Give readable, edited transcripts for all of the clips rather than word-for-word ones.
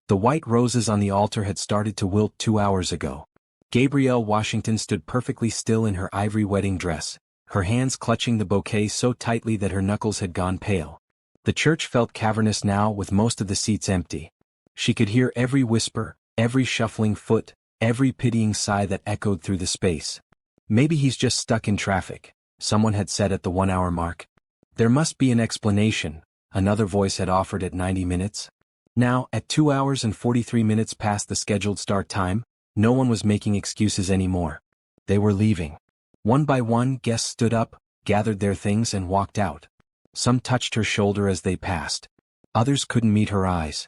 The white roses on the altar had started to wilt 2 hours ago. Gabrielle Washington stood perfectly still in her ivory wedding dress, her hands clutching the bouquet so tightly that her knuckles had gone pale. The church felt cavernous now, with most of the seats empty. She could hear every whisper, every shuffling foot, every pitying sigh that echoed through the space. "Maybe he's just stuck in traffic," someone had said at the 1-hour mark. "There must be an explanation," another voice had offered at 90 minutes. Now, at 2 hours and 43 minutes past the scheduled start time, no one was making excuses anymore. They were leaving. One by one, guests stood up, gathered their things and walked out. Some touched her shoulder as they passed. Others couldn't meet her eyes.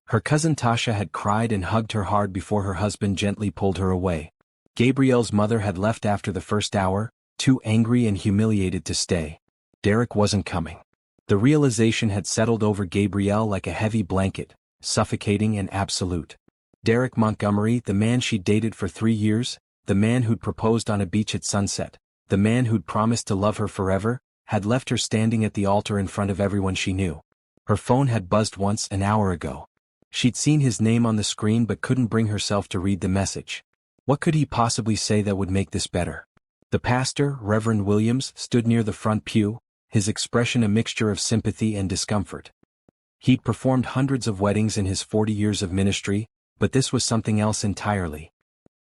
Her cousin Tasha had cried and hugged her hard before her husband gently pulled her away. Gabrielle's mother had left after the first hour, too angry and humiliated to stay. Derek wasn't coming. The realization had settled over Gabrielle like a heavy blanket, suffocating and absolute. Derek Montgomery, the man she'd dated for 3 years, the man who'd proposed on a beach at sunset, the man who'd promised to love her forever, had left her standing at the altar in front of everyone she knew. Her phone had buzzed once an hour ago. She'd seen his name on the screen but couldn't bring herself to read the message. What could he possibly say that would make this better? The pastor, Reverend Williams, stood near the front pew, his expression a mixture of sympathy and discomfort. He'd performed hundreds of weddings in his 40 years of ministry, but this was something else entirely.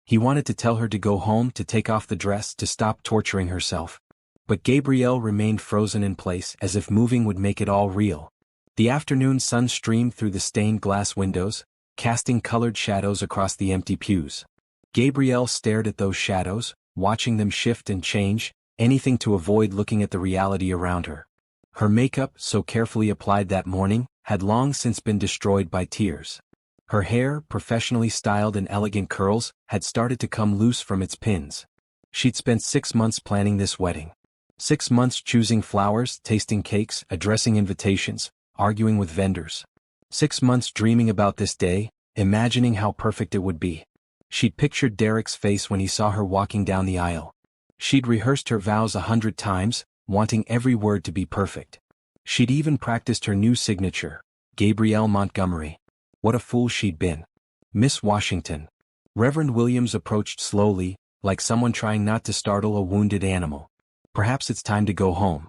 He wanted to tell her to go home, to take off the dress, to stop torturing herself. But Gabrielle remained frozen in place, as if moving would make it all real. The afternoon sun streamed through the stained glass windows, casting colored shadows across the empty pews. Gabrielle stared at those shadows, watching them shift and change, anything to avoid looking at the reality around her. Her makeup, so carefully applied that morning, had long since been destroyed by tears. Her hair, professionally styled in elegant curls, had started to come loose from its pins. She'd spent 6 months planning this wedding. 6 months choosing flowers, tasting cakes, addressing invitations, arguing with vendors. 6 months dreaming about this day, imagining how perfect it would be. She'd pictured Derek's face when he saw her walking down the aisle. She'd rehearsed her vows 100 times, wanting every word to be perfect. She'd even practiced her new signature, Gabrielle Montgomery. What a fool she'd been. "Miss Washington." Reverend Williams approached slowly, like someone trying not to startle a wounded animal. "Perhaps it's time to go home.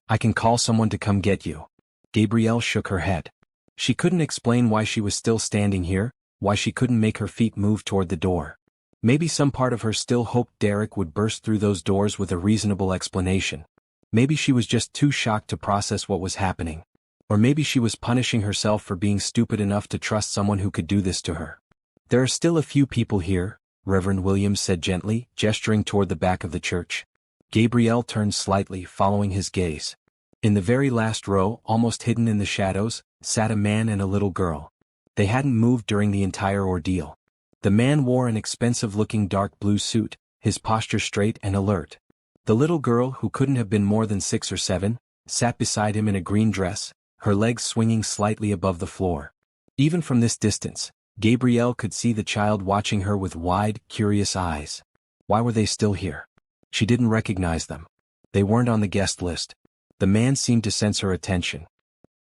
I can call someone to come get you." Gabrielle shook her head. She couldn't explain why she was still standing here, why she couldn't make her feet move toward the door. Maybe some part of her still hoped Derek would burst through those doors with a reasonable explanation. Maybe she was just too shocked to process what was happening. Or maybe she was punishing herself for being stupid enough to trust someone who could do this to her. "There are still a few people here," Reverend Williams said gently, gesturing toward the back of the church. Gabrielle turned slightly, following his gaze. In the very last row, almost hidden in the shadows, sat a man and a little girl. They hadn't moved during the entire ordeal. The man wore an expensive-looking dark blue suit, his posture straight and alert. The little girl, who couldn't have been more than 6 or 7, sat beside him in a green dress, her legs swinging slightly above the floor. Even from this distance, Gabrielle could see the child watching her with wide, curious eyes. Why were they still here? She didn't recognize them. They weren't on the guest list. The man seemed to sense her attention.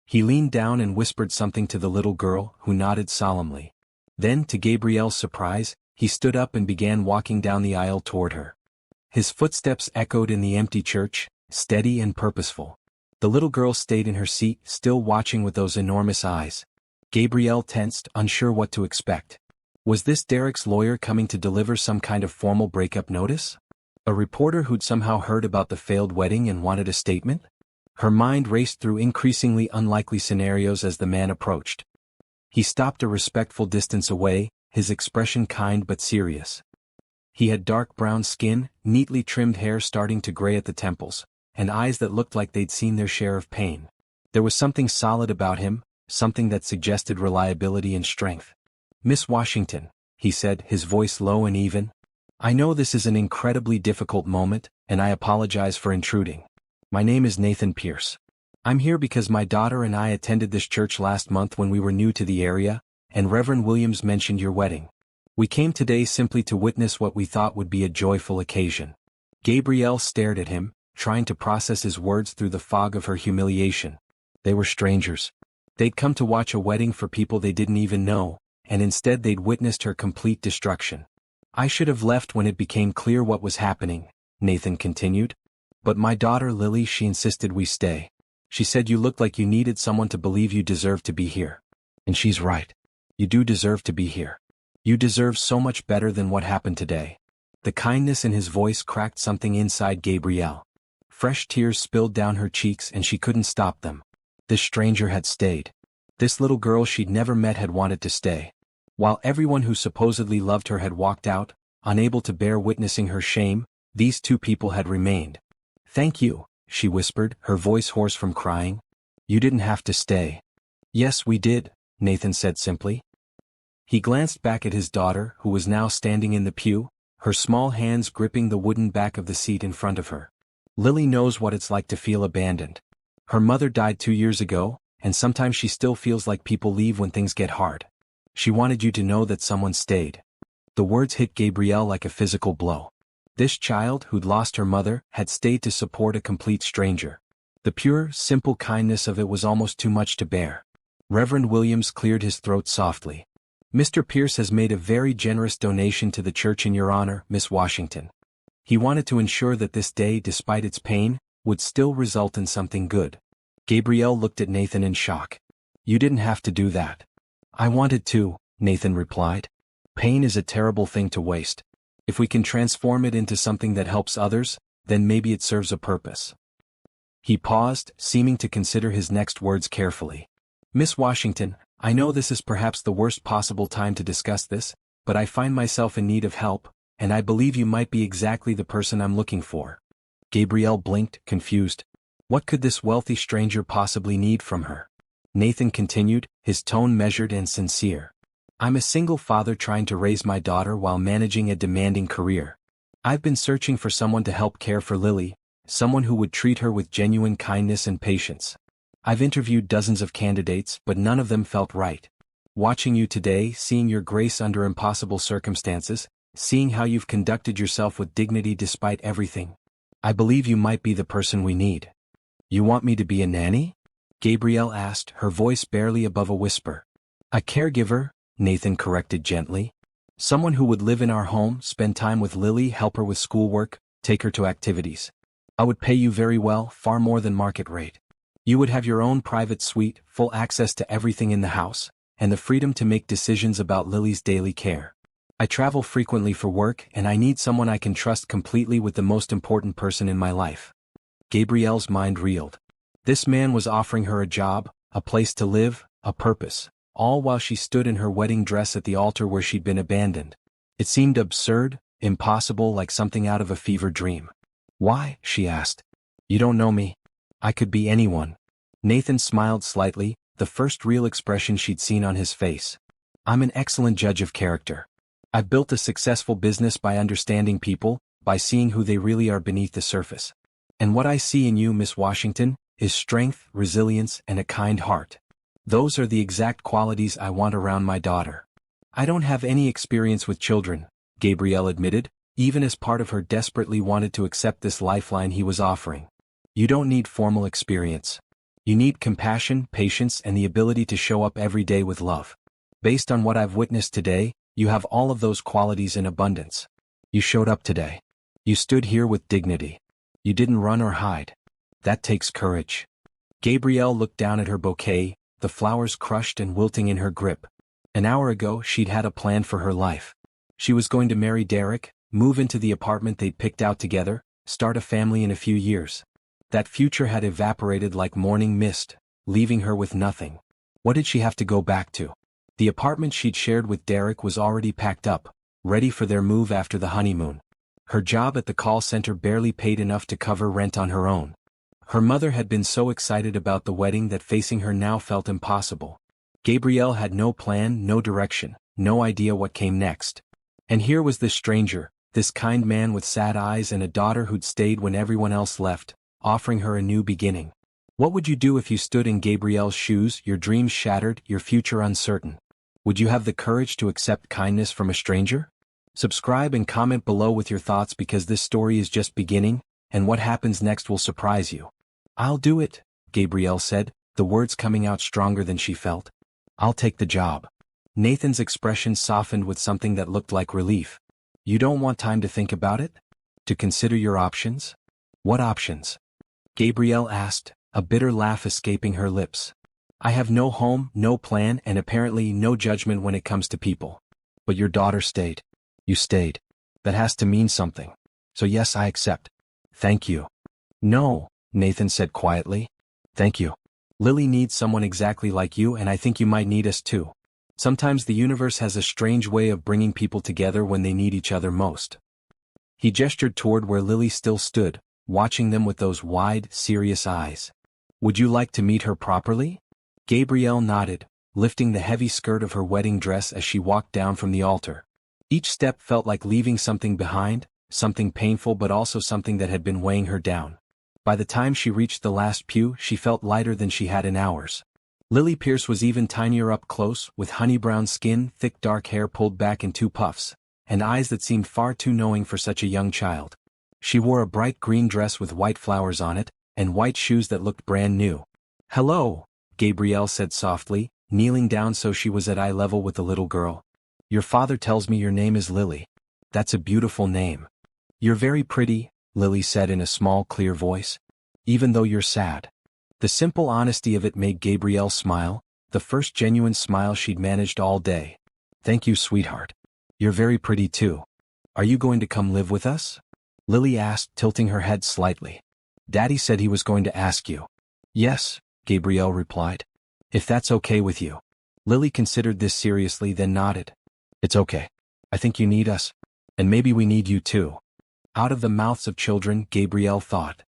He leaned down and whispered something to the little girl, who nodded solemnly. Then, to Gabrielle's surprise, he stood up and began walking down the aisle toward her. His footsteps echoed in the empty church, steady and purposeful. The little girl stayed in her seat, still watching with those enormous eyes. Gabrielle tensed, unsure what to expect. Was this Derek's lawyer coming to deliver some kind of formal breakup notice? A reporter who'd somehow heard about the failed wedding and wanted a statement? Her mind raced through increasingly unlikely scenarios as the man approached. He stopped a respectful distance away, his expression kind but serious. He had dark brown skin, neatly trimmed hair starting to gray at the temples, and eyes that looked like they'd seen their share of pain. There was something solid about him, something that suggested reliability and strength. "Miss Washington," he said, his voice low and even. "I know this is an incredibly difficult moment, and I apologize for intruding. My name is Nathan Pierce. I'm here because my daughter and I attended this church last month when we were new to the area, and Reverend Williams mentioned your wedding. We came today simply to witness what we thought would be a joyful occasion." Gabrielle stared at him, trying to process his words through the fog of her humiliation. They were strangers. They'd come to watch a wedding for people they didn't even know, and instead they'd witnessed her complete destruction. "I should have left when it became clear what was happening," Nathan continued. "But my daughter Lily, she insisted we stay. She said you looked like you needed someone to believe you deserved to be here. And she's right. You do deserve to be here. You deserve so much better than what happened today." The kindness in his voice cracked something inside Gabrielle. Fresh tears spilled down her cheeks and she couldn't stop them. This stranger had stayed. This little girl she'd never met had wanted to stay. While everyone who supposedly loved her had walked out, unable to bear witnessing her shame, these two people had remained. "Thank you," she whispered, her voice hoarse from crying. "You didn't have to stay." "Yes, we did," Nathan said simply. He glanced back at his daughter, who was now standing in the pew, her small hands gripping the wooden back of the seat in front of her. "Lily knows what it's like to feel abandoned. Her mother died 2 years ago, and sometimes she still feels like people leave when things get hard. She wanted you to know that someone stayed." The words hit Gabrielle like a physical blow. This child, who'd lost her mother, had stayed to support a complete stranger. The pure, simple kindness of it was almost too much to bear. Reverend Williams cleared his throat softly. "Mr. Pierce has made a very generous donation to the church in your honor, Miss Washington. He wanted to ensure that this day, despite its pain, would still result in something good." Gabrielle looked at Nathan in shock. "You didn't have to do that." "I wanted to," Nathan replied. "Pain is a terrible thing to waste. If we can transform it into something that helps others, then maybe it serves a purpose." He paused, seeming to consider his next words carefully. "Miss Washington, I know this is perhaps the worst possible time to discuss this, but I find myself in need of help, and I believe you might be exactly the person I'm looking for." Gabrielle blinked, confused. What could this wealthy stranger possibly need from her? Nathan continued, his tone measured and sincere. "I'm a single father trying to raise my daughter while managing a demanding career. I've been searching for someone to help care for Lily, someone who would treat her with genuine kindness and patience. I've interviewed dozens of candidates, but none of them felt right. Watching you today, seeing your grace under impossible circumstances, seeing how you've conducted yourself with dignity despite everything, I believe you might be the person we need." "You want me to be a nanny?" Gabrielle asked, her voice barely above a whisper. "A caregiver," Nathan corrected gently. "Someone who would live in our home, spend time with Lily, help her with schoolwork, take her to activities. I would pay you very well, far more than market rate. You would have your own private suite, full access to everything in the house, and the freedom to make decisions about Lily's daily care. I travel frequently for work and I need someone I can trust completely with the most important person in my life." Gabrielle's mind reeled. This man was offering her a job, a place to live, a purpose, all while she stood in her wedding dress at the altar where she'd been abandoned. It seemed absurd, impossible, like something out of a fever dream. "Why?" she asked. "You don't know me. I could be anyone." Nathan smiled slightly, the first real expression she'd seen on his face. "I'm an excellent judge of character. I've built a successful business by understanding people, by seeing who they really are beneath the surface. And what I see in you, Miss Washington, is strength, resilience, and a kind heart. Those are the exact qualities I want around my daughter." "I don't have any experience with children," Gabrielle admitted, even as part of her desperately wanted to accept this lifeline he was offering. "You don't need formal experience. You need compassion, patience, and the ability to show up every day with love. Based on what I've witnessed today, you have all of those qualities in abundance. You showed up today. You stood here with dignity. You didn't run or hide. That takes courage." Gabrielle looked down at her bouquet, the flowers crushed and wilting in her grip. An hour ago she'd had a plan for her life. She was going to marry Derek, move into the apartment they'd picked out together, start a family in a few years. That future had evaporated like morning mist, leaving her with nothing. What did she have to go back to? The apartment she'd shared with Derek was already packed up, ready for their move after the honeymoon. Her job at the call center barely paid enough to cover rent on her own. Her mother had been so excited about the wedding that facing her now felt impossible. Gabrielle had no plan, no direction, no idea what came next. And here was this stranger, this kind man with sad eyes and a daughter who'd stayed when everyone else left, offering her a new beginning. What would you do if you stood in Gabrielle's shoes, your dreams shattered, your future uncertain? Would you have the courage to accept kindness from a stranger? Subscribe and comment below with your thoughts because this story is just beginning, and what happens next will surprise you. "I'll do it," Gabrielle said, the words coming out stronger than she felt. "I'll take the job." Nathan's expression softened with something that looked like relief. You don't want time to think about it? To consider your options? What options? Gabrielle asked, a bitter laugh escaping her lips. I have no home, no plan, and apparently no judgment when it comes to people. But your daughter stayed. You stayed. That has to mean something. So yes, I accept. Thank you. No, Nathan said quietly. Thank you. Lily needs someone exactly like you, and I think you might need us too. Sometimes the universe has a strange way of bringing people together when they need each other most. He gestured toward where Lily still stood, watching them with those wide, serious eyes. Would you like to meet her properly? Gabrielle nodded, lifting the heavy skirt of her wedding dress as she walked down from the altar. Each step felt like leaving something behind, something painful but also something that had been weighing her down. By the time she reached the last pew, she felt lighter than she had in hours. Lily Pierce was even tinier up close, with honey-brown skin, thick dark hair pulled back in two puffs, and eyes that seemed far too knowing for such a young child. She wore a bright green dress with white flowers on it, and white shoes that looked brand new. Hello, Gabrielle said softly, kneeling down so she was at eye level with the little girl. Your father tells me your name is Lily. That's a beautiful name. You're very pretty, Lily said in a small, clear voice. Even though you're sad. The simple honesty of it made Gabrielle smile, the first genuine smile she'd managed all day. Thank you, sweetheart. You're very pretty too. Are you going to come live with us? Lily asked, tilting her head slightly. Daddy said he was going to ask you. Yes, Gabrielle replied. If that's okay with you. Lily considered this seriously, then nodded. It's okay. I think you need us. And maybe we need you too. Out of the mouths of children, Gabrielle thought.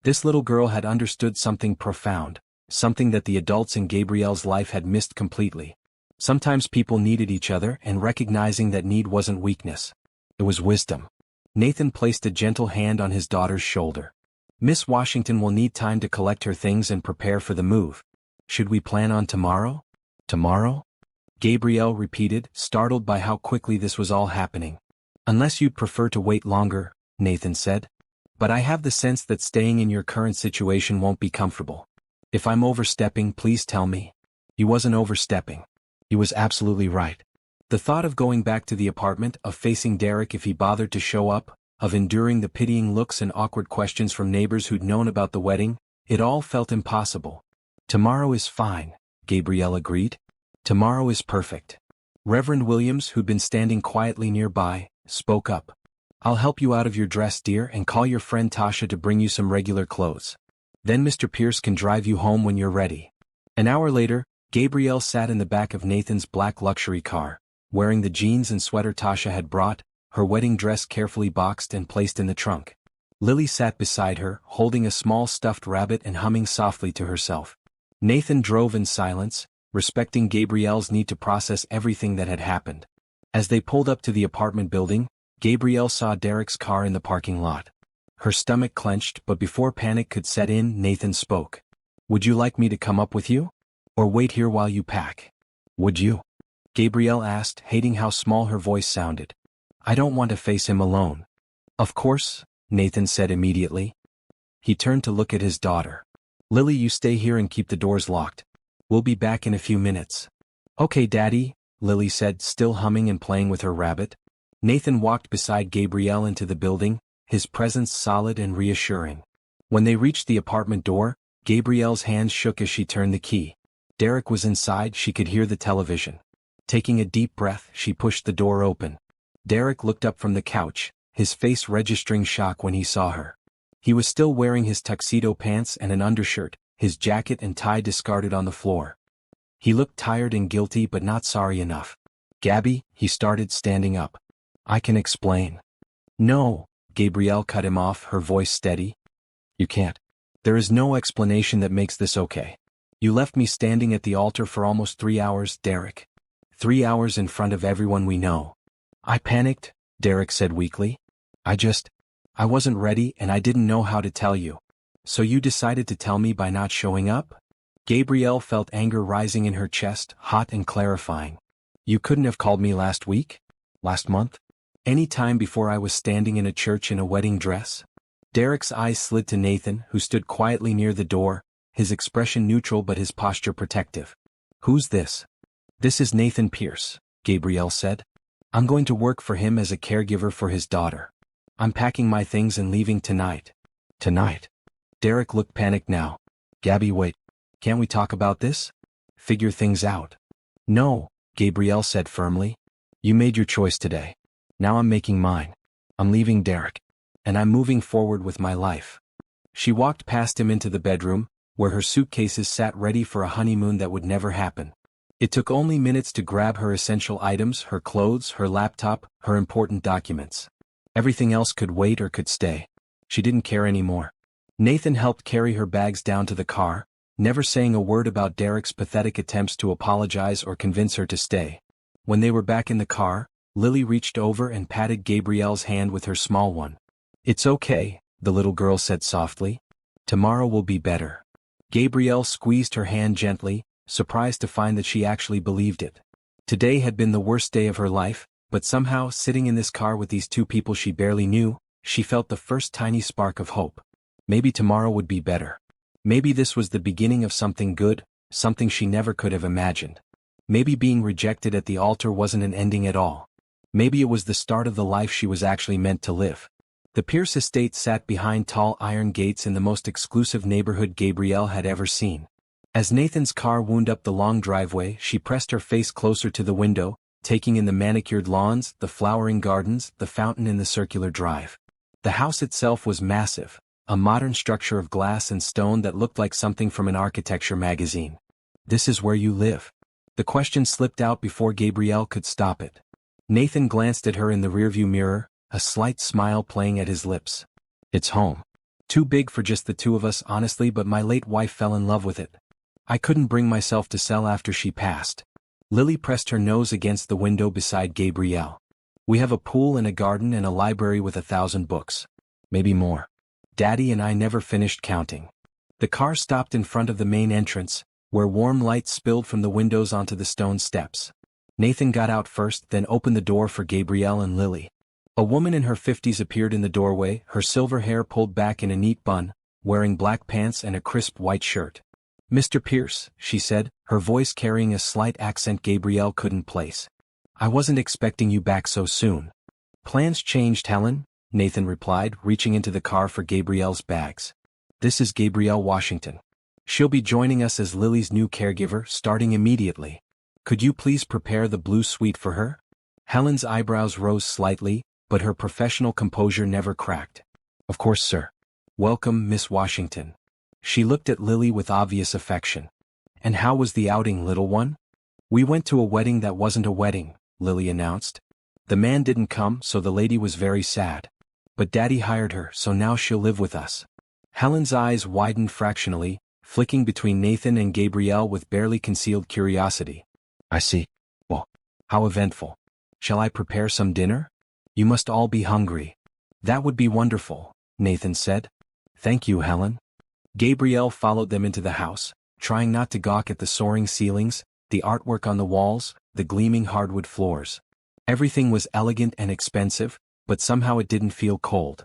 This little girl had understood something profound, something that the adults in Gabrielle's life had missed completely. Sometimes people needed each other, and recognizing that need wasn't weakness. It was wisdom. Nathan placed a gentle hand on his daughter's shoulder. Miss Washington will need time to collect her things and prepare for the move. Should we plan on tomorrow? Tomorrow? Gabrielle repeated, startled by how quickly this was all happening. Unless you'd prefer to wait longer, Nathan said. But I have the sense that staying in your current situation won't be comfortable. If I'm overstepping, please tell me. He wasn't overstepping. He was absolutely right. The thought of going back to the apartment, of facing Derek if he bothered to show up, of enduring the pitying looks and awkward questions from neighbors who'd known about the wedding, it all felt impossible. Tomorrow is fine, Gabrielle agreed. Tomorrow is perfect. Reverend Williams, who'd been standing quietly nearby, spoke up. I'll help you out of your dress, dear, and call your friend Tasha to bring you some regular clothes. Then Mr. Pierce can drive you home when you're ready. An hour later, Gabrielle sat in the back of Nathan's black luxury car, wearing the jeans and sweater Tasha had brought, her wedding dress carefully boxed and placed in the trunk. Lily sat beside her, holding a small stuffed rabbit and humming softly to herself. Nathan drove in silence, respecting Gabrielle's need to process everything that had happened. As they pulled up to the apartment building, Gabrielle saw Derek's car in the parking lot. Her stomach clenched, but before panic could set in, Nathan spoke. Would you like me to come up with you? Or wait here while you pack? Would you? Gabrielle asked, hating how small her voice sounded. I don't want to face him alone. Of course, Nathan said immediately. He turned to look at his daughter. Lily, you stay here and keep the doors locked. We'll be back in a few minutes. Okay, Daddy, Lily said, still humming and playing with her rabbit. Nathan walked beside Gabrielle into the building, his presence solid and reassuring. When they reached the apartment door, Gabrielle's hands shook as she turned the key. Derek was inside, she could hear the television. Taking a deep breath, she pushed the door open. Derek looked up from the couch, his face registering shock when he saw her. He was still wearing his tuxedo pants and an undershirt, his jacket and tie discarded on the floor. He looked tired and guilty but not sorry enough. Gabby, he started, standing up. I can explain. No, Gabrielle cut him off, her voice steady. You can't. There is no explanation that makes this okay. You left me standing at the altar for almost 3 hours, Derek. 3 hours in front of everyone we know. I panicked, Derek said weakly. I wasn't ready and I didn't know how to tell you. So you decided to tell me by not showing up? Gabrielle felt anger rising in her chest, hot and clarifying. You couldn't have called me last week? Last month? Any time before I was standing in a church in a wedding dress? Derek's eyes slid to Nathan, who stood quietly near the door, his expression neutral but his posture protective. Who's this? This is Nathan Pierce, Gabrielle said. I'm going to work for him as a caregiver for his daughter. I'm packing my things and leaving tonight. Tonight? Derek looked panicked now. Gabby, wait. Can't we talk about this? Figure things out. No, Gabrielle said firmly. You made your choice today. Now I'm making mine. I'm leaving Derek. And I'm moving forward with my life. She walked past him into the bedroom, where her suitcases sat ready for a honeymoon that would never happen. It took only minutes to grab her essential items, her clothes, her laptop, her important documents. Everything else could wait or could stay. She didn't care anymore. Nathan helped carry her bags down to the car, never saying a word about Derek's pathetic attempts to apologize or convince her to stay. When they were back in the car, Lily reached over and patted Gabrielle's hand with her small one. It's okay, the little girl said softly. Tomorrow will be better. Gabrielle squeezed her hand gently, surprised to find that she actually believed it. Today had been the worst day of her life, but somehow, sitting in this car with these two people she barely knew, she felt the first tiny spark of hope. Maybe tomorrow would be better. Maybe this was the beginning of something good, something she never could have imagined. Maybe being rejected at the altar wasn't an ending at all. Maybe it was the start of the life she was actually meant to live. The Pierce estate sat behind tall iron gates in the most exclusive neighborhood Gabrielle had ever seen. As Nathan's car wound up the long driveway, she pressed her face closer to the window, taking in the manicured lawns, the flowering gardens, the fountain in the circular drive. The house itself was massive, a modern structure of glass and stone that looked like something from an architecture magazine. This is where you live? The question slipped out before Gabrielle could stop it. Nathan glanced at her in the rearview mirror, a slight smile playing at his lips. It's home. Too big for just the two of us, honestly, but my late wife fell in love with it. I couldn't bring myself to sell after she passed. Lily pressed her nose against the window beside Gabrielle. We have a pool and a garden and a library with 1,000 books. Maybe more. Daddy and I never finished counting. The car stopped in front of the main entrance, where warm light spilled from the windows onto the stone steps. Nathan got out first, then opened the door for Gabrielle and Lily. A woman in her 50s appeared in the doorway, her silver hair pulled back in a neat bun, wearing black pants and a crisp white shirt. Mr. Pierce, she said, her voice carrying a slight accent Gabrielle couldn't place. I wasn't expecting you back so soon. Plans changed, Helen, Nathan replied, reaching into the car for Gabrielle's bags. This is Gabrielle Washington. She'll be joining us as Lily's new caregiver, starting immediately. Could you please prepare the blue suite for her? Helen's eyebrows rose slightly, but her professional composure never cracked. Of course, sir. Welcome, Miss Washington. She looked at Lily with obvious affection. And how was the outing, little one? We went to a wedding that wasn't a wedding, Lily announced. The man didn't come, so the lady was very sad. But Daddy hired her, so now she'll live with us. Helen's eyes widened fractionally, flicking between Nathan and Gabrielle with barely concealed curiosity. I see. Well, how eventful. Shall I prepare some dinner? You must all be hungry. That would be wonderful, Nathan said. Thank you, Helen. Gabrielle followed them into the house, trying not to gawk at the soaring ceilings, the artwork on the walls, the gleaming hardwood floors. Everything was elegant and expensive, but somehow it didn't feel cold.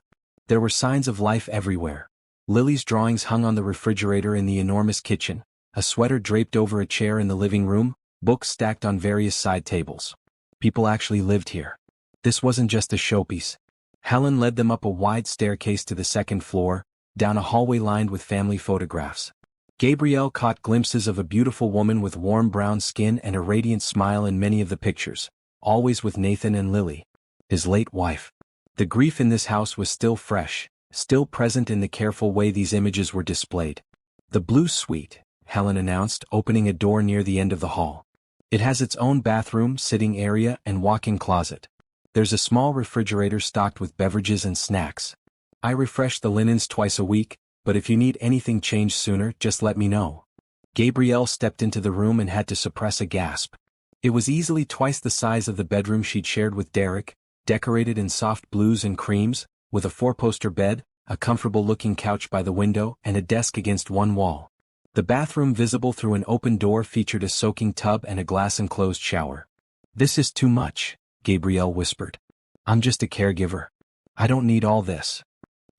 There were signs of life everywhere. Lily's drawings hung on the refrigerator in the enormous kitchen, a sweater draped over a chair in the living room, books stacked on various side tables. People actually lived here. This wasn't just a showpiece. Helen led them up a wide staircase to the second floor, down a hallway lined with family photographs. Gabrielle caught glimpses of a beautiful woman with warm brown skin and a radiant smile in many of the pictures, always with Nathan and Lily, his late wife. The grief in this house was still fresh, still present in the careful way these images were displayed. The blue suite, Helen announced, opening a door near the end of the hall. It has its own bathroom, sitting area, and walk-in closet. There's a small refrigerator stocked with beverages and snacks. I refresh the linens twice a week, but if you need anything changed sooner, just let me know. Gabrielle stepped into the room and had to suppress a gasp. It was easily twice the size of the bedroom she'd shared with Derek, decorated in soft blues and creams, with a four-poster bed, a comfortable-looking couch by the window, and a desk against one wall. The bathroom visible through an open door featured a soaking tub and a glass-enclosed shower. This is too much, Gabrielle whispered. I'm just a caregiver. I don't need all this.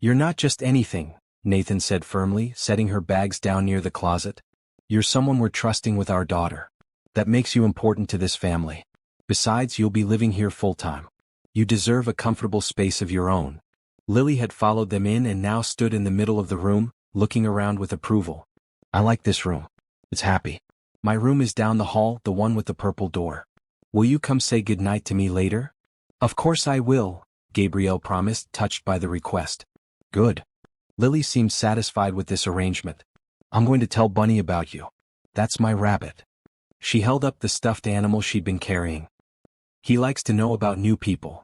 You're not just anything, Nathan said firmly, setting her bags down near the closet. You're someone we're trusting with our daughter. That makes you important to this family. Besides, you'll be living here full-time. You deserve a comfortable space of your own. Lily had followed them in and now stood in the middle of the room, looking around with approval. I like this room. It's happy. My room is down the hall, the one with the purple door. Will you come say goodnight to me later? Of course I will, Gabrielle promised, touched by the request. Good. Lily seemed satisfied with this arrangement. I'm going to tell Bunny about you. That's my rabbit. She held up the stuffed animal she'd been carrying. He likes to know about new people.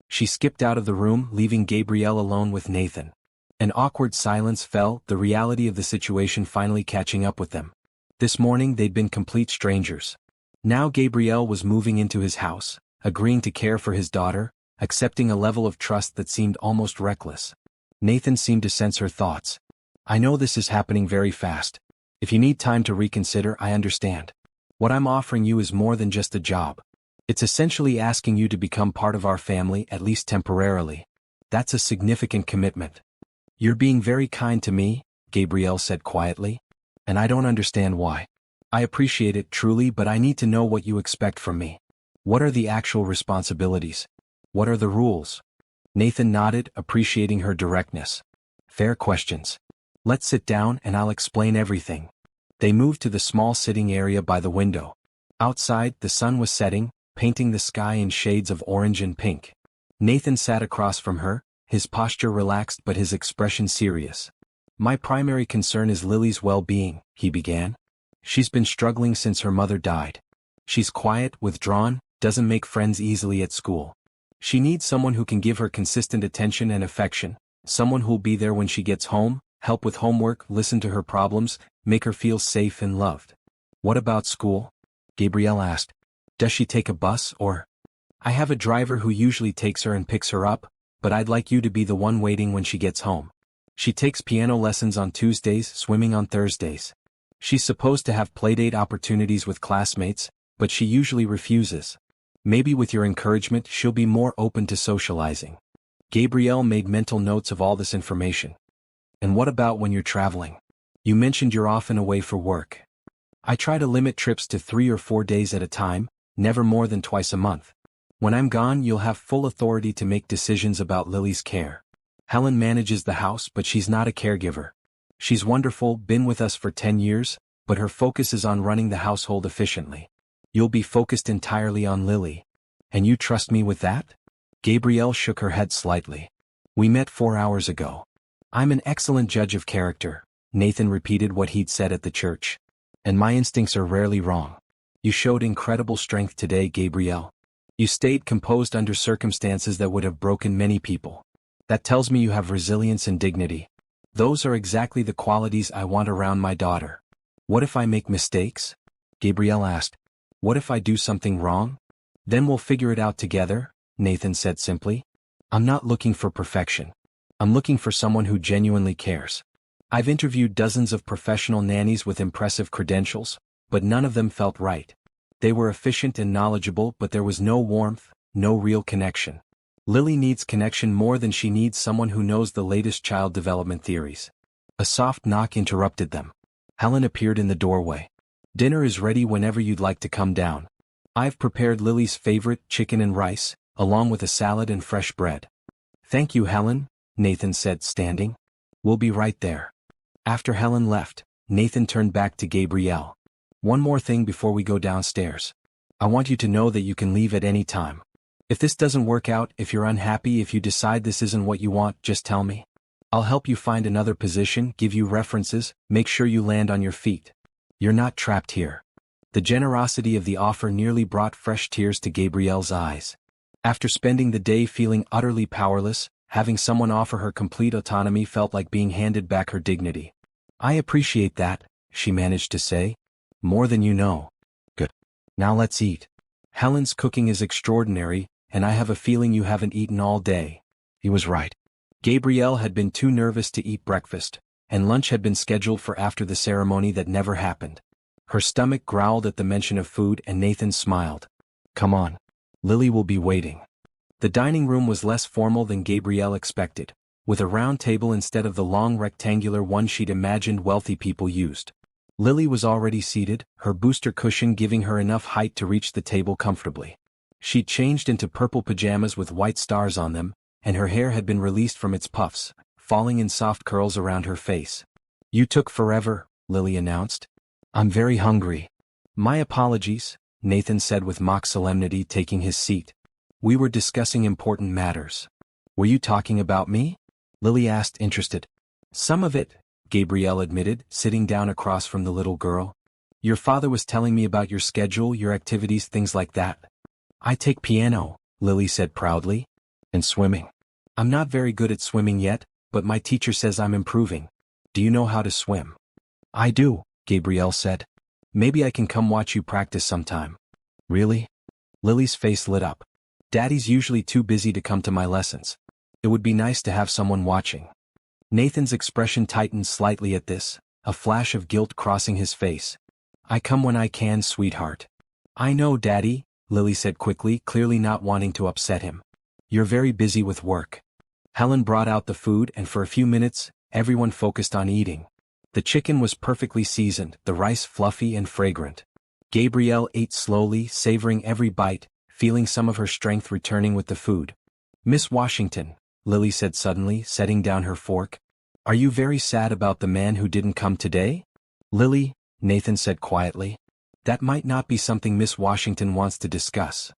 She skipped out of the room, leaving Gabrielle alone with Nathan. An awkward silence fell, the reality of the situation finally catching up with them. This morning they'd been complete strangers. Now Gabrielle was moving into his house, agreeing to care for his daughter, accepting a level of trust that seemed almost reckless. Nathan seemed to sense her thoughts. I know this is happening very fast. If you need time to reconsider, I understand. What I'm offering you is more than just a job. It's essentially asking you to become part of our family, at least temporarily. That's a significant commitment. You're being very kind to me, Gabrielle said quietly. And I don't understand why. I appreciate it truly, but I need to know what you expect from me. What are the actual responsibilities? What are the rules? Nathan nodded, appreciating her directness. Fair questions. Let's sit down and I'll explain everything. They moved to the small sitting area by the window. Outside, the sun was setting, painting the sky in shades of orange and pink. Nathan sat across from her, his posture relaxed but his expression serious. My primary concern is Lily's well-being, he began. She's been struggling since her mother died. She's quiet, withdrawn, doesn't make friends easily at school. She needs someone who can give her consistent attention and affection, someone who'll be there when she gets home, help with homework, listen to her problems, make her feel safe and loved. What about school? Gabrielle asked. Does she take a bus or? I have a driver who usually takes her and picks her up, but I'd like you to be the one waiting when she gets home. She takes piano lessons on Tuesdays, swimming on Thursdays. She's supposed to have playdate opportunities with classmates, but she usually refuses. Maybe with your encouragement she'll be more open to socializing. Gabrielle made mental notes of all this information. And what about when you're traveling? You mentioned you're often away for work. I try to limit trips to 3 or 4 days at a time, never more than twice a month. When I'm gone, you'll have full authority to make decisions about Lily's care. Helen manages the house, but she's not a caregiver. She's wonderful, been with us for 10 years, but her focus is on running the household efficiently. You'll be focused entirely on Lily. And you trust me with that? Gabrielle shook her head slightly. We met 4 hours ago. I'm an excellent judge of character, Nathan repeated what he'd said at the church. And my instincts are rarely wrong. You showed incredible strength today, Gabrielle. You stayed composed under circumstances that would have broken many people. That tells me you have resilience and dignity. Those are exactly the qualities I want around my daughter. What if I make mistakes? Gabrielle asked. What if I do something wrong? Then we'll figure it out together, Nathan said simply. I'm not looking for perfection. I'm looking for someone who genuinely cares. I've interviewed dozens of professional nannies with impressive credentials, but none of them felt right. They were efficient and knowledgeable, but there was no warmth, no real connection. Lily needs connection more than she needs someone who knows the latest child development theories. A soft knock interrupted them. Helen appeared in the doorway. Dinner is ready whenever you'd like to come down. I've prepared Lily's favorite, chicken and rice, along with a salad and fresh bread. Thank you, Helen, Nathan said, standing. We'll be right there. After Helen left, Nathan turned back to Gabrielle. One more thing before we go downstairs. I want you to know that you can leave at any time. If this doesn't work out, if you're unhappy, if you decide this isn't what you want, just tell me. I'll help you find another position, give you references, make sure you land on your feet. You're not trapped here. The generosity of the offer nearly brought fresh tears to Gabrielle's eyes. After spending the day feeling utterly powerless, having someone offer her complete autonomy felt like being handed back her dignity. I appreciate that, she managed to say. More than you know. Good. Now let's eat. Helen's cooking is extraordinary, and I have a feeling you haven't eaten all day. He was right. Gabrielle had been too nervous to eat breakfast, and lunch had been scheduled for after the ceremony that never happened. Her stomach growled at the mention of food, and Nathan smiled. Come on. Lily will be waiting. The dining room was less formal than Gabrielle expected, with a round table instead of the long rectangular one she'd imagined wealthy people used. Lily was already seated, her booster cushion giving her enough height to reach the table comfortably. She'd changed into purple pajamas with white stars on them, and her hair had been released from its puffs, falling in soft curls around her face. "You took forever," Lily announced. "I'm very hungry." "My apologies," Nathan said with mock solemnity, taking his seat. "We were discussing important matters." "Were you talking about me?" Lily asked, interested. "Some of it," Gabrielle admitted, sitting down across from the little girl. "Your father was telling me about your schedule, your activities, things like that." "I take piano," Lily said proudly. "And swimming. I'm not very good at swimming yet, but my teacher says I'm improving. Do you know how to swim?" "I do," Gabrielle said. "Maybe I can come watch you practice sometime." "Really?" Lily's face lit up. "Daddy's usually too busy to come to my lessons. It would be nice to have someone watching." Nathan's expression tightened slightly at this, a flash of guilt crossing his face. "I come when I can, sweetheart." "I know, Daddy," Lily said quickly, clearly not wanting to upset him. "You're very busy with work." Helen brought out the food, and for a few minutes, everyone focused on eating. The chicken was perfectly seasoned, the rice fluffy and fragrant. Gabrielle ate slowly, savoring every bite, feeling some of her strength returning with the food. "Miss Washington," Lily said suddenly, setting down her fork, "are you very sad about the man who didn't come today?" "Lily," Nathan said quietly, "that might not be something Miss Washington wants to discuss."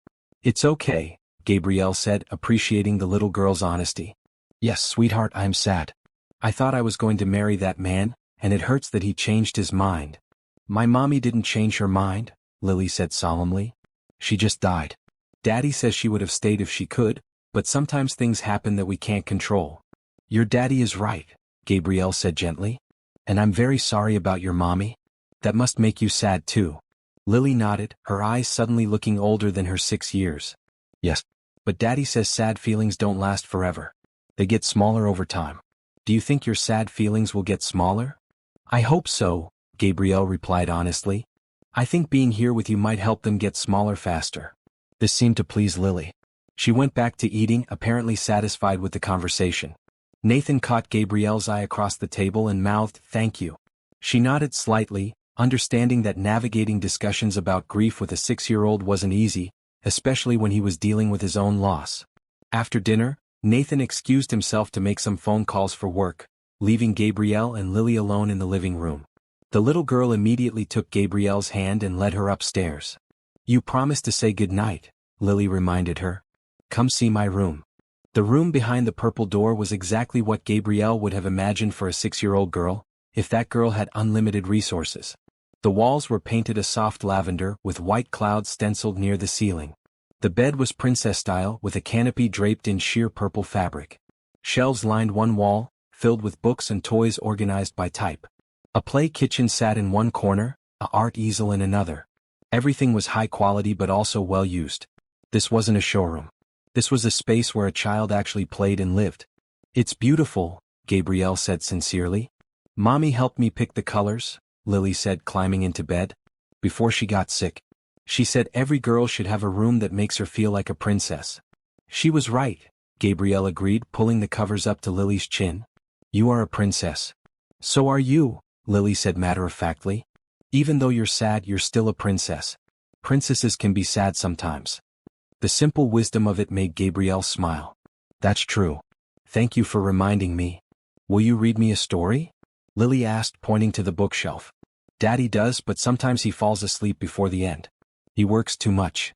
"It's okay," Gabrielle said, appreciating the little girl's honesty. "Yes, sweetheart, I'm sad. I thought I was going to marry that man, and it hurts that he changed his mind." "My mommy didn't change her mind," Lily said solemnly. "She just died. Daddy says she would have stayed if she could, but sometimes things happen that we can't control." "Your daddy is right," Gabrielle said gently. "And I'm very sorry about your mommy. That must make you sad too." Lily nodded, her eyes suddenly looking older than her 6 years. "Yes. But Daddy says sad feelings don't last forever. They get smaller over time. Do you think your sad feelings will get smaller?" "I hope so," Gabrielle replied honestly. "I think being here with you might help them get smaller faster." This seemed to please Lily. She went back to eating, apparently satisfied with the conversation. Nathan caught Gabrielle's eye across the table and mouthed, "Thank you." She nodded slightly, understanding that navigating discussions about grief with a 6-year-old wasn't easy, especially when he was dealing with his own loss. After dinner, Nathan excused himself to make some phone calls for work, leaving Gabrielle and Lily alone in the living room. The little girl immediately took Gabrielle's hand and led her upstairs. "You promised to say goodnight," Lily reminded her. "Come see my room." The room behind the purple door was exactly what Gabrielle would have imagined for a 6-year-old girl, if that girl had unlimited resources. The walls were painted a soft lavender, with white clouds stenciled near the ceiling. The bed was princess-style, with a canopy draped in sheer purple fabric. Shelves lined one wall, filled with books and toys organized by type. A play kitchen sat in one corner, a art easel in another. Everything was high quality but also well used. This wasn't a showroom. This was a space where a child actually played and lived. "It's beautiful," Gabrielle said sincerely. "Mommy helped me pick the colors," Lily said, climbing into bed. "Before she got sick. She said every girl should have a room that makes her feel like a princess." "She was right," Gabrielle agreed, pulling the covers up to Lily's chin. "You are a princess." "So are you," Lily said matter-of-factly. "Even though you're sad, you're still a princess. Princesses can be sad sometimes." The simple wisdom of it made Gabrielle smile. "That's true. Thank you for reminding me. Will you read me a story?" Lily asked, pointing to the bookshelf. "Daddy does, but sometimes he falls asleep before the end. He works too much."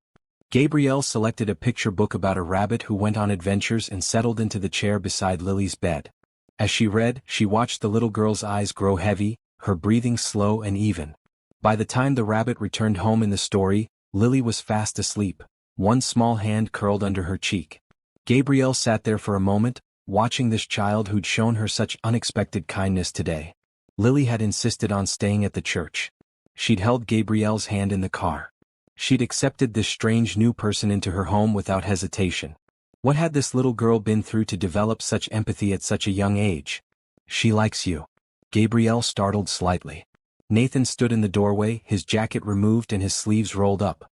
Gabrielle selected a picture book about a rabbit who went on adventures and settled into the chair beside Lily's bed. As she read, she watched the little girl's eyes grow heavy, her breathing slow and even. By the time the rabbit returned home in the story, Lily was fast asleep, one small hand curled under her cheek. Gabrielle sat there for a moment, watching this child who'd shown her such unexpected kindness today. Lily had insisted on staying at the church. She'd held Gabrielle's hand in the car. She'd accepted this strange new person into her home without hesitation. What had this little girl been through to develop such empathy at such a young age? "She likes you." Gabrielle startled slightly. Nathan stood in the doorway, his jacket removed and his sleeves rolled up.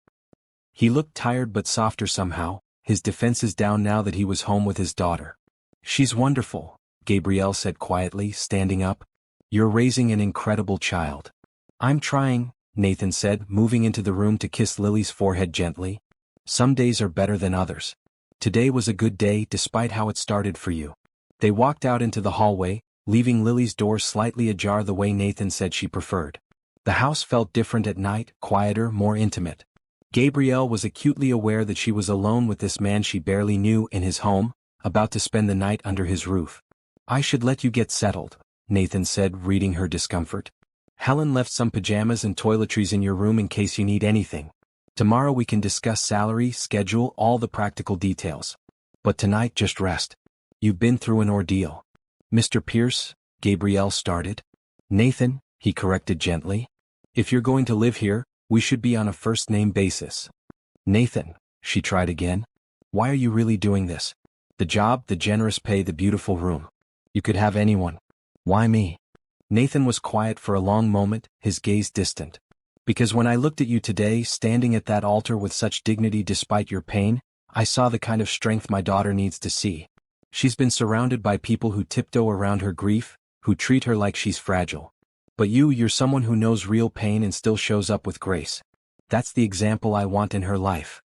He looked tired but softer somehow, his defenses down now that he was home with his daughter. "She's wonderful," Gabrielle said quietly, standing up. "You're raising an incredible child." I'm trying, Nathan said, moving into the room to kiss Lily's forehead gently. Some days are better than others. Today was a good day despite how it started for you. They walked out into the hallway, leaving Lily's door slightly ajar the way Nathan said she preferred. The house felt different at night, quieter, more intimate. Gabrielle was acutely aware that she was alone with this man she barely knew in his home, about to spend the night under his roof. I should let you get settled, Nathan said, reading her discomfort. Helen left some pajamas and toiletries in your room in case you need anything. Tomorrow we can discuss salary, schedule, all the practical details. But tonight just rest. You've been through an ordeal. Mr. Pierce, Gabrielle started. Nathan, he corrected gently. If you're going to live here, we should be on a first-name basis. Nathan, she tried again. Why are you really doing this? The job, the generous pay, the beautiful room. You could have anyone. Why me? Nathan was quiet for a long moment, his gaze distant. Because when I looked at you today, standing at that altar with such dignity despite your pain, I saw the kind of strength my daughter needs to see. She's been surrounded by people who tiptoe around her grief, who treat her like she's fragile. But you're someone who knows real pain and still shows up with grace. That's the example I want in her life.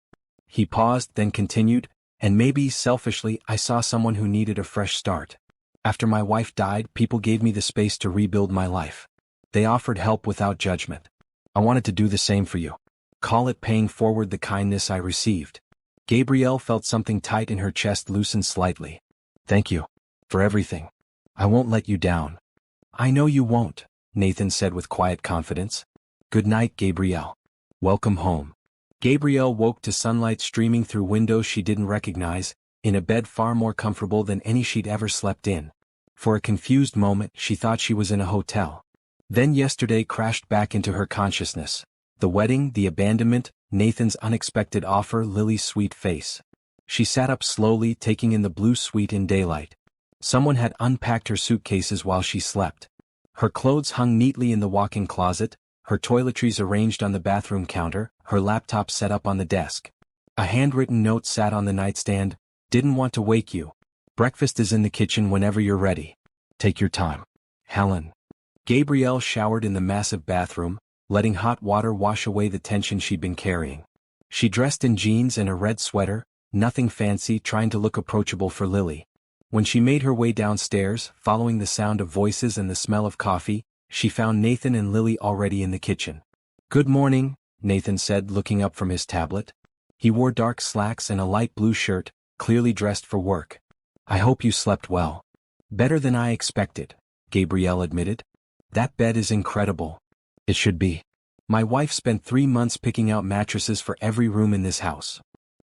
He paused, then continued, and maybe selfishly I saw someone who needed a fresh start. After my wife died, people gave me the space to rebuild my life. They offered help without judgment. I wanted to do the same for you. Call it paying forward the kindness I received. Gabrielle felt something tight in her chest loosen slightly. Thank you. For everything. I won't let you down. I know you won't, Nathan said with quiet confidence. Good night, Gabrielle. Welcome home. Gabrielle woke to sunlight streaming through windows she didn't recognize, in a bed far more comfortable than any she'd ever slept in. For a confused moment, she thought she was in a hotel. Then yesterday crashed back into her consciousness. The wedding, the abandonment, Nathan's unexpected offer, Lily's sweet face. She sat up slowly, taking in the blue suite in daylight. Someone had unpacked her suitcases while she slept. Her clothes hung neatly in the walk-in closet, her toiletries arranged on the bathroom counter, her laptop set up on the desk. A handwritten note sat on the nightstand. Didn't want to wake you. Breakfast is in the kitchen whenever you're ready. Take your time. Helen. Gabrielle showered in the massive bathroom, letting hot water wash away the tension she'd been carrying. She dressed in jeans and a red sweater, nothing fancy, trying to look approachable for Lily. When she made her way downstairs, following the sound of voices and the smell of coffee, she found Nathan and Lily already in the kitchen. Good morning, Nathan said, looking up from his tablet. He wore dark slacks and a light blue shirt, clearly dressed for work. I hope you slept well. Better than I expected, Gabrielle admitted. That bed is incredible. It should be. My wife spent 3 months picking out mattresses for every room in this house.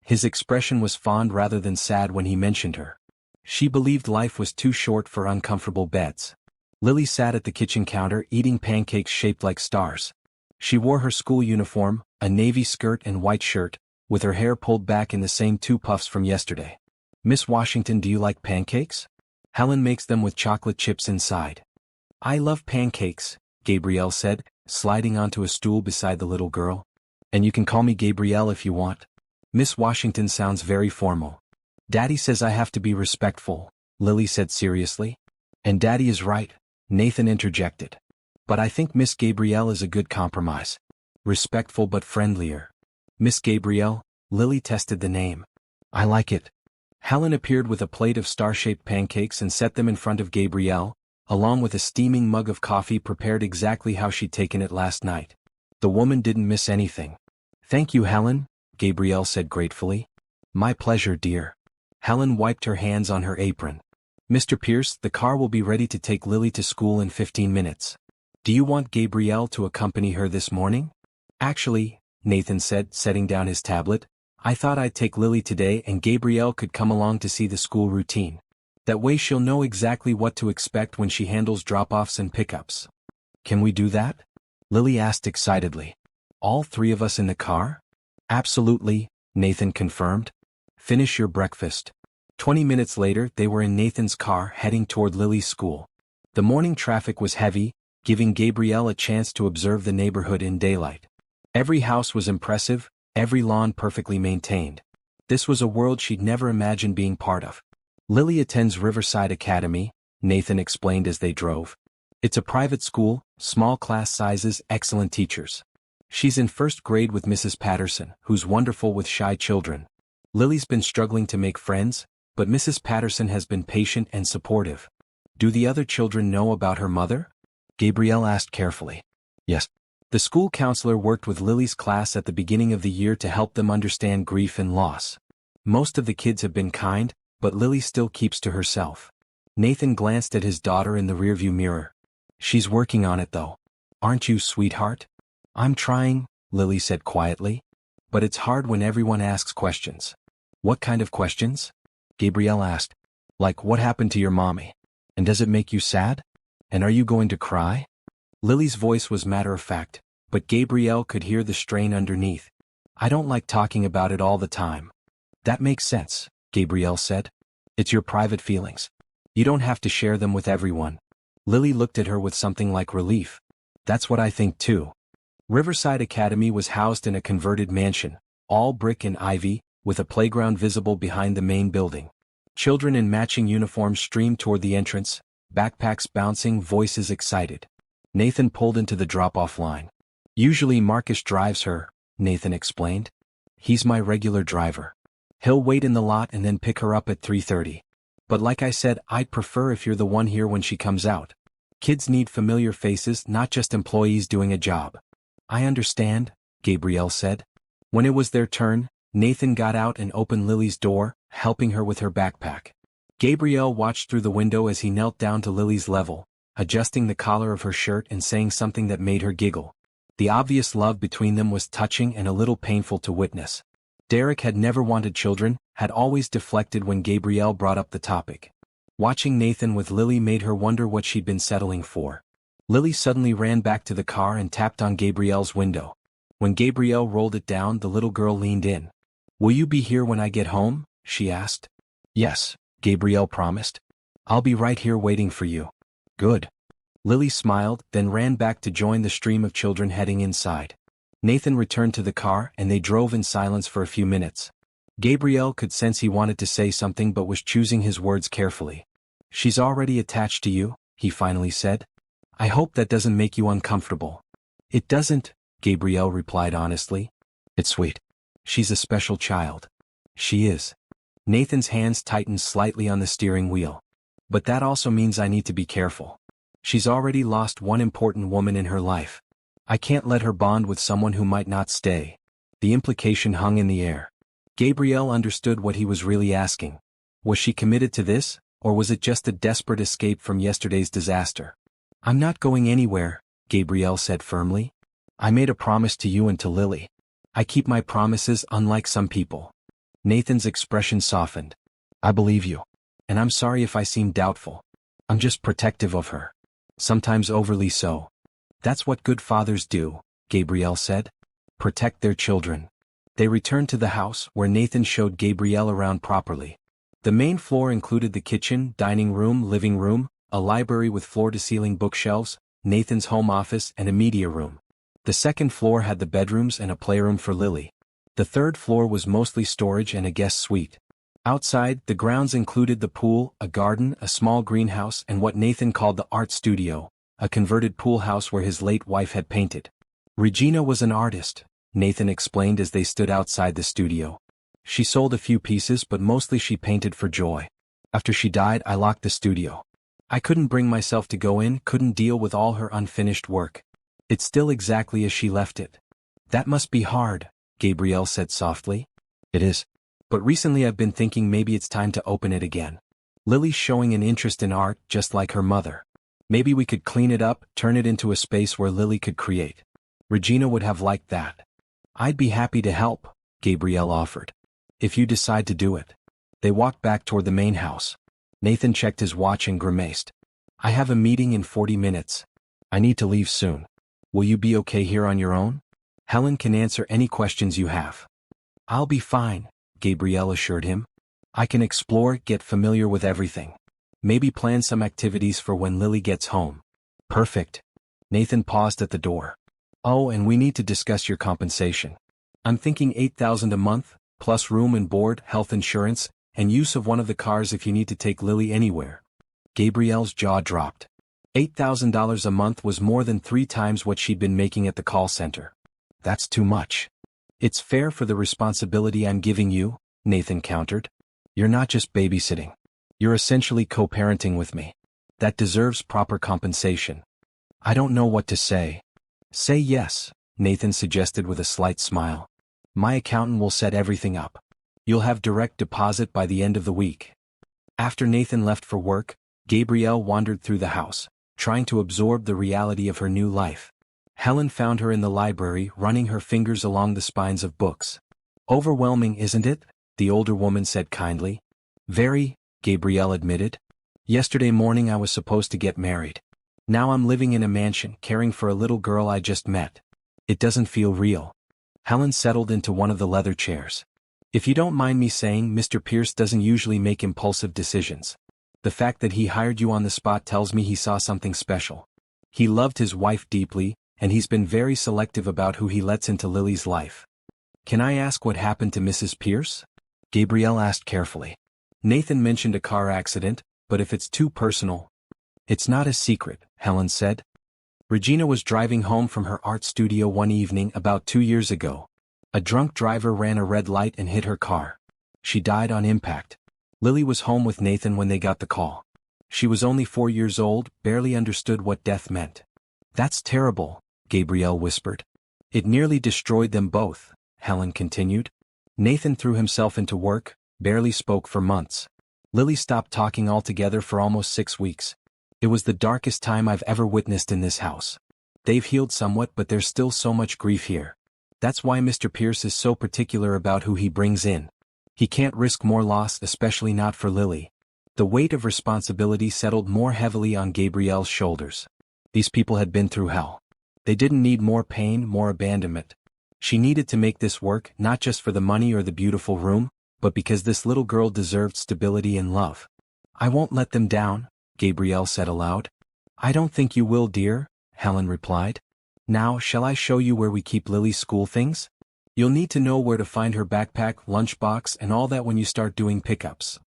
His expression was fond rather than sad when he mentioned her. She believed life was too short for uncomfortable beds. Lily sat at the kitchen counter eating pancakes shaped like stars. She wore her school uniform, a navy skirt and white shirt, with her hair pulled back in the same 2 puffs from yesterday. Miss Washington, do you like pancakes? Helen makes them with chocolate chips inside. I love pancakes, Gabrielle said, sliding onto a stool beside the little girl. And you can call me Gabrielle if you want. Miss Washington sounds very formal. Daddy says I have to be respectful, Lily said seriously. And Daddy is right, Nathan interjected. But I think Miss Gabrielle is a good compromise. Respectful but friendlier. Miss Gabrielle, Lily tested the name. I like it. Helen appeared with a plate of star-shaped pancakes and set them in front of Gabrielle, along with a steaming mug of coffee prepared exactly how she'd taken it last night. The woman didn't miss anything. Thank you, Helen, Gabrielle said gratefully. My pleasure, dear. Helen wiped her hands on her apron. Mr. Pierce, the car will be ready to take Lily to school in 15 minutes. Do you want Gabrielle to accompany her this morning? Actually, Nathan said, setting down his tablet, I thought I'd take Lily today and Gabrielle could come along to see the school routine. That way she'll know exactly what to expect when she handles drop-offs and pickups. Can we do that? Lily asked excitedly. All 3 of us in the car? Absolutely, Nathan confirmed. Finish your breakfast. 20 minutes later, they were in Nathan's car heading toward Lily's school. The morning traffic was heavy, giving Gabrielle a chance to observe the neighborhood in daylight. Every house was impressive, every lawn perfectly maintained. This was a world she'd never imagined being part of. Lily attends Riverside Academy, Nathan explained as they drove. It's a private school, small class sizes, excellent teachers. She's in first grade with Mrs. Patterson, who's wonderful with shy children. Lily's been struggling to make friends, but Mrs. Patterson has been patient and supportive. Do the other children know about her mother? Gabrielle asked carefully. Yes. The school counselor worked with Lily's class at the beginning of the year to help them understand grief and loss. Most of the kids have been kind, but Lily still keeps to herself. Nathan glanced at his daughter in the rearview mirror. She's working on it though. Aren't you, sweetheart? I'm trying, Lily said quietly. But it's hard when everyone asks questions. What kind of questions? Gabrielle asked. Like, what happened to your mommy? And does it make you sad? And are you going to cry? Lily's voice was matter-of-fact, but Gabrielle could hear the strain underneath. I don't like talking about it all the time. That makes sense, Gabrielle said. It's your private feelings. You don't have to share them with everyone. Lily looked at her with something like relief. That's what I think too. Riverside Academy was housed in a converted mansion, all brick and ivy, with a playground visible behind the main building. Children in matching uniforms streamed toward the entrance, backpacks bouncing, voices excited. Nathan pulled into the drop-off line. Usually Marcus drives her, Nathan explained. He's my regular driver. He'll wait in the lot and then pick her up at 3:30. But like I said, I'd prefer if you're the one here when she comes out. Kids need familiar faces, not just employees doing a job. I understand, Gabrielle said. When it was their turn, Nathan got out and opened Lily's door, helping her with her backpack. Gabrielle watched through the window as he knelt down to Lily's level, adjusting the collar of her shirt and saying something that made her giggle. The obvious love between them was touching and a little painful to witness. Derek had never wanted children, had always deflected when Gabrielle brought up the topic. Watching Nathan with Lily made her wonder what she'd been settling for. Lily suddenly ran back to the car and tapped on Gabrielle's window. When Gabrielle rolled it down, the little girl leaned in. Will you be here when I get home? She asked. Yes, Gabrielle promised. I'll be right here waiting for you. Good. Lily smiled, then ran back to join the stream of children heading inside. Nathan returned to the car and they drove in silence for a few minutes. Gabrielle could sense he wanted to say something but was choosing his words carefully. She's already attached to you, he finally said. I hope that doesn't make you uncomfortable. It doesn't, Gabrielle replied honestly. It's sweet. She's a special child. She is. Nathan's hands tightened slightly on the steering wheel. But that also means I need to be careful. She's already lost one important woman in her life. I can't let her bond with someone who might not stay. The implication hung in the air. Gabrielle understood what he was really asking. Was she committed to this, or was it just a desperate escape from yesterday's disaster? I'm not going anywhere, Gabrielle said firmly. I made a promise to you and to Lily. I keep my promises, unlike some people. Nathan's expression softened. I believe you. And I'm sorry if I seem doubtful. I'm just protective of her. Sometimes overly so. That's what good fathers do, Gabrielle said. Protect their children. They returned to the house, where Nathan showed Gabrielle around properly. The main floor included the kitchen, dining room, living room, a library with floor-to-ceiling bookshelves, Nathan's home office, and a media room. The second floor had the bedrooms and a playroom for Lily. The third floor was mostly storage and a guest suite. Outside, the grounds included the pool, a garden, a small greenhouse, and what Nathan called the art studio, a converted pool house where his late wife had painted. Regina was an artist, Nathan explained as they stood outside the studio. She sold a few pieces, but mostly she painted for joy. After she died, I locked the studio. I couldn't bring myself to go in, couldn't deal with all her unfinished work. It's still exactly as she left it. That must be hard, Gabrielle said softly. It is. But recently I've been thinking maybe it's time to open it again. Lily's showing an interest in art, just like her mother. Maybe we could clean it up, turn it into a space where Lily could create. Regina would have liked that. I'd be happy to help, Gabrielle offered. If you decide to do it. They walked back toward the main house. Nathan checked his watch and grimaced. I have a meeting in 40 minutes. I need to leave soon. Will you be okay here on your own? Helen can answer any questions you have. I'll be fine, Gabrielle assured him. I can explore, get familiar with everything. Maybe plan some activities for when Lily gets home. Perfect. Nathan paused at the door. Oh, and we need to discuss your compensation. I'm thinking $8,000 a month, plus room and board, health insurance, and use of one of the cars if you need to take Lily anywhere. Gabrielle's jaw dropped. $8,000 a month was more than 3 times what she'd been making at the call center. That's too much. It's fair for the responsibility I'm giving you, Nathan countered. You're not just babysitting. You're essentially co-parenting with me. That deserves proper compensation. I don't know what to say. Say yes, Nathan suggested with a slight smile. My accountant will set everything up. You'll have direct deposit by the end of the week. After Nathan left for work, Gabrielle wandered through the house, trying to absorb the reality of her new life. Helen found her in the library, running her fingers along the spines of books. Overwhelming, isn't it? The older woman said kindly. Very, Gabrielle admitted. Yesterday morning I was supposed to get married. Now I'm living in a mansion, caring for a little girl I just met. It doesn't feel real. Helen settled into one of the leather chairs. If you don't mind me saying, Mr. Pierce doesn't usually make impulsive decisions. The fact that he hired you on the spot tells me he saw something special. He loved his wife deeply, and he's been very selective about who he lets into Lily's life. Can I ask what happened to Mrs. Pierce? Gabrielle asked carefully. Nathan mentioned a car accident, but if it's too personal... It's not a secret, Helen said. Regina was driving home from her art studio one evening about 2 years ago. A drunk driver ran a red light and hit her car. She died on impact. Lily was home with Nathan when they got the call. She was only 4 years old, barely understood what death meant. That's terrible, Gabrielle whispered. It nearly destroyed them both, Helen continued. Nathan threw himself into work, barely spoke for months. Lily stopped talking altogether for almost 6 weeks. It was the darkest time I've ever witnessed in this house. They've healed somewhat, but there's still so much grief here. That's why Mr. Pierce is so particular about who he brings in. He can't risk more loss, especially not for Lily. The weight of responsibility settled more heavily on Gabrielle's shoulders. These people had been through hell. They didn't need more pain, more abandonment. She needed to make this work, not just for the money or the beautiful room, but because this little girl deserved stability and love. I won't let them down, Gabrielle said aloud. I don't think you will, dear, Helen replied. Now, shall I show you where we keep Lily's school things? You'll need to know where to find her backpack, lunchbox, and all that when you start doing pickups.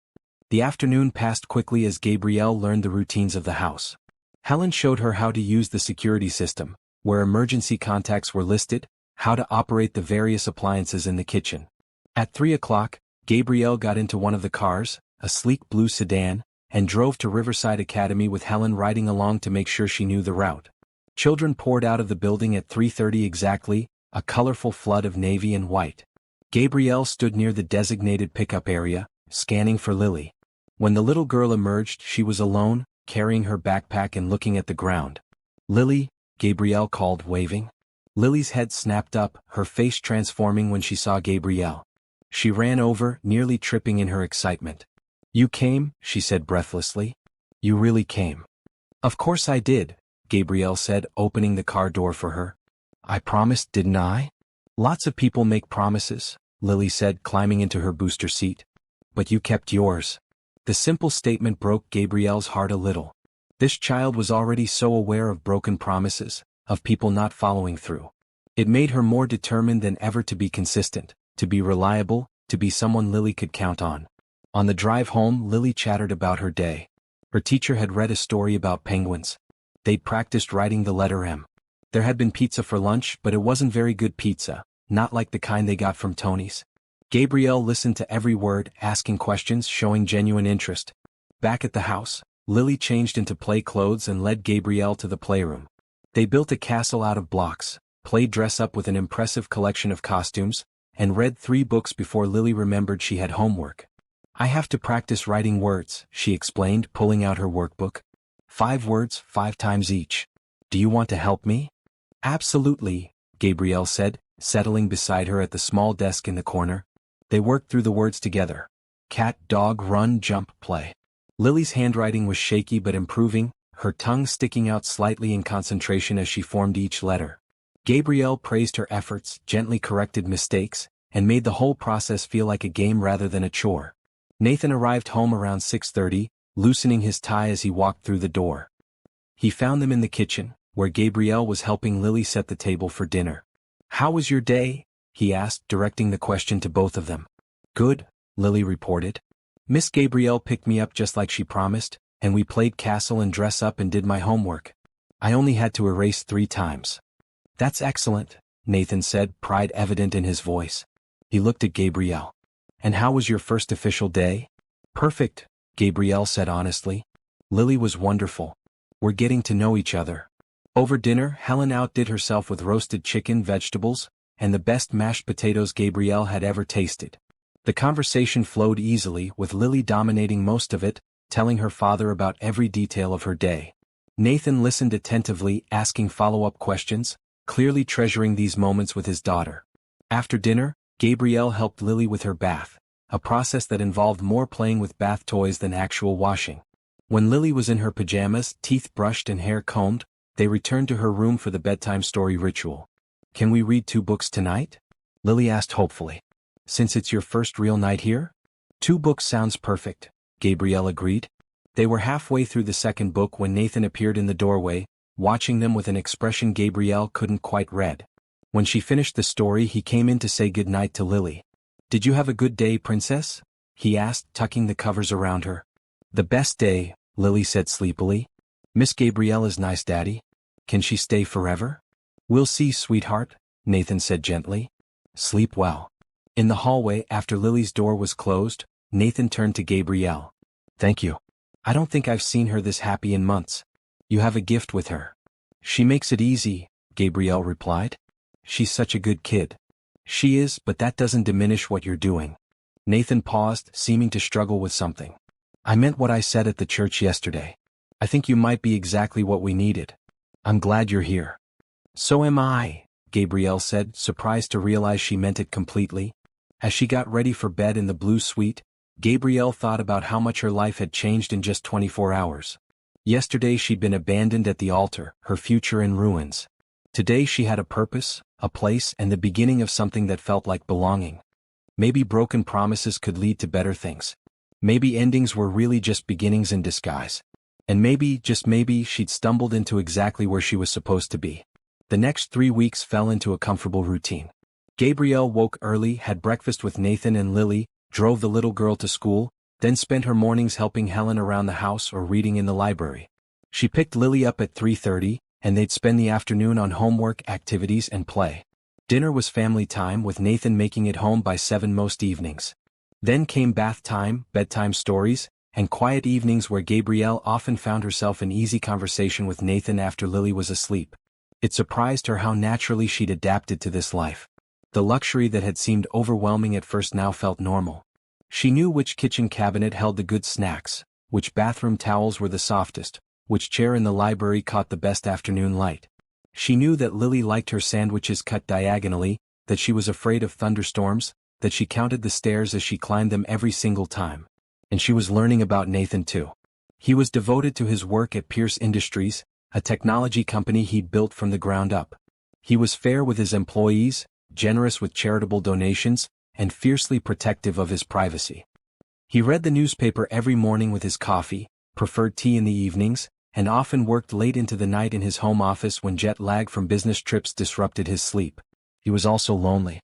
The afternoon passed quickly as Gabrielle learned the routines of the house. Helen showed her how to use the security system, where emergency contacts were listed, how to operate the various appliances in the kitchen. At 3 o'clock, Gabrielle got into one of the cars, a sleek blue sedan, and drove to Riverside Academy with Helen riding along to make sure she knew the route. Children poured out of the building at 3:30 exactly, a colorful flood of navy and white. Gabrielle stood near the designated pickup area, scanning for Lily. When the little girl emerged, she was alone, carrying her backpack and looking at the ground. Lily, Gabrielle called, waving. Lily's head snapped up, her face transforming when she saw Gabrielle. She ran over, nearly tripping in her excitement. You came, she said breathlessly. You really came. Of course I did, Gabrielle said, opening the car door for her. I promised, didn't I? Lots of people make promises, Lily said, climbing into her booster seat. But you kept yours. The simple statement broke Gabrielle's heart a little. This child was already so aware of broken promises, of people not following through. It made her more determined than ever to be consistent, to be reliable, to be someone Lily could count on. On the drive home, Lily chattered about her day. Her teacher had read a story about penguins. They'd practiced writing the letter M. There had been pizza for lunch, but it wasn't very good pizza, not like the kind they got from Tony's. Gabrielle listened to every word, asking questions, showing genuine interest. Back at the house, Lily changed into play clothes and led Gabrielle to the playroom. They built a castle out of blocks, played dress-up with an impressive collection of costumes, and read 3 books before Lily remembered she had homework. I have to practice writing words, she explained, pulling out her workbook. 5 words, 5 times each. Do you want to help me? Absolutely, Gabrielle said, settling beside her at the small desk in the corner. They worked through the words together. Cat, dog, run, jump, play. Lily's handwriting was shaky but improving, her tongue sticking out slightly in concentration as she formed each letter. Gabrielle praised her efforts, gently corrected mistakes, and made the whole process feel like a game rather than a chore. Nathan arrived home around 6:30, loosening his tie as he walked through the door. He found them in the kitchen, where Gabrielle was helping Lily set the table for dinner. How was your day? He asked, directing the question to both of them. Good, Lily reported. Miss Gabrielle picked me up just like she promised, and we played castle and dress up and did my homework. I only had to erase 3 times. That's excellent, Nathan said, pride evident in his voice. He looked at Gabrielle. And how was your first official day? Perfect, Gabrielle said honestly. Lily was wonderful. We're getting to know each other. Over dinner, Helen outdid herself with roasted chicken, vegetables, and the best mashed potatoes Gabrielle had ever tasted. The conversation flowed easily, with Lily dominating most of it, telling her father about every detail of her day. Nathan listened attentively, asking follow-up questions, clearly treasuring these moments with his daughter. After dinner, Gabrielle helped Lily with her bath, a process that involved more playing with bath toys than actual washing. When Lily was in her pajamas, teeth brushed and hair combed, they returned to her room for the bedtime story ritual. Can we read 2 books tonight? Lily asked hopefully. Since it's your first real night here? 2 books sounds perfect, Gabrielle agreed. They were halfway through the second book when Nathan appeared in the doorway, watching them with an expression Gabrielle couldn't quite read. When she finished the story, he came in to say goodnight to Lily. Did you have a good day, princess? He asked, tucking the covers around her. The best day, Lily said sleepily. Miss Gabrielle is nice, Daddy. Can she stay forever? We'll see, sweetheart, Nathan said gently. Sleep well. In the hallway, after Lily's door was closed, Nathan turned to Gabrielle. Thank you. I don't think I've seen her this happy in months. You have a gift with her. She makes it easy, Gabrielle replied. She's such a good kid. She is, but that doesn't diminish what you're doing. Nathan paused, seeming to struggle with something. I meant what I said at the church yesterday. I think you might be exactly what we needed. I'm glad you're here. So am I, Gabrielle said, surprised to realize she meant it completely. As she got ready for bed in the blue suite, Gabrielle thought about how much her life had changed in just 24 hours. Yesterday she'd been abandoned at the altar, her future in ruins. Today she had a purpose, a place, and the beginning of something that felt like belonging. Maybe broken promises could lead to better things. Maybe endings were really just beginnings in disguise. And maybe, just maybe, she'd stumbled into exactly where she was supposed to be. The next 3 weeks fell into a comfortable routine. Gabrielle woke early, had breakfast with Nathan and Lily, drove the little girl to school, then spent her mornings helping Helen around the house or reading in the library. She picked Lily up at 3:30, and they'd spend the afternoon on homework, activities, and play. Dinner was family time, with Nathan making it home by 7 most evenings. Then came bath time, bedtime stories, and quiet evenings where Gabrielle often found herself in easy conversation with Nathan after Lily was asleep. It surprised her how naturally she'd adapted to this life. The luxury that had seemed overwhelming at first now felt normal. She knew which kitchen cabinet held the good snacks, which bathroom towels were the softest, which chair in the library caught the best afternoon light. She knew that Lily liked her sandwiches cut diagonally, that she was afraid of thunderstorms, that she counted the stairs as she climbed them every single time. And she was learning about Nathan too. He was devoted to his work at Pierce Industries, a technology company he'd built from the ground up. He was fair with his employees, generous with charitable donations, and fiercely protective of his privacy. He read the newspaper every morning with his coffee, preferred tea in the evenings, and often worked late into the night in his home office when jet lag from business trips disrupted his sleep. He was also lonely.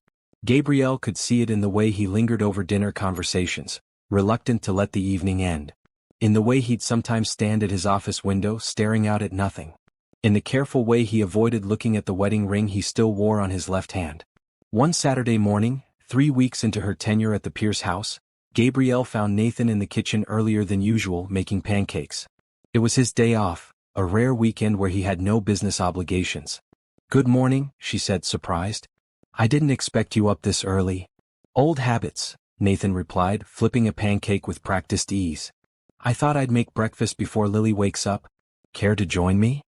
Gabrielle could see it in the way he lingered over dinner conversations, reluctant to let the evening end. In the way he'd sometimes stand at his office window staring out at nothing. In the careful way he avoided looking at the wedding ring he still wore on his left hand. One Saturday morning, 3 weeks into her tenure at the Pierce house, Gabrielle found Nathan in the kitchen earlier than usual making pancakes. It was his day off, a rare weekend where he had no business obligations. Good morning, she said, surprised. I didn't expect you up this early. Old habits, Nathan replied, flipping a pancake with practiced ease. I thought I'd make breakfast before Lily wakes up. Care to join me?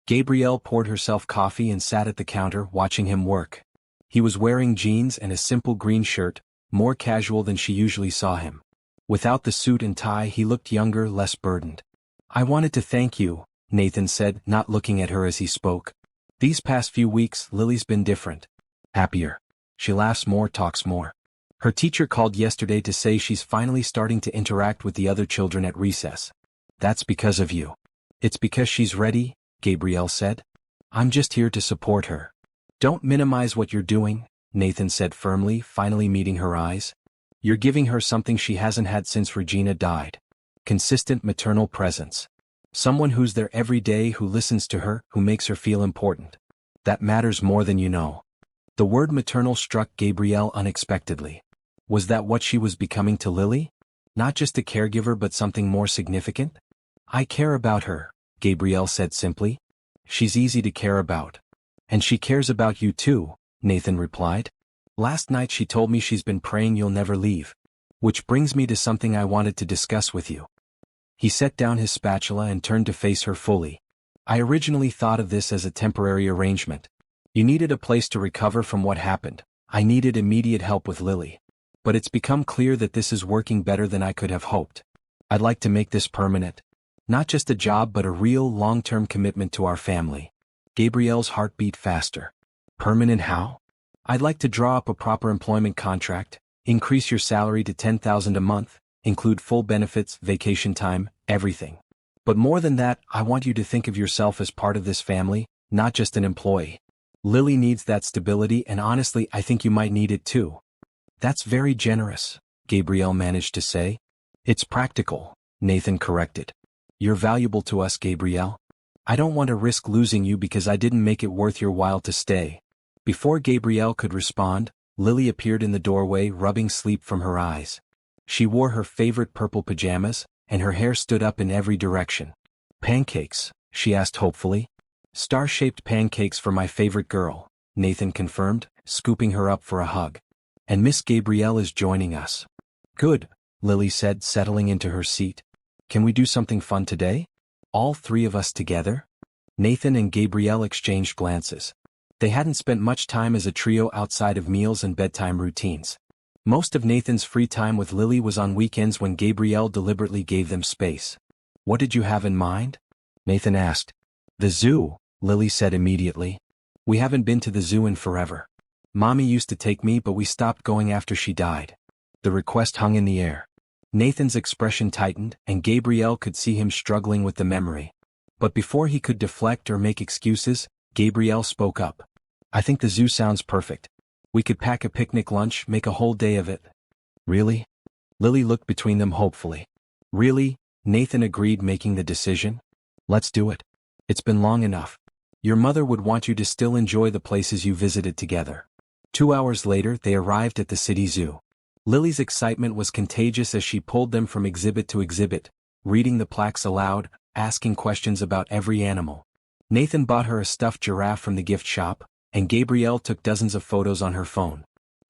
Gabrielle poured herself coffee and sat at the counter watching him work. He was wearing jeans and a simple green shirt, more casual than she usually saw him. Without the suit and tie, he looked younger, less burdened. I wanted to thank you, Nathan said, not looking at her as he spoke. These past few weeks, Lily's been different. Happier. She laughs more, talks more. Her teacher called yesterday to say she's finally starting to interact with the other children at recess. That's because of you. It's because she's ready, Gabrielle said. I'm just here to support her. Don't minimize what you're doing, Nathan said firmly, finally meeting her eyes. You're giving her something she hasn't had since Regina died. Consistent maternal presence. Someone who's there every day, who listens to her, who makes her feel important. That matters more than you know. The word maternal struck Gabrielle unexpectedly. Was that what she was becoming to Lily? Not just a caregiver, but something more significant? I care about her, Gabrielle said simply. She's easy to care about. And she cares about you too, Nathan replied. Last night she told me she's been praying you'll never leave. Which brings me to something I wanted to discuss with you. He set down his spatula and turned to face her fully. I originally thought of this as a temporary arrangement. You needed a place to recover from what happened. I needed immediate help with Lily. But it's become clear that this is working better than I could have hoped. I'd like to make this permanent. Not just a job, but a real long-term commitment to our family. Gabrielle's heart beat faster. Permanent how? I'd like to draw up a proper employment contract, increase your salary to $10,000 a month, include full benefits, vacation time, everything. But more than that, I want you to think of yourself as part of this family, not just an employee. Lily needs that stability, and honestly, I think you might need it too. That's very generous, Gabrielle managed to say. It's practical, Nathan corrected. You're valuable to us, Gabrielle. I don't want to risk losing you because I didn't make it worth your while to stay. Before Gabrielle could respond, Lily appeared in the doorway, rubbing sleep from her eyes. She wore her favorite purple pajamas, and her hair stood up in every direction. Pancakes, she asked hopefully. Star-shaped pancakes for my favorite girl, Nathan confirmed, scooping her up for a hug. And Miss Gabrielle is joining us. Good, Lily said, settling into her seat. Can we do something fun today? All three of us together? Nathan and Gabrielle exchanged glances. They hadn't spent much time as a trio outside of meals and bedtime routines. Most of Nathan's free time with Lily was on weekends, when Gabrielle deliberately gave them space. What did you have in mind? Nathan asked. The zoo, Lily said immediately. We haven't been to the zoo in forever. Mommy used to take me, but we stopped going after she died. The request hung in the air. Nathan's expression tightened, and Gabrielle could see him struggling with the memory. But before he could deflect or make excuses, Gabrielle spoke up. I think the zoo sounds perfect. We could pack a picnic lunch, make a whole day of it. Really? Lily looked between them hopefully. Really? Nathan agreed, making the decision. Let's do it. It's been long enough. Your mother would want you to still enjoy the places you visited together. 2 hours later, they arrived at the city zoo. Lily's excitement was contagious as she pulled them from exhibit to exhibit, reading the plaques aloud, asking questions about every animal. Nathan bought her a stuffed giraffe from the gift shop, and Gabrielle took dozens of photos on her phone.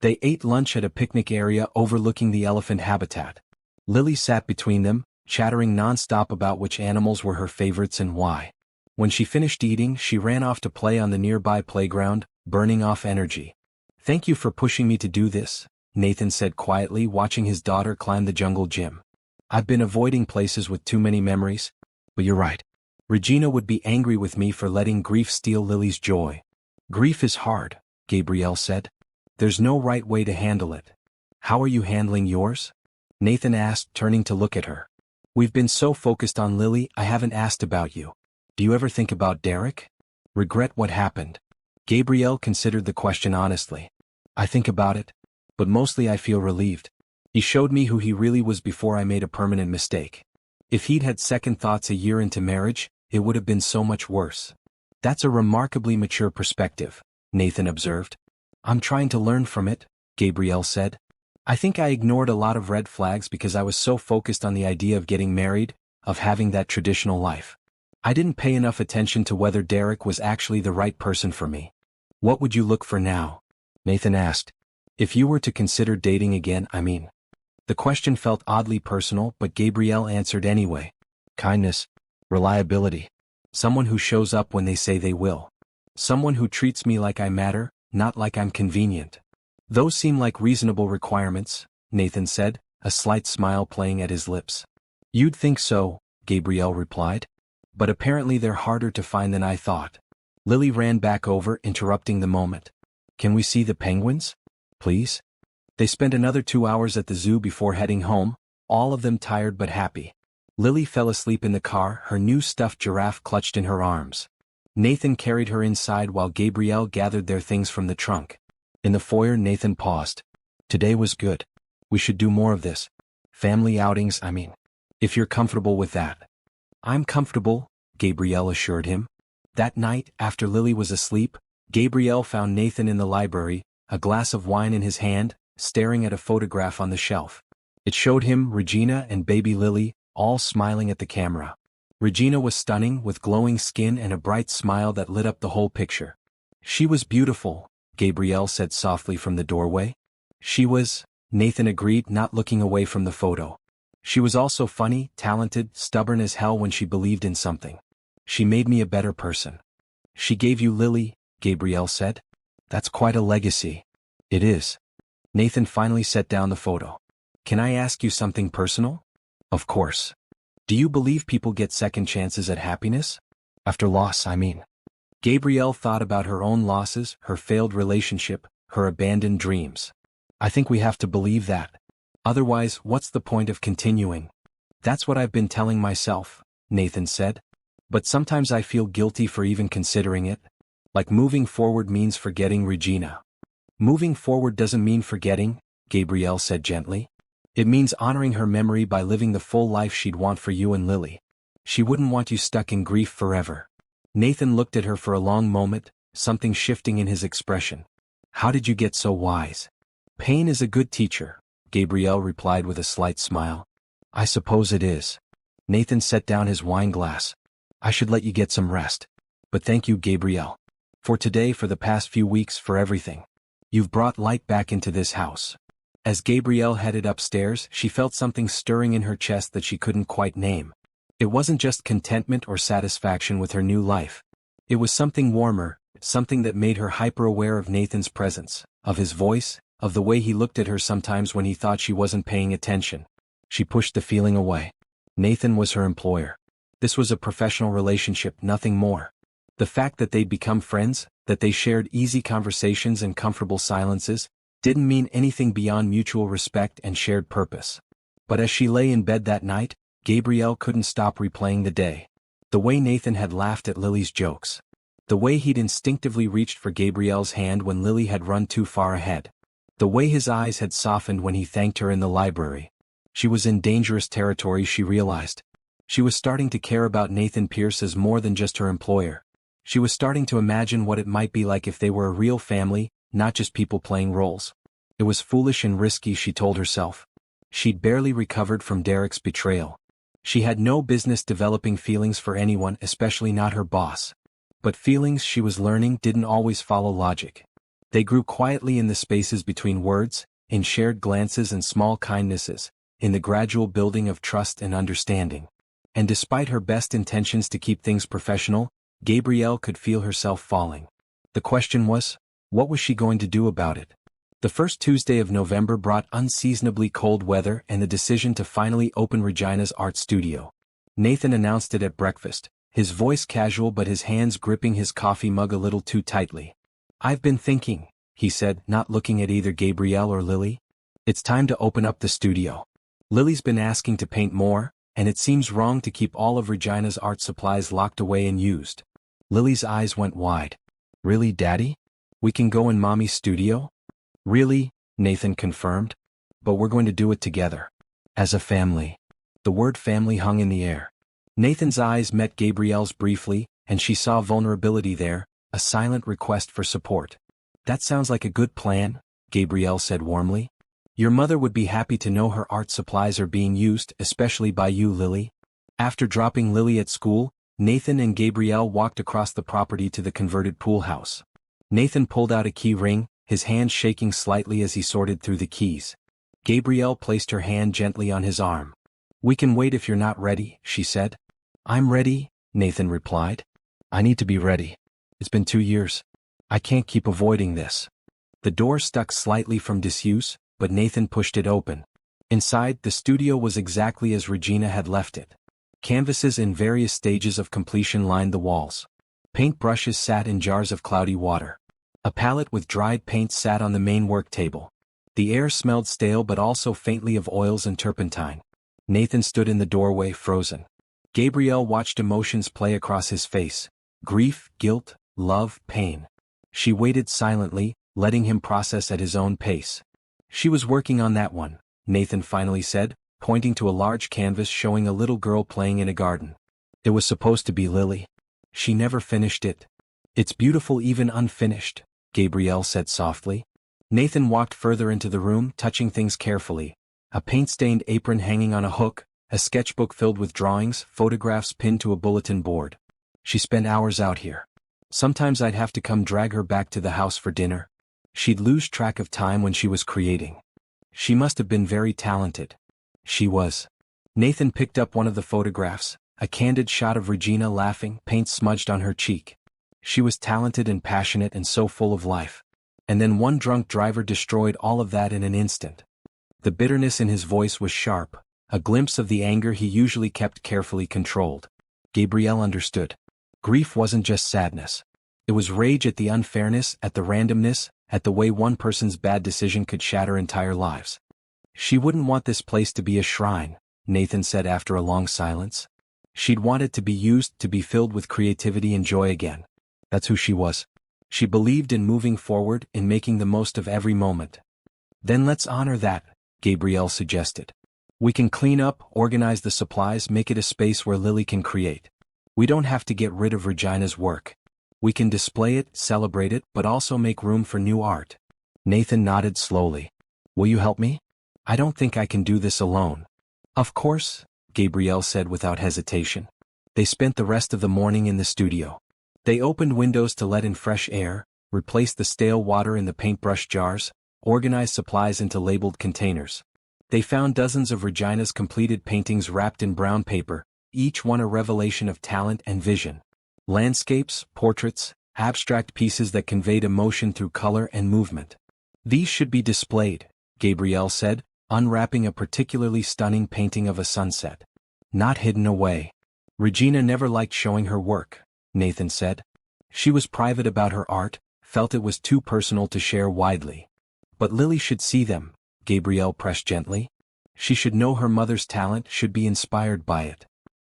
They ate lunch at a picnic area overlooking the elephant habitat. Lily sat between them, chattering nonstop about which animals were her favorites and why. When she finished eating, she ran off to play on the nearby playground, burning off energy. Thank you for pushing me to do this, Nathan said quietly, watching his daughter climb the jungle gym. I've been avoiding places with too many memories. But you're right. Regina would be angry with me for letting grief steal Lily's joy. Grief is hard, Gabrielle said. There's no right way to handle it. How are you handling yours? Nathan asked, turning to look at her. We've been so focused on Lily, I haven't asked about you. Do you ever think about Derek? Regret what happened? Gabrielle considered the question honestly. I think about it, but mostly I feel relieved. He showed me who he really was before I made a permanent mistake. If he'd had second thoughts a year into marriage, it would have been so much worse. That's a remarkably mature perspective, Nathan observed. I'm trying to learn from it, Gabrielle said. I think I ignored a lot of red flags because I was so focused on the idea of getting married, of having that traditional life. I didn't pay enough attention to whether Derek was actually the right person for me. What would you look for now? Nathan asked. If you were to consider dating again, I mean. The question felt oddly personal, but Gabrielle answered anyway. Kindness. Reliability. Someone who shows up when they say they will. Someone who treats me like I matter, not like I'm convenient. Those seem like reasonable requirements, Nathan said, a slight smile playing at his lips. You'd think so, Gabrielle replied. But apparently they're harder to find than I thought. Lily ran back over, interrupting the moment. Can we see the penguins? Please? They spent another 2 hours at the zoo before heading home, all of them tired but happy. Lily fell asleep in the car, her new stuffed giraffe clutched in her arms. Nathan carried her inside while Gabrielle gathered their things from the trunk. In the foyer, Nathan paused. Today was good. We should do more of this. Family outings, I mean. If you're comfortable with that. I'm comfortable, Gabrielle assured him. That night, after Lily was asleep, Gabrielle found Nathan in the library, a glass of wine in his hand, staring at a photograph on the shelf. It showed him, Regina and baby Lily, all smiling at the camera. Regina was stunning, with glowing skin and a bright smile that lit up the whole picture. She was beautiful, Gabrielle said softly from the doorway. She was, Nathan agreed, not looking away from the photo. She was also funny, talented, stubborn as hell when she believed in something. She made me a better person. She gave you Lily, Gabrielle said. That's quite a legacy. It is. Nathan finally set down the photo. Can I ask you something personal? Of course. Do you believe people get second chances at happiness? After loss, I mean. Gabrielle thought about her own losses, her failed relationship, her abandoned dreams. I think we have to believe that. Otherwise, what's the point of continuing? That's what I've been telling myself, Nathan said. But sometimes I feel guilty for even considering it. Like moving forward means forgetting Regina. Moving forward doesn't mean forgetting, Gabrielle said gently. It means honoring her memory by living the full life she'd want for you and Lily. She wouldn't want you stuck in grief forever. Nathan looked at her for a long moment, something shifting in his expression. How did you get so wise? Pain is a good teacher, Gabrielle replied with a slight smile. I suppose it is. Nathan set down his wine glass. I should let you get some rest. But thank you, Gabrielle. For today, for the past few weeks, for everything. You've brought light back into this house. As Gabrielle headed upstairs, she felt something stirring in her chest that she couldn't quite name. It wasn't just contentment or satisfaction with her new life. It was something warmer, something that made her hyper-aware of Nathan's presence, of his voice, of the way he looked at her sometimes when he thought she wasn't paying attention. She pushed the feeling away. Nathan was her employer. This was a professional relationship, nothing more. The fact that they'd become friends, that they shared easy conversations and comfortable silences, didn't mean anything beyond mutual respect and shared purpose. But as she lay in bed that night, Gabrielle couldn't stop replaying the day. The way Nathan had laughed at Lily's jokes. The way he'd instinctively reached for Gabrielle's hand when Lily had run too far ahead. The way his eyes had softened when he thanked her in the library. She was in dangerous territory, she realized. She was starting to care about Nathan Pierce as more than just her employer. She was starting to imagine what it might be like if they were a real family, not just people playing roles. It was foolish and risky, she told herself. She'd barely recovered from Derek's betrayal. She had no business developing feelings for anyone, especially not her boss. But feelings, she was learning, didn't always follow logic. They grew quietly in the spaces between words, in shared glances and small kindnesses, in the gradual building of trust and understanding. And despite her best intentions to keep things professional, Gabrielle could feel herself falling. The question was, what was she going to do about it? The first Tuesday of November brought unseasonably cold weather and the decision to finally open Regina's art studio. Nathan announced it at breakfast, his voice casual but his hands gripping his coffee mug a little too tightly. I've been thinking, he said, not looking at either Gabrielle or Lily. It's time to open up the studio. Lily's been asking to paint more, and it seems wrong to keep all of Regina's art supplies locked away and used. Lily's eyes went wide. Really, Daddy? We can go in Mommy's studio? Really, Nathan confirmed. But we're going to do it together. As a family. The word family hung in the air. Nathan's eyes met Gabrielle's briefly, and she saw vulnerability there, a silent request for support. That sounds like a good plan, Gabrielle said warmly. Your mother would be happy to know her art supplies are being used, especially by you, Lily. After dropping Lily at school, Nathan and Gabrielle walked across the property to the converted pool house. Nathan pulled out a key ring, his hand shaking slightly as he sorted through the keys. Gabrielle placed her hand gently on his arm. We can wait if you're not ready, she said. I'm ready, Nathan replied. I need to be ready. It's been 2 years. I can't keep avoiding this. The door stuck slightly from disuse, but Nathan pushed it open. Inside, the studio was exactly as Regina had left it. Canvases in various stages of completion lined the walls. Paint brushes sat in jars of cloudy water. A palette with dried paint sat on the main work table. The air smelled stale but also faintly of oils and turpentine. Nathan stood in the doorway, frozen. Gabrielle watched emotions play across his face. Grief, guilt, love, pain. She waited silently, letting him process at his own pace. She was working on that one, Nathan finally said, pointing to a large canvas showing a little girl playing in a garden. It was supposed to be Lily. She never finished it. It's beautiful even unfinished, Gabrielle said softly. Nathan walked further into the room, touching things carefully. A paint-stained apron hanging on a hook, a sketchbook filled with drawings, photographs pinned to a bulletin board. She spent hours out here. Sometimes I'd have to come drag her back to the house for dinner. She'd lose track of time when she was creating. She must have been very talented. She was. Nathan picked up one of the photographs, a candid shot of Regina laughing, paint smudged on her cheek. She was talented and passionate and so full of life. And then one drunk driver destroyed all of that in an instant. The bitterness in his voice was sharp, a glimpse of the anger he usually kept carefully controlled. Gabrielle understood. Grief wasn't just sadness. It was rage at the unfairness, at the randomness, at the way one person's bad decision could shatter entire lives. She wouldn't want this place to be a shrine, Nathan said after a long silence. She'd want it to be used, to be filled with creativity and joy again. That's who she was. She believed in moving forward, in making the most of every moment. Then let's honor that, Gabrielle suggested. We can clean up, organize the supplies, make it a space where Lily can create. We don't have to get rid of Regina's work. We can display it, celebrate it, but also make room for new art. Nathan nodded slowly. Will you help me? I don't think I can do this alone. Of course, Gabrielle said without hesitation. They spent the rest of the morning in the studio. They opened windows to let in fresh air, replaced the stale water in the paintbrush jars, organized supplies into labeled containers. They found dozens of Regina's completed paintings wrapped in brown paper, each one a revelation of talent and vision. Landscapes, portraits, abstract pieces that conveyed emotion through color and movement. These should be displayed, Gabrielle said, unwrapping a particularly stunning painting of a sunset. Not hidden away. Regina never liked showing her work, Nathan said. She was private about her art, felt it was too personal to share widely. But Lily should see them, Gabrielle pressed gently. She should know her mother's talent, should be inspired by it.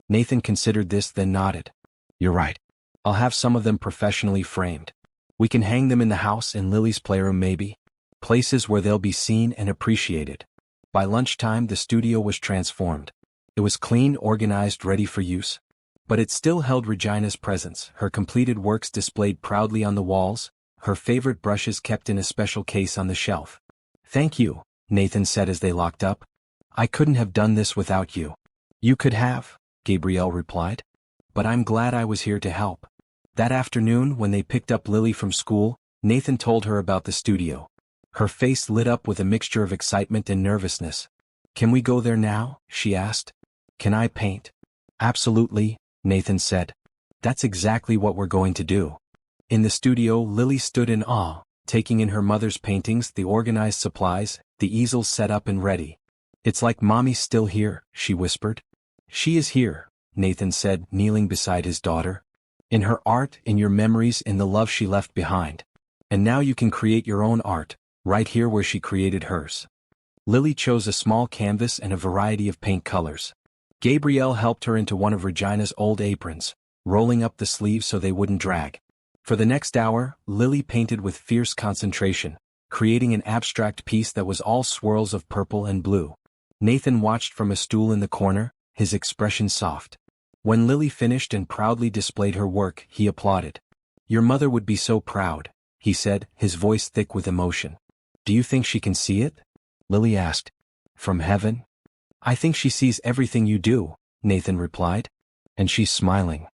Nathan considered this, then nodded. You're right. I'll have some of them professionally framed. We can hang them in the house, in Lily's playroom maybe. Places where they'll be seen and appreciated. By lunchtime the studio was transformed. It was clean, organized, ready for use. But it still held Regina's presence, her completed works displayed proudly on the walls, her favorite brushes kept in a special case on the shelf. Thank you, Nathan said as they locked up. I couldn't have done this without you. You could have, Gabrielle replied. But I'm glad I was here to help. That afternoon, when they picked up Lily from school, Nathan told her about the studio. Her face lit up with a mixture of excitement and nervousness. Can we go there now? She asked. Can I paint? Absolutely, Nathan said. That's exactly what we're going to do. In the studio, Lily stood in awe, taking in her mother's paintings, the organized supplies, the easels set up and ready. It's like Mommy's still here, she whispered. She is here, Nathan said, kneeling beside his daughter. In her art, in your memories, in the love she left behind. And now you can create your own art, right here where she created hers. Lily chose a small canvas and a variety of paint colors. Gabrielle helped her into one of Regina's old aprons, rolling up the sleeves so they wouldn't drag. For the next hour, Lily painted with fierce concentration, creating an abstract piece that was all swirls of purple and blue. Nathan watched from a stool in the corner, his expression soft. When Lily finished and proudly displayed her work, he applauded. Your mother would be so proud, he said, his voice thick with emotion. Do you think she can see it? Lily asked. From heaven? I think she sees everything you do, Nathan replied. And she's smiling.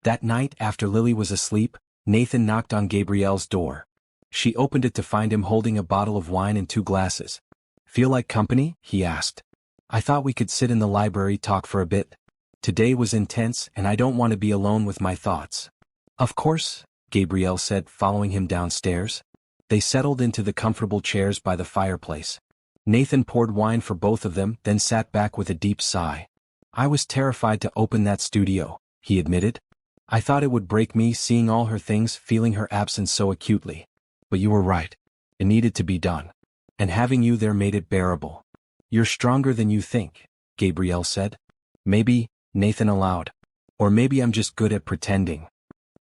That night, after Lily was asleep, Nathan knocked on Gabrielle's door. She opened it to find him holding a bottle of wine and 2 glasses. Feel like company? He asked. I thought we could sit in the library, talk for a bit. Today was intense and I don't want to be alone with my thoughts. Of course, Gabrielle said, following him downstairs. They settled into the comfortable chairs by the fireplace. Nathan poured wine for both of them, then sat back with a deep sigh. I was terrified to open that studio, he admitted. I thought it would break me, seeing all her things, feeling her absence so acutely. But you were right. It needed to be done. And having you there made it bearable. You're stronger than you think, Gabrielle said. Maybe, Nathan allowed. Or maybe I'm just good at pretending.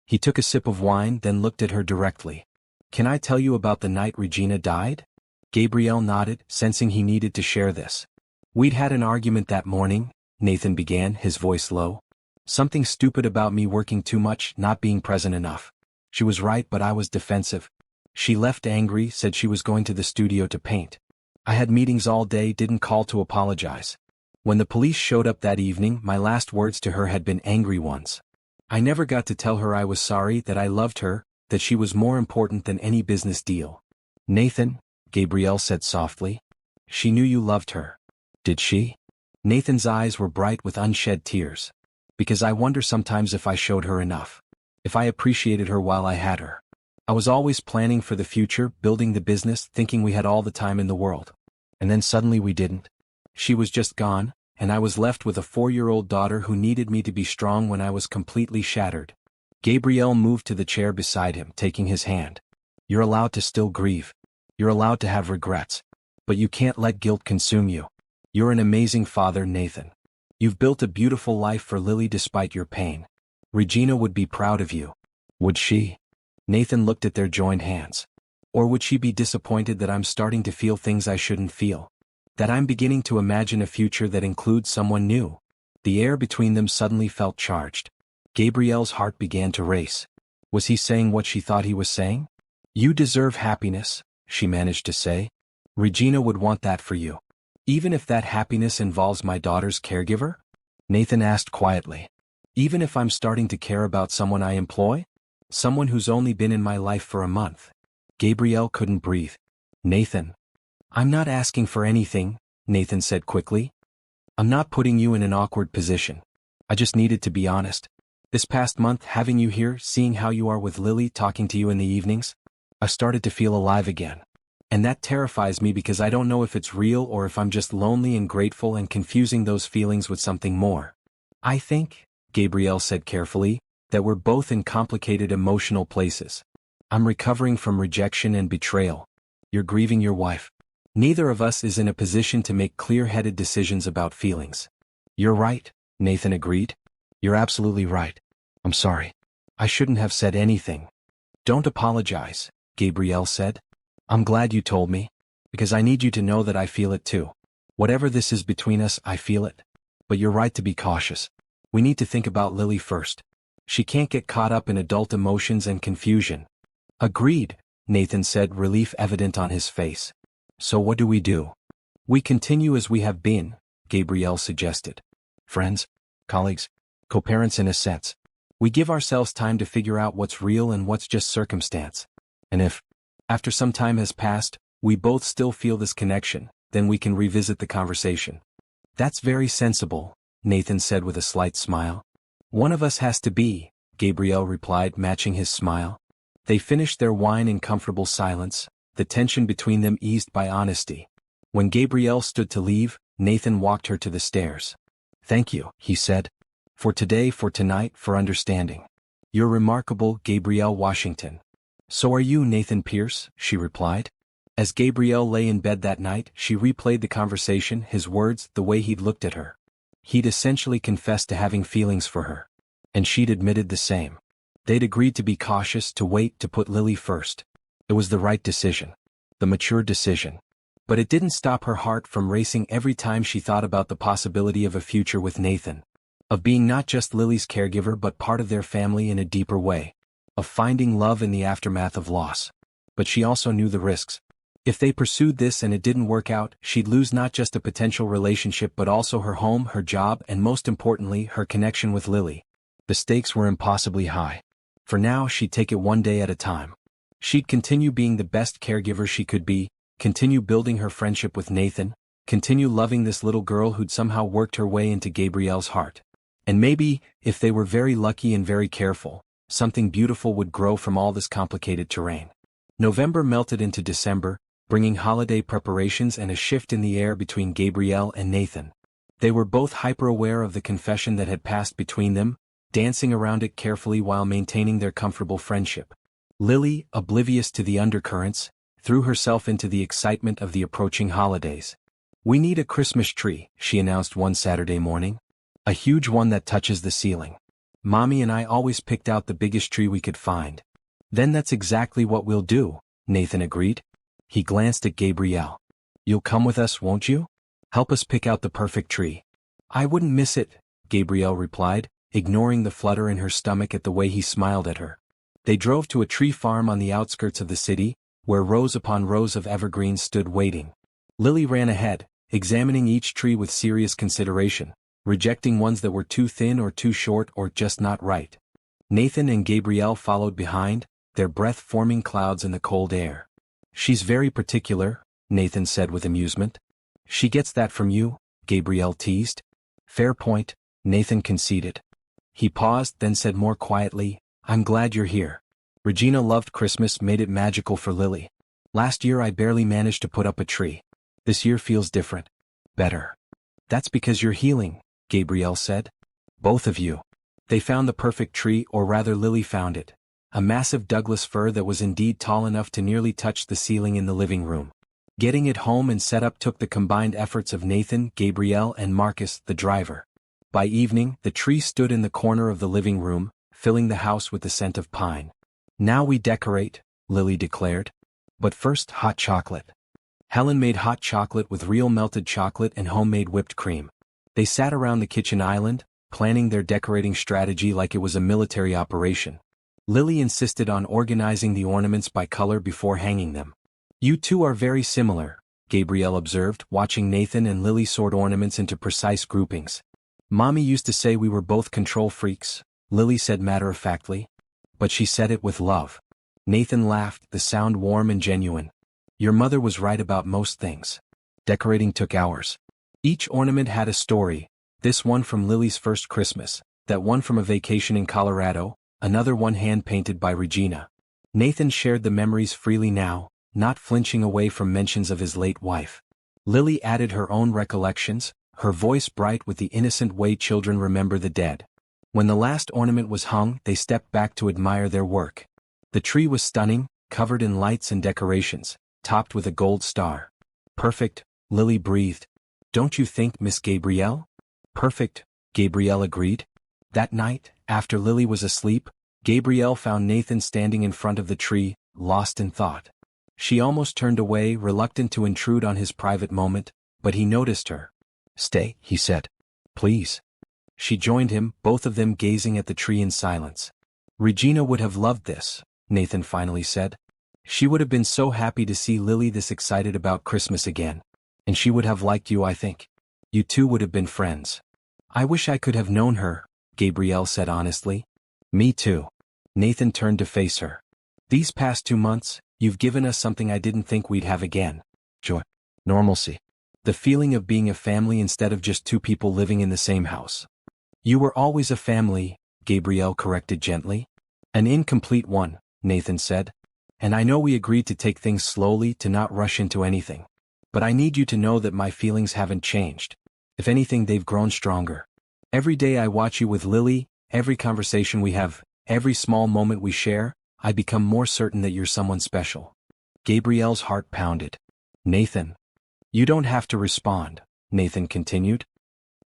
He took a sip of wine, then looked at her directly. Can I tell you about the night Regina died? Gabrielle nodded, sensing he needed to share this. We'd had an argument that morning, Nathan began, his voice low. Something stupid about me working too much, not being present enough. She was right, but I was defensive. She left angry, said she was going to the studio to paint. I had meetings all day, didn't call to apologize. When the police showed up that evening, my last words to her had been angry ones. I never got to tell her I was sorry, that I loved her, that she was more important than any business deal. Nathan, Gabrielle said softly. She knew you loved her. Did she? Nathan's eyes were bright with unshed tears. Because I wonder sometimes if I showed her enough. If I appreciated her while I had her. I was always planning for the future, building the business, thinking we had all the time in the world. And then suddenly we didn't. She was just gone, and I was left with a 4-year-old daughter who needed me to be strong when I was completely shattered. Gabrielle moved to the chair beside him, taking his hand. You're allowed to still grieve. You're allowed to have regrets. But you can't let guilt consume you. You're an amazing father, Nathan. You've built a beautiful life for Lily despite your pain. Regina would be proud of you. Would she? Nathan looked at their joined hands. Or would she be disappointed that I'm starting to feel things I shouldn't feel? That I'm beginning to imagine a future that includes someone new? The air between them suddenly felt charged. Gabrielle's heart began to race. Was he saying what she thought he was saying? You deserve happiness, she managed to say. Regina would want that for you. Even if that happiness involves my daughter's caregiver? Nathan asked quietly. Even if I'm starting to care about someone I employ? Someone who's only been in my life for a month. Gabrielle couldn't breathe. Nathan. I'm not asking for anything, Nathan said quickly. I'm not putting you in an awkward position. I just needed to be honest. This past month, having you here, seeing how you are with Lily, talking to you in the evenings, I started to feel alive again. And that terrifies me because I don't know if it's real or if I'm just lonely and grateful and confusing those feelings with something more. I think, Gabrielle said carefully, that we're both in complicated emotional places. I'm recovering from rejection and betrayal. You're grieving your wife. Neither of us is in a position to make clear-headed decisions about feelings. You're right, Nathan agreed. You're absolutely right. I'm sorry. I shouldn't have said anything. Don't apologize, Gabrielle said. I'm glad you told me, because I need you to know that I feel it too. Whatever this is between us, I feel it. But you're right to be cautious. We need to think about Lily first. She can't get caught up in adult emotions and confusion. Agreed, Nathan said, relief evident on his face. So what do? We continue as we have been, Gabrielle suggested. Friends, colleagues, co-parents in a sense. We give ourselves time to figure out what's real and what's just circumstance. And if, after some time has passed, we both still feel this connection, then we can revisit the conversation. That's very sensible, Nathan said with a slight smile. One of us has to be, Gabrielle replied, matching his smile. They finished their wine in comfortable silence, the tension between them eased by honesty. When Gabrielle stood to leave, Nathan walked her to the stairs. Thank you, he said. For today, for tonight, for understanding. You're remarkable, Gabrielle Washington. So are you, Nathan Pierce, she replied. As Gabrielle lay in bed that night, she replayed the conversation, his words, the way he'd looked at her. He'd essentially confessed to having feelings for her. And she'd admitted the same. They'd agreed to be cautious, to wait, to put Lily first. It was the right decision. The mature decision. But it didn't stop her heart from racing every time she thought about the possibility of a future with Nathan. Of being not just Lily's caregiver but part of their family in a deeper way. Of finding love in the aftermath of loss. But she also knew the risks. If they pursued this and it didn't work out, she'd lose not just a potential relationship but also her home, her job, and most importantly, her connection with Lily. The stakes were impossibly high. For now, she'd take it one day at a time. She'd continue being the best caregiver she could be, continue building her friendship with Nathan, continue loving this little girl who'd somehow worked her way into Gabrielle's heart. And maybe, if they were very lucky and very careful, something beautiful would grow from all this complicated terrain. November melted into December, bringing holiday preparations and a shift in the air between Gabrielle and Nathan. They were both hyper-aware of the confession that had passed between them, dancing around it carefully while maintaining their comfortable friendship. Lily, oblivious to the undercurrents, threw herself into the excitement of the approaching holidays. We need a Christmas tree, she announced one Saturday morning. A huge one that touches the ceiling. Mommy and I always picked out the biggest tree we could find. Then that's exactly what we'll do, Nathan agreed. He glanced at Gabrielle. You'll come with us, won't you? Help us pick out the perfect tree. I wouldn't miss it, Gabrielle replied, ignoring the flutter in her stomach at the way he smiled at her. They drove to a tree farm on the outskirts of the city, where rows upon rows of evergreens stood waiting. Lily ran ahead, examining each tree with serious consideration, rejecting ones that were too thin or too short or just not right. Nathan and Gabrielle followed behind, their breath forming clouds in the cold air. She's very particular, Nathan said with amusement. She gets that from you, Gabrielle teased. Fair point, Nathan conceded. He paused, then said more quietly, I'm glad you're here. Regina loved Christmas, made it magical for Lily. Last year I barely managed to put up a tree. This year feels different. Better. That's because you're healing, Gabrielle said. Both of you. They found the perfect tree, or rather Lily found it. A massive Douglas fir that was indeed tall enough to nearly touch the ceiling in the living room. Getting it home and set up took the combined efforts of Nathan, Gabrielle, and Marcus, the driver. By evening, the tree stood in the corner of the living room, filling the house with the scent of pine. Now we decorate, Lily declared. But first, hot chocolate. Helen made hot chocolate with real melted chocolate and homemade whipped cream. They sat around the kitchen island, planning their decorating strategy like it was a military operation. Lily insisted on organizing the ornaments by color before hanging them. You two are very similar, Gabrielle observed, watching Nathan and Lily sort ornaments into precise groupings. Mommy used to say we were both control freaks, Lily said matter-of-factly. But she said it with love. Nathan laughed, the sound warm and genuine. Your mother was right about most things. Decorating took hours. Each ornament had a story, this one from Lily's first Christmas, that one from a vacation in Colorado, another one hand-painted by Regina. Nathan shared the memories freely now, not flinching away from mentions of his late wife. Lily added her own recollections, her voice bright with the innocent way children remember the dead. When the last ornament was hung, they stepped back to admire their work. The tree was stunning, covered in lights and decorations, topped with a gold star. Perfect, Lily breathed. Don't you think, Miss Gabrielle? Perfect, Gabrielle agreed. That night, after Lily was asleep, Gabrielle found Nathan standing in front of the tree, lost in thought. She almost turned away, reluctant to intrude on his private moment, but he noticed her. Stay, he said. Please. She joined him, both of them gazing at the tree in silence. Regina would have loved this, Nathan finally said. She would have been so happy to see Lily this excited about Christmas again. And she would have liked you, I think. You two would have been friends. I wish I could have known her, Gabrielle said honestly. Me too. Nathan turned to face her. These past 2 months, you've given us something I didn't think we'd have again. Joy. Normalcy. The feeling of being a family instead of just two people living in the same house. You were always a family, Gabrielle corrected gently. An incomplete one, Nathan said. And I know we agreed to take things slowly, to not rush into anything. But I need you to know that my feelings haven't changed. If anything, they've grown stronger. Every day I watch you with Lily, every conversation we have, every small moment we share, I become more certain that you're someone special. Gabrielle's heart pounded. Nathan. You don't have to respond, Nathan continued.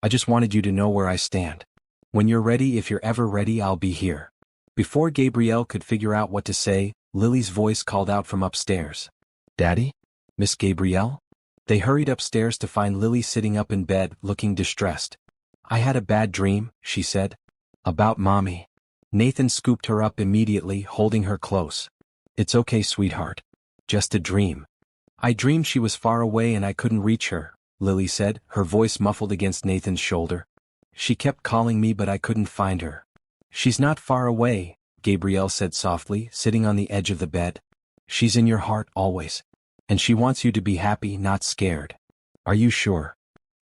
I just wanted you to know where I stand. When you're ready, if you're ever ready, I'll be here. Before Gabrielle could figure out what to say, Lily's voice called out from upstairs. Daddy? Miss Gabrielle? They hurried upstairs to find Lily sitting up in bed, looking distressed. I had a bad dream, she said. About Mommy. Nathan scooped her up immediately, holding her close. It's okay, sweetheart. Just a dream. I dreamed she was far away and I couldn't reach her, Lily said, her voice muffled against Nathan's shoulder. She kept calling me but I couldn't find her. She's not far away, Gabrielle said softly, sitting on the edge of the bed. She's in your heart always. And she wants you to be happy, not scared. Are you sure?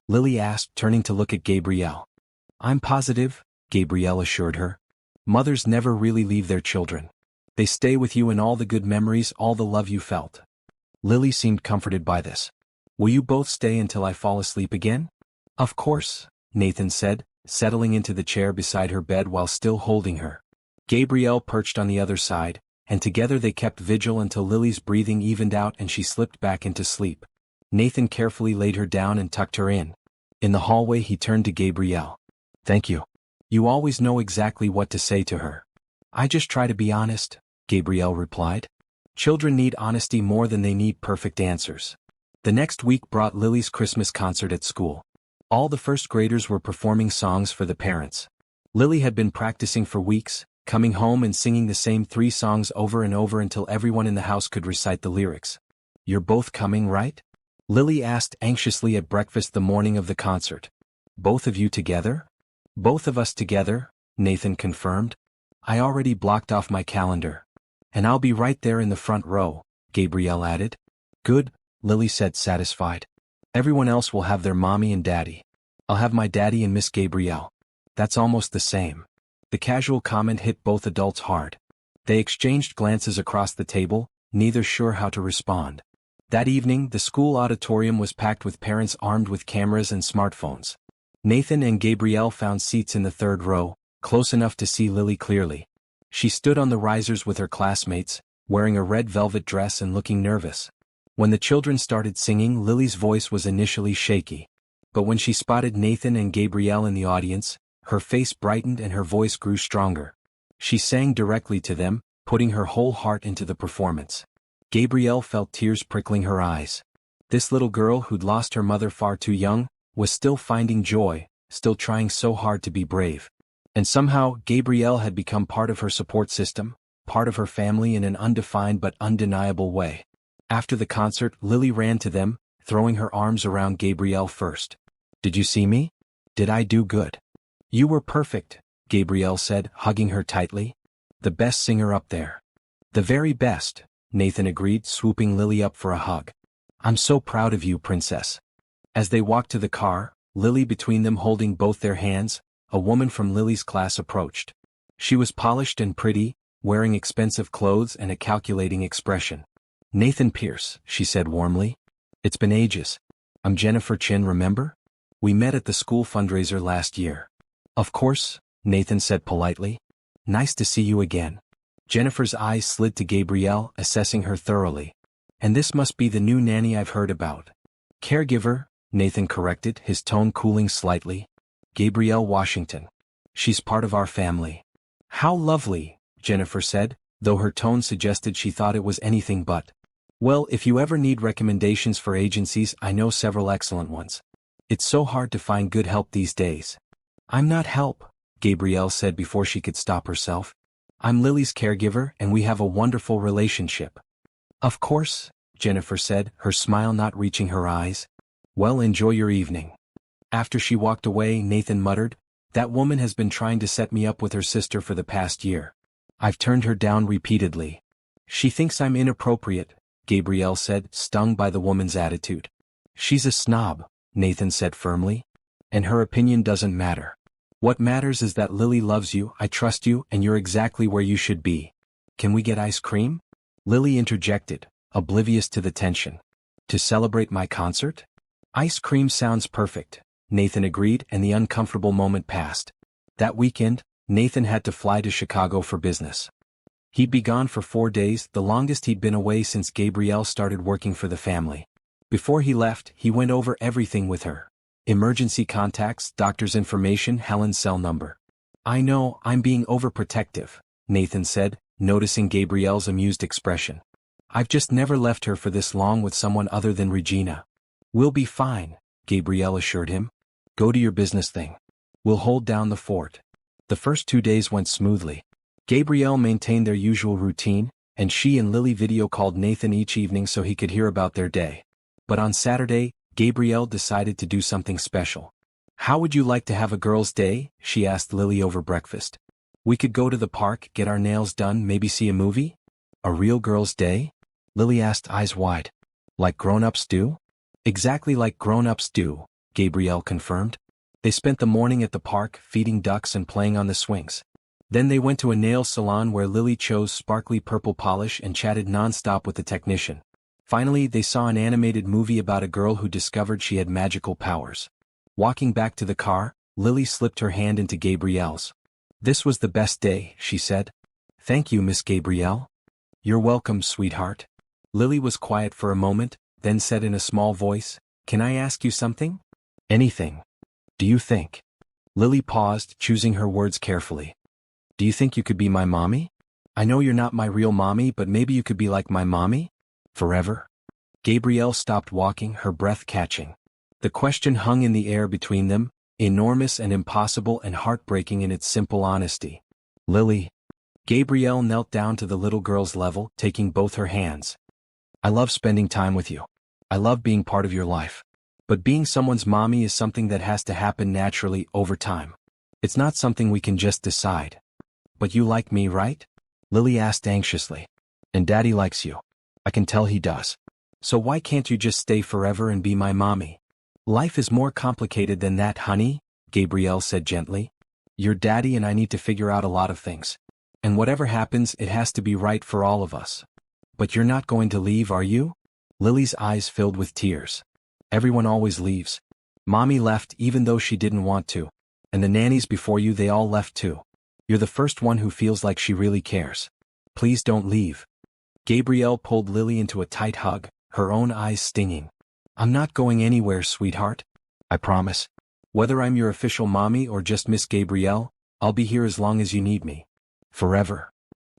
Lily asked, turning to look at Gabrielle. I'm positive, Gabrielle assured her. Mothers never really leave their children. They stay with you in all the good memories, all the love you felt. Lily seemed comforted by this. Will you both stay until I fall asleep again? Of course, Nathan said, settling into the chair beside her bed while still holding her. Gabrielle perched on the other side, and together they kept vigil until Lily's breathing evened out and she slipped back into sleep. Nathan carefully laid her down and tucked her in. In the hallway he turned to Gabrielle. Thank you. You always know exactly what to say to her. I just try to be honest, Gabrielle replied. Children need honesty more than they need perfect answers. The next week brought Lily's Christmas concert at school. All the first graders were performing songs for the parents. Lily had been practicing for weeks, coming home and singing the same 3 songs over and over until everyone in the house could recite the lyrics. "You're both coming, right?" Lily asked anxiously at breakfast the morning of the concert. "Both of you together?" "Both of us together," Nathan confirmed. "I already blocked off my calendar. And I'll be right there in the front row," Gabrielle added. "Good," Lily said satisfied. "Everyone else will have their mommy and daddy. I'll have my daddy and Miss Gabrielle. That's almost the same." The casual comment hit both adults hard. They exchanged glances across the table, neither sure how to respond. That evening, the school auditorium was packed with parents armed with cameras and smartphones. Nathan and Gabrielle found seats in the 3rd row, close enough to see Lily clearly. She stood on the risers with her classmates, wearing a red velvet dress and looking nervous. When the children started singing, Lily's voice was initially shaky. But when she spotted Nathan and Gabrielle in the audience, her face brightened and her voice grew stronger. She sang directly to them, putting her whole heart into the performance. Gabrielle felt tears prickling her eyes. This little girl who'd lost her mother far too young, was still finding joy, still trying so hard to be brave. And somehow, Gabrielle had become part of her support system, part of her family in an undefined but undeniable way. After the concert, Lily ran to them, throwing her arms around Gabrielle first. "Did you see me? Did I do good?" "You were perfect," Gabrielle said, hugging her tightly. "The best singer up there." "The very best," Nathan agreed, swooping Lily up for a hug. "I'm so proud of you, princess." As they walked to the car, Lily between them holding both their hands, a woman from Lily's class approached. She was polished and pretty, wearing expensive clothes and a calculating expression. "Nathan Pierce," she said warmly. "It's been ages. I'm Jennifer Chin, remember? We met at the school fundraiser last year." "Of course," Nathan said politely. "Nice to see you again." Jennifer's eyes slid to Gabrielle, assessing her thoroughly. "And this must be the new nanny I've heard about." "Caregiver," Nathan corrected, his tone cooling slightly. "Gabrielle Washington. She's part of our family." "How lovely," Jennifer said, though her tone suggested she thought it was anything but. "Well, if you ever need recommendations for agencies, I know several excellent ones. It's so hard to find good help these days." "I'm not help," Gabrielle said before she could stop herself. "I'm Lily's caregiver and we have a wonderful relationship." "Of course," Jennifer said, her smile not reaching her eyes. "Well, enjoy your evening." After she walked away, Nathan muttered, "That woman has been trying to set me up with her sister for the past year. I've turned her down repeatedly." "She thinks I'm inappropriate," Gabrielle said, stung by the woman's attitude. "She's a snob," Nathan said firmly. "And her opinion doesn't matter. What matters is that Lily loves you, I trust you, and you're exactly where you should be. Can we get ice cream?" Lily interjected, oblivious to the tension. "To celebrate my concert?" "Ice cream sounds perfect," Nathan agreed, and the uncomfortable moment passed. That weekend, Nathan had to fly to Chicago for business. He'd be gone for 4 days, the longest he'd been away since Gabrielle started working for the family. Before he left, he went over everything with her. Emergency contacts, doctor's information, Helen's cell number. "I know, I'm being overprotective," Nathan said, noticing Gabrielle's amused expression. "I've just never left her for this long with someone other than Regina." "We'll be fine," Gabrielle assured him. "Go to your business thing. We'll hold down the fort." The first 2 days went smoothly. Gabrielle maintained their usual routine, and she and Lily video called Nathan each evening so he could hear about their day. But on Saturday, Gabrielle decided to do something special. "How would you like to have a girls' day?" she asked Lily over breakfast. "We could go to the park, get our nails done, maybe see a movie?" "A real girls' day?" Lily asked, eyes wide. "Like grown-ups do?" "Exactly like grown-ups do," Gabrielle confirmed. They spent the morning at the park, feeding ducks and playing on the swings. Then they went to a nail salon where Lily chose sparkly purple polish and chatted non-stop with the technician. Finally, they saw an animated movie about a girl who discovered she had magical powers. Walking back to the car, Lily slipped her hand into Gabrielle's. "This was the best day," she said. "Thank you, Miss Gabrielle." "You're welcome, sweetheart." Lily was quiet for a moment, then said in a small voice, "Can I ask you something?" "Anything. Do you think?" Lily paused, choosing her words carefully. "Do you think you could be my mommy? I know you're not my real mommy, but maybe you could be like my mommy? Forever?" Gabrielle stopped walking, her breath catching. The question hung in the air between them, enormous and impossible and heartbreaking in its simple honesty. Lily. Gabrielle knelt down to the little girl's level, taking both her hands. I love spending time with you. I love being part of your life. But being someone's mommy is something that has to happen naturally over time. It's not something we can just decide. But you like me, right? Lily asked anxiously. And Daddy likes you. I can tell he does. So why can't you just stay forever and be my mommy? Life is more complicated than that, honey, Gabrielle said gently. You're Daddy and I need to figure out a lot of things. And whatever happens, it has to be right for all of us. But you're not going to leave, are you? Lily's eyes filled with tears. Everyone always leaves. Mommy left even though she didn't want to. And the nannies before you, they all left too. You're the first one who feels like she really cares. Please don't leave. Gabrielle pulled Lily into a tight hug, her own eyes stinging. I'm not going anywhere, sweetheart. I promise. Whether I'm your official mommy or just Miss Gabrielle, I'll be here as long as you need me. Forever.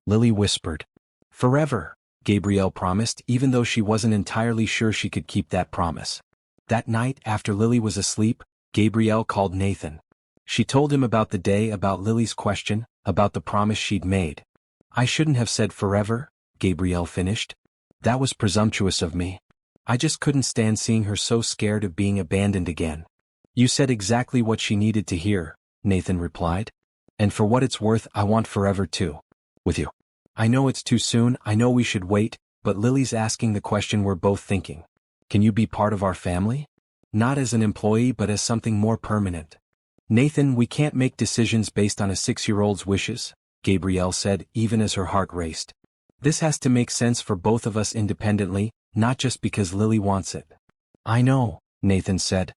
Lily whispered. Forever, Gabrielle promised, even though she wasn't entirely sure she could keep that promise. That night, after Lily was asleep, Gabrielle called Nathan. She told him about the day, about Lily's question, about the promise she'd made. I shouldn't have said forever, Gabrielle finished. That was presumptuous of me. I just couldn't stand seeing her so scared of being abandoned again. You said exactly what she needed to hear, Nathan replied. And for what it's worth, I want forever too. With you. I know it's too soon, I know we should wait, but Lily's asking the question we're both thinking. Can you be part of our family? Not as an employee but as something more permanent. Nathan, we can't make decisions based on a 6-year-old's wishes, Gabrielle said, even as her heart raced. This has to make sense for both of us independently, not just because Lily wants it. I know, Nathan said.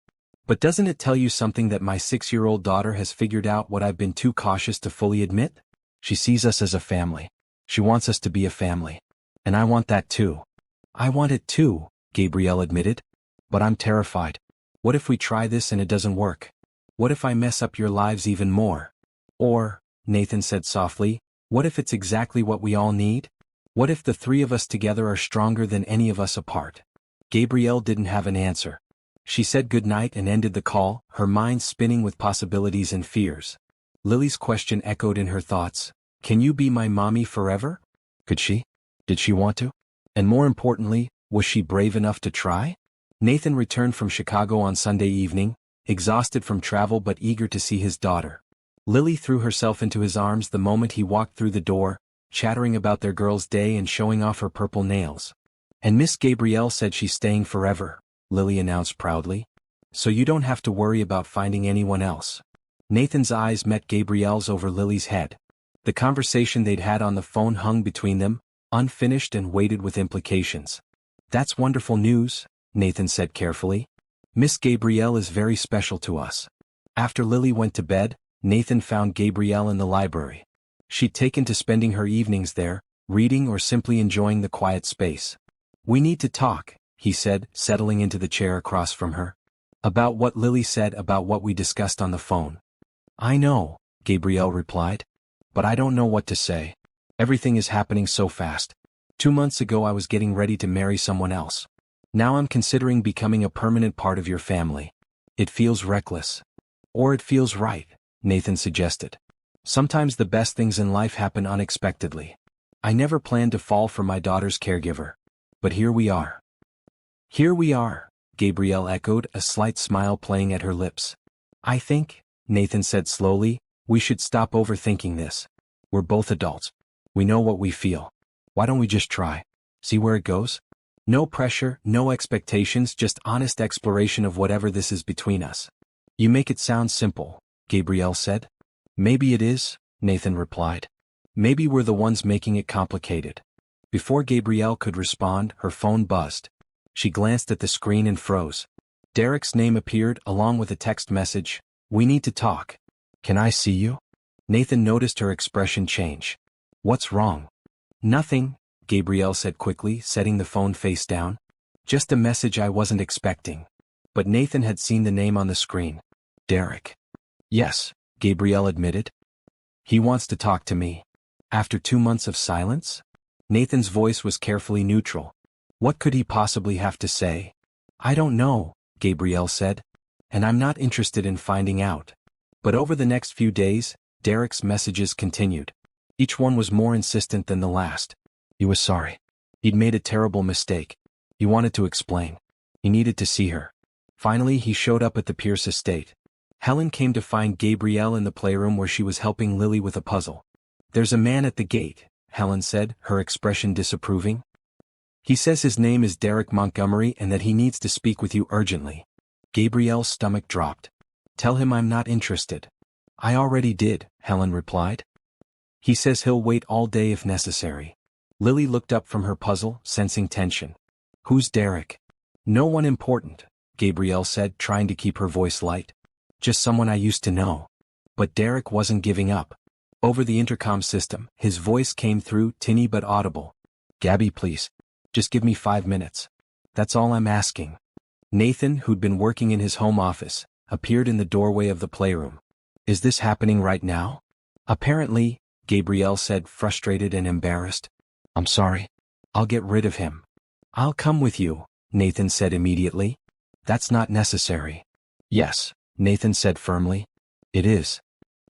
But doesn't it tell you something that my 6-year-old daughter has figured out what I've been too cautious to fully admit? She sees us as a family. She wants us to be a family. And I want that too. I want it too, Gabrielle admitted. But I'm terrified. What if we try this and it doesn't work? What if I mess up your lives even more? Or, Nathan said softly, what if it's exactly what we all need? What if the three of us together are stronger than any of us apart? Gabrielle didn't have an answer. She said goodnight and ended the call, her mind spinning with possibilities and fears. Lily's question echoed in her thoughts. Can you be my mommy forever? Could she? Did she want to? And more importantly, was she brave enough to try? Nathan returned from Chicago on Sunday evening, exhausted from travel but eager to see his daughter. Lily threw herself into his arms the moment he walked through the door, chattering about their girl's day and showing off her purple nails. And Miss Gabrielle said she's staying forever, Lily announced proudly. So you don't have to worry about finding anyone else. Nathan's eyes met Gabrielle's over Lily's head. The conversation they'd had on the phone hung between them, unfinished and weighted with implications. That's wonderful news, Nathan said carefully. Miss Gabrielle is very special to us. After Lily went to bed, Nathan found Gabrielle in the library. She'd taken to spending her evenings there, reading or simply enjoying the quiet space. We need to talk, he said, settling into the chair across from her. About what Lily said, about what we discussed on the phone. I know, Gabrielle replied. But I don't know what to say. Everything is happening so fast. 2 months ago I was getting ready to marry someone else. Now I'm considering becoming a permanent part of your family. It feels reckless. Or it feels right, Nathan suggested. Sometimes the best things in life happen unexpectedly. I never planned to fall for my daughter's caregiver. But here we are. Here we are, Gabrielle echoed, a slight smile playing at her lips. I think, Nathan said slowly, we should stop overthinking this. We're both adults. We know what we feel. Why don't we just try? See where it goes? No pressure, no expectations, just honest exploration of whatever this is between us. You make it sound simple, Gabrielle said. Maybe it is, Nathan replied. Maybe we're the ones making it complicated. Before Gabrielle could respond, her phone buzzed. She glanced at the screen and froze. Derek's name appeared, along with a text message. We need to talk. Can I see you? Nathan noticed her expression change. What's wrong? Nothing, Gabrielle said quickly, setting the phone face down. Just a message I wasn't expecting. But Nathan had seen the name on the screen. Derek. Yes, Gabrielle admitted. He wants to talk to me. After 2 months of silence? Nathan's voice was carefully neutral. What could he possibly have to say? I don't know, Gabrielle said. And I'm not interested in finding out. But over the next few days, Derek's messages continued. Each one was more insistent than the last. He was sorry. He'd made a terrible mistake. He wanted to explain. He needed to see her. Finally, he showed up at the Pierce estate. Helen came to find Gabrielle in the playroom where she was helping Lily with a puzzle. There's a man at the gate, Helen said, her expression disapproving. He says his name is Derek Montgomery and that he needs to speak with you urgently. Gabrielle's stomach dropped. Tell him I'm not interested. I already did, Helen replied. He says he'll wait all day if necessary. Lily looked up from her puzzle, sensing tension. Who's Derek? No one important, Gabrielle said, trying to keep her voice light. Just someone I used to know. But Derek wasn't giving up. Over the intercom system, his voice came through, tinny but audible. Gabby, please. Just give me 5 minutes. That's all I'm asking. Nathan, who'd been working in his home office, appeared in the doorway of the playroom. Is this happening right now? Apparently, Gabrielle said, frustrated and embarrassed. I'm sorry. I'll get rid of him. I'll come with you, Nathan said immediately. That's not necessary. Yes, Nathan said firmly. It is.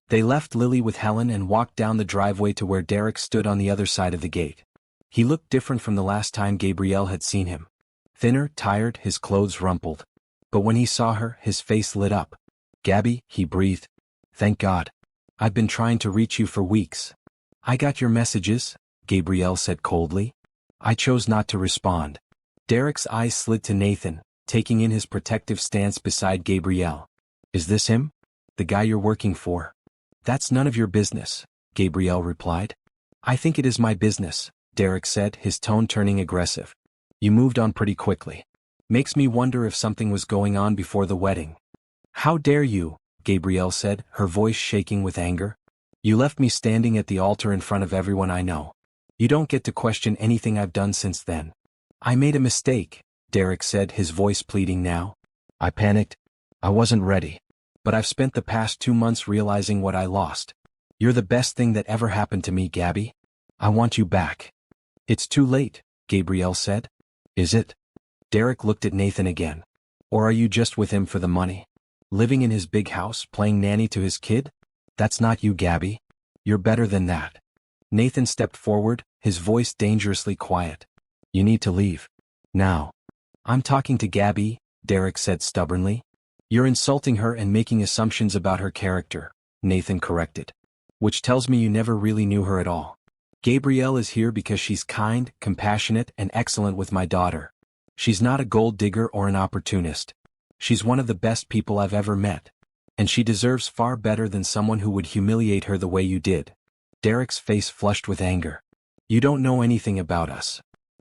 They left Lily with Helen and walked down the driveway to where Derek stood on the other side of the gate. He looked different from the last time Gabrielle had seen him. Thinner, tired, his clothes rumpled. But when he saw her, his face lit up. Gabby, he breathed. Thank God. I've been trying to reach you for weeks. I got your messages, Gabrielle said coldly. I chose not to respond. Derek's eyes slid to Nathan, taking in his protective stance beside Gabrielle. Is this him? The guy you're working for? That's none of your business, Gabrielle replied. I think it is my business, Derek said, his tone turning aggressive. You moved on pretty quickly. Makes me wonder if something was going on before the wedding. How dare you, Gabrielle said, her voice shaking with anger. You left me standing at the altar in front of everyone I know. You don't get to question anything I've done since then. I made a mistake, Derek said, his voice pleading now. I panicked. I wasn't ready. But I've spent the past 2 months realizing what I lost. You're the best thing that ever happened to me, Gabby. I want you back. It's too late, Gabrielle said. Is it? Derek looked at Nathan again. Or are you just with him for the money? Living in his big house, playing nanny to his kid? That's not you, Gabby. You're better than that. Nathan stepped forward, his voice dangerously quiet. You need to leave. Now. I'm talking to Gabby, Derek said stubbornly. You're insulting her and making assumptions about her character, Nathan corrected. Which tells me you never really knew her at all. Gabrielle is here because she's kind, compassionate, and excellent with my daughter. She's not a gold digger or an opportunist. She's one of the best people I've ever met. And she deserves far better than someone who would humiliate her the way you did. Derek's face flushed with anger. You don't know anything about us.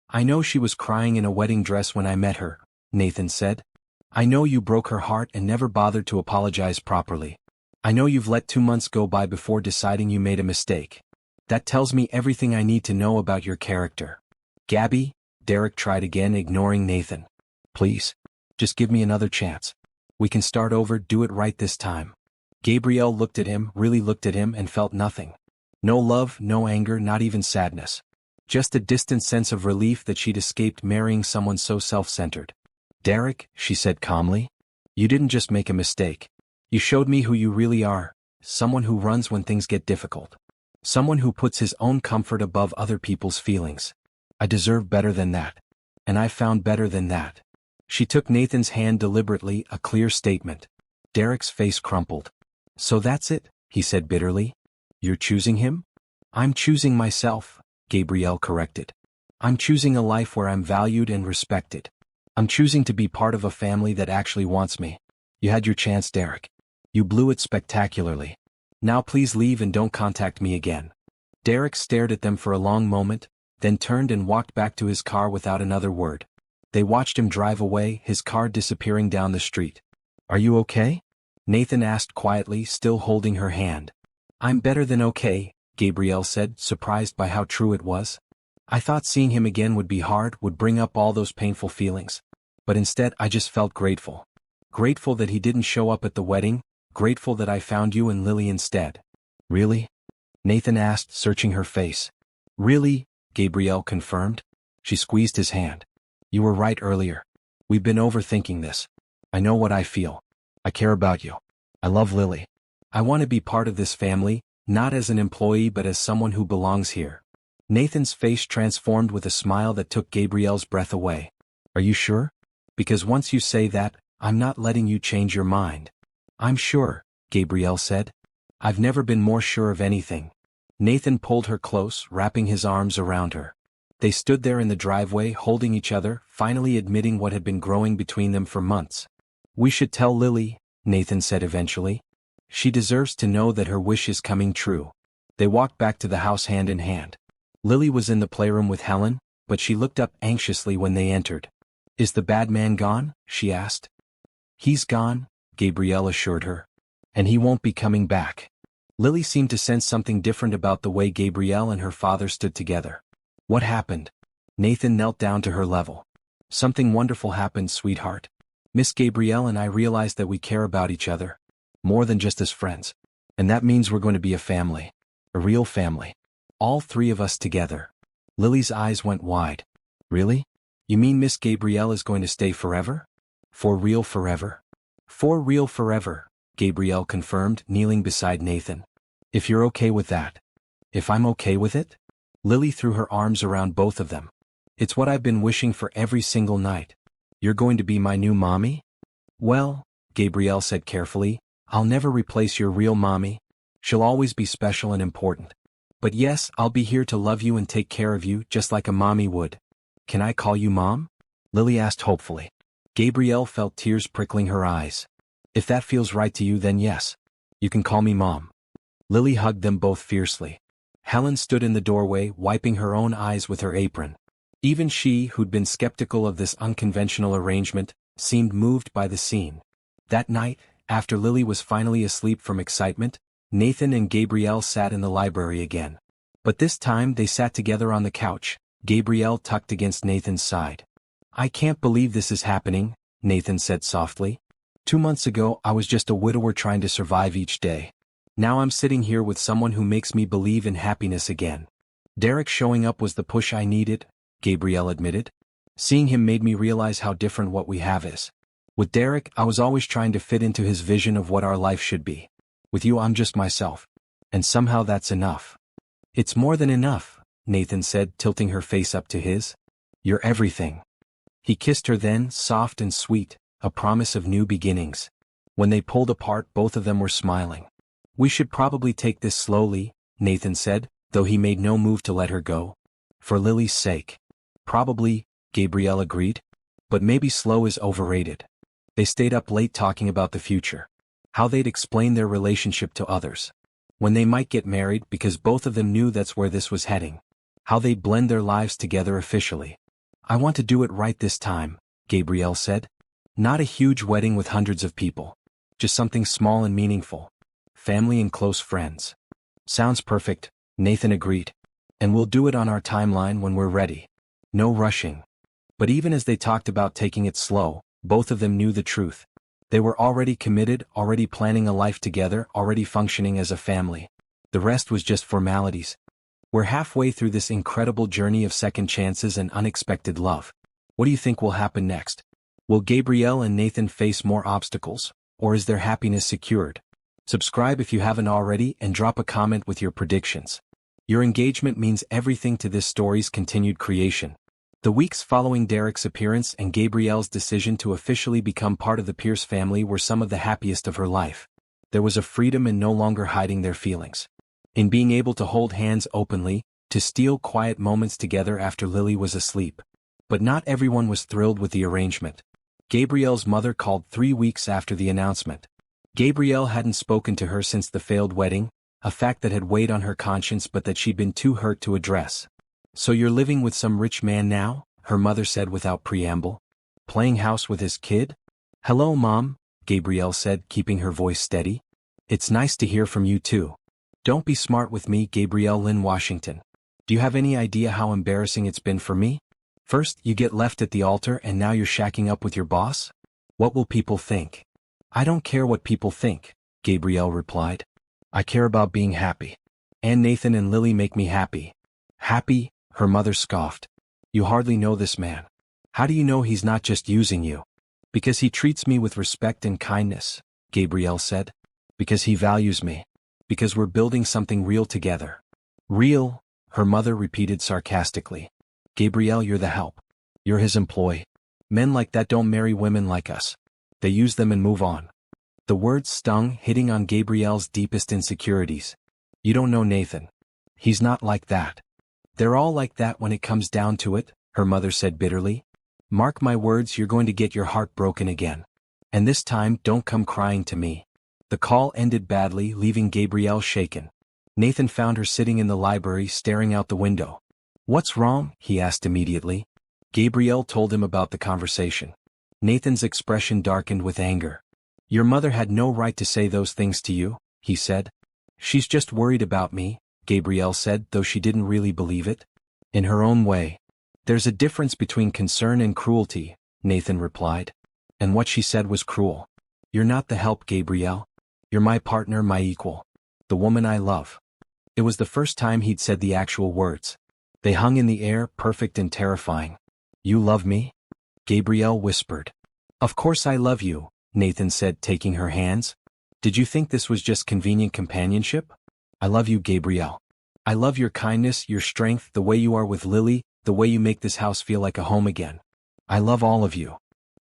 I know she was crying in a wedding dress when I met her, Nathan said. I know you broke her heart and never bothered to apologize properly. I know you've let 2 months go by before deciding you made a mistake. That tells me everything I need to know about your character. Gabby, Derek tried again, ignoring Nathan. Please, just give me another chance. We can start over, do it right this time. Gabrielle looked at him, really looked at him, and felt nothing. No love, no anger, not even sadness. Just a distant sense of relief that she'd escaped marrying someone so self-centered. Derek, she said calmly, you didn't just make a mistake. You showed me who you really are, someone who runs when things get difficult. Someone who puts his own comfort above other people's feelings. I deserve better than that. And I found better than that. She took Nathan's hand deliberately, a clear statement. Derek's face crumpled. So that's it, he said bitterly. You're choosing him? I'm choosing myself, Gabrielle corrected. I'm choosing a life where I'm valued and respected. I'm choosing to be part of a family that actually wants me. You had your chance, Derek. You blew it spectacularly. Now please leave and don't contact me again. Derek stared at them for a long moment, then turned and walked back to his car without another word. They watched him drive away, his car disappearing down the street. Are you okay? Nathan asked quietly, still holding her hand. I'm better than okay, Gabrielle said, surprised by how true it was. I thought seeing him again would be hard, would bring up all those painful feelings. But instead I just felt grateful. Grateful that he didn't show up at the wedding, grateful that I found you and Lily instead. Really? Nathan asked, searching her face. Really? Gabrielle confirmed. She squeezed his hand. You were right earlier. We've been overthinking this. I know what I feel. I care about you. I love Lily. I want to be part of this family, not as an employee but as someone who belongs here. Nathan's face transformed with a smile that took Gabrielle's breath away. Are you sure? Because once you say that, I'm not letting you change your mind. I'm sure, Gabrielle said. I've never been more sure of anything. Nathan pulled her close, wrapping his arms around her. They stood there in the driveway holding each other, finally admitting what had been growing between them for months. We should tell Lily, Nathan said eventually. She deserves to know that her wish is coming true. They walked back to the house hand in hand. Lily was in the playroom with Helen, but she looked up anxiously when they entered. Is the bad man gone? She asked. He's gone, Gabrielle assured her. And he won't be coming back. Lily seemed to sense something different about the way Gabrielle and her father stood together. What happened? Nathan knelt down to her level. Something wonderful happened, sweetheart. Miss Gabrielle and I realized that we care about each other. More than just as friends. And that means we're going to be a family. A real family. All three of us together. Lily's eyes went wide. Really? You mean Miss Gabrielle is going to stay forever? For real forever? For real forever, Gabrielle confirmed, kneeling beside Nathan. If you're okay with that. If I'm okay with it? Lily threw her arms around both of them. It's what I've been wishing for every single night. You're going to be my new mommy? Well, Gabrielle said carefully, I'll never replace your real mommy. She'll always be special and important. But yes, I'll be here to love you and take care of you just like a mommy would. Can I call you Mom? Lily asked hopefully. Gabrielle felt tears prickling her eyes. If that feels right to you, then yes. You can call me Mom. Lily hugged them both fiercely. Helen stood in the doorway, wiping her own eyes with her apron. Even she, who'd been skeptical of this unconventional arrangement, seemed moved by the scene. That night, after Lily was finally asleep from excitement, Nathan and Gabrielle sat in the library again. But this time they sat together on the couch, Gabrielle tucked against Nathan's side. I can't believe this is happening, Nathan said softly. 2 months ago I was just a widower trying to survive each day. Now I'm sitting here with someone who makes me believe in happiness again. Derek showing up was the push I needed, Gabrielle admitted. Seeing him made me realize how different what we have is. With Derek, I was always trying to fit into his vision of what our life should be. With you, I'm just myself. And somehow that's enough. It's more than enough, Nathan said, tilting her face up to his. You're everything. He kissed her then, soft and sweet, a promise of new beginnings. When they pulled apart, both of them were smiling. We should probably take this slowly, Nathan said, though he made no move to let her go. For Lily's sake. Probably, Gabrielle agreed. But maybe slow is overrated. They stayed up late talking about the future. How they'd explain their relationship to others. When they might get married, because both of them knew that's where this was heading. How they'd blend their lives together officially. I want to do it right this time, Gabrielle said. Not a huge wedding with hundreds of people. Just something small and meaningful. Family and close friends. Sounds perfect, Nathan agreed. And we'll do it on our timeline when we're ready. No rushing. But even as they talked about taking it slow, both of them knew the truth. They were already committed, already planning a life together, already functioning as a family. The rest was just formalities. We're halfway through this incredible journey of second chances and unexpected love. What do you think will happen next? Will Gabrielle and Nathan face more obstacles, or is their happiness secured? Subscribe if you haven't already and drop a comment with your predictions. Your engagement means everything to this story's continued creation. The weeks following Derek's appearance and Gabrielle's decision to officially become part of the Pierce family were some of the happiest of her life. There was a freedom in no longer hiding their feelings. In being able to hold hands openly, to steal quiet moments together after Lily was asleep. But not everyone was thrilled with the arrangement. Gabrielle's mother called 3 weeks after the announcement. Gabrielle hadn't spoken to her since the failed wedding, a fact that had weighed on her conscience but that she'd been too hurt to address. So you're living with some rich man now? Her mother said without preamble. Playing house with his kid? Hello, Mom, Gabrielle said, keeping her voice steady. It's nice to hear from you too. Don't be smart with me, Gabrielle Lynn Washington. Do you have any idea how embarrassing it's been for me? First, you get left at the altar and now you're shacking up with your boss? What will people think? I don't care what people think, Gabrielle replied. I care about being happy. And Nathan and Lily make me happy. Happy? Her mother scoffed. You hardly know this man. How do you know he's not just using you? Because he treats me with respect and kindness, Gabrielle said. Because he values me. Because we're building something real together. Real, her mother repeated sarcastically. Gabrielle, you're the help. You're his employee. Men like that don't marry women like us. They use them and move on. The words stung, hitting on Gabrielle's deepest insecurities. You don't know Nathan. He's not like that. They're all like that when it comes down to it, her mother said bitterly. Mark my words, you're going to get your heart broken again. And this time, don't come crying to me. The call ended badly, leaving Gabrielle shaken. Nathan found her sitting in the library staring out the window. What's wrong? He asked immediately. Gabrielle told him about the conversation. Nathan's expression darkened with anger. Your mother had no right to say those things to you, he said. She's just worried about me, Gabrielle said, though she didn't really believe it. In her own way. There's a difference between concern and cruelty, Nathan replied. And what she said was cruel. You're not the help, Gabrielle. You're my partner, my equal. The woman I love. It was the first time he'd said the actual words. They hung in the air, perfect and terrifying. You love me? Gabrielle whispered. Of course I love you, Nathan said, taking her hands. Did you think this was just convenient companionship? I love you, Gabrielle. I love your kindness, your strength, the way you are with Lily, the way you make this house feel like a home again. I love all of you.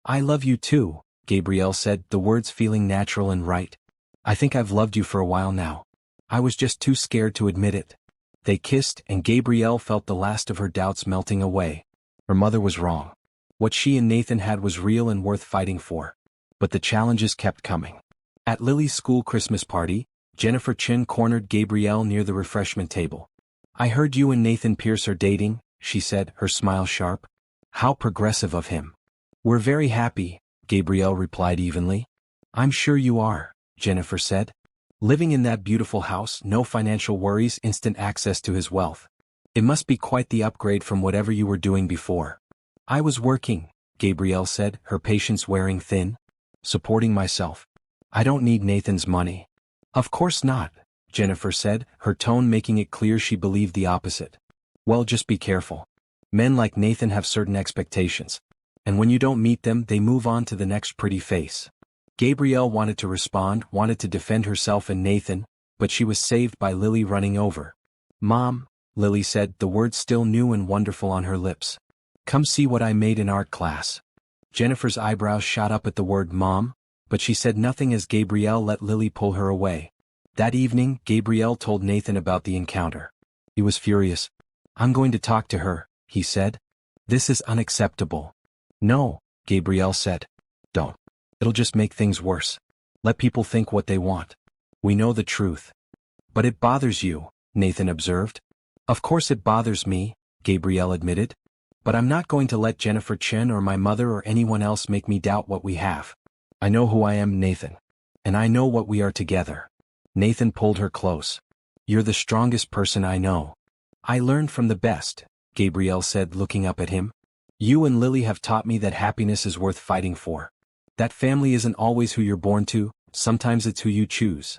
I love you too, Gabrielle said, the words feeling natural and right. I think I've loved you for a while now. I was just too scared to admit it. They kissed, and Gabrielle felt the last of her doubts melting away. Her mother was wrong. What she and Nathan had was real and worth fighting for. But the challenges kept coming. At Lily's school Christmas party, Jennifer Chin cornered Gabrielle near the refreshment table. I heard you and Nathan Pierce are dating, she said, her smile sharp. How progressive of him. We're very happy, Gabrielle replied evenly. I'm sure you are, Jennifer said. Living in that beautiful house, no financial worries, instant access to his wealth. It must be quite the upgrade from whatever you were doing before. I was working, Gabrielle said, her patience wearing thin. Supporting myself. I don't need Nathan's money. Of course not, Jennifer said, her tone making it clear she believed the opposite. Well, just be careful. Men like Nathan have certain expectations. And when you don't meet them, they move on to the next pretty face. Gabrielle wanted to respond, wanted to defend herself and Nathan, but she was saved by Lily running over. Mom, Lily said, the words still new and wonderful on her lips. Come see what I made in art class. Jennifer's eyebrows shot up at the word mom, but she said nothing as Gabrielle let Lily pull her away. That evening, Gabrielle told Nathan about the encounter. He was furious. I'm going to talk to her, he said. This is unacceptable. No, Gabrielle said. Don't. It'll just make things worse. Let people think what they want. We know the truth. But it bothers you, Nathan observed. Of course it bothers me, Gabrielle admitted. But I'm not going to let Jennifer Chen or my mother or anyone else make me doubt what we have. I know who I am, Nathan. And I know what we are together. Nathan pulled her close. You're the strongest person I know. I learned from the best, Gabrielle said, looking up at him. You and Lily have taught me that happiness is worth fighting for. That family isn't always who you're born to, sometimes it's who you choose.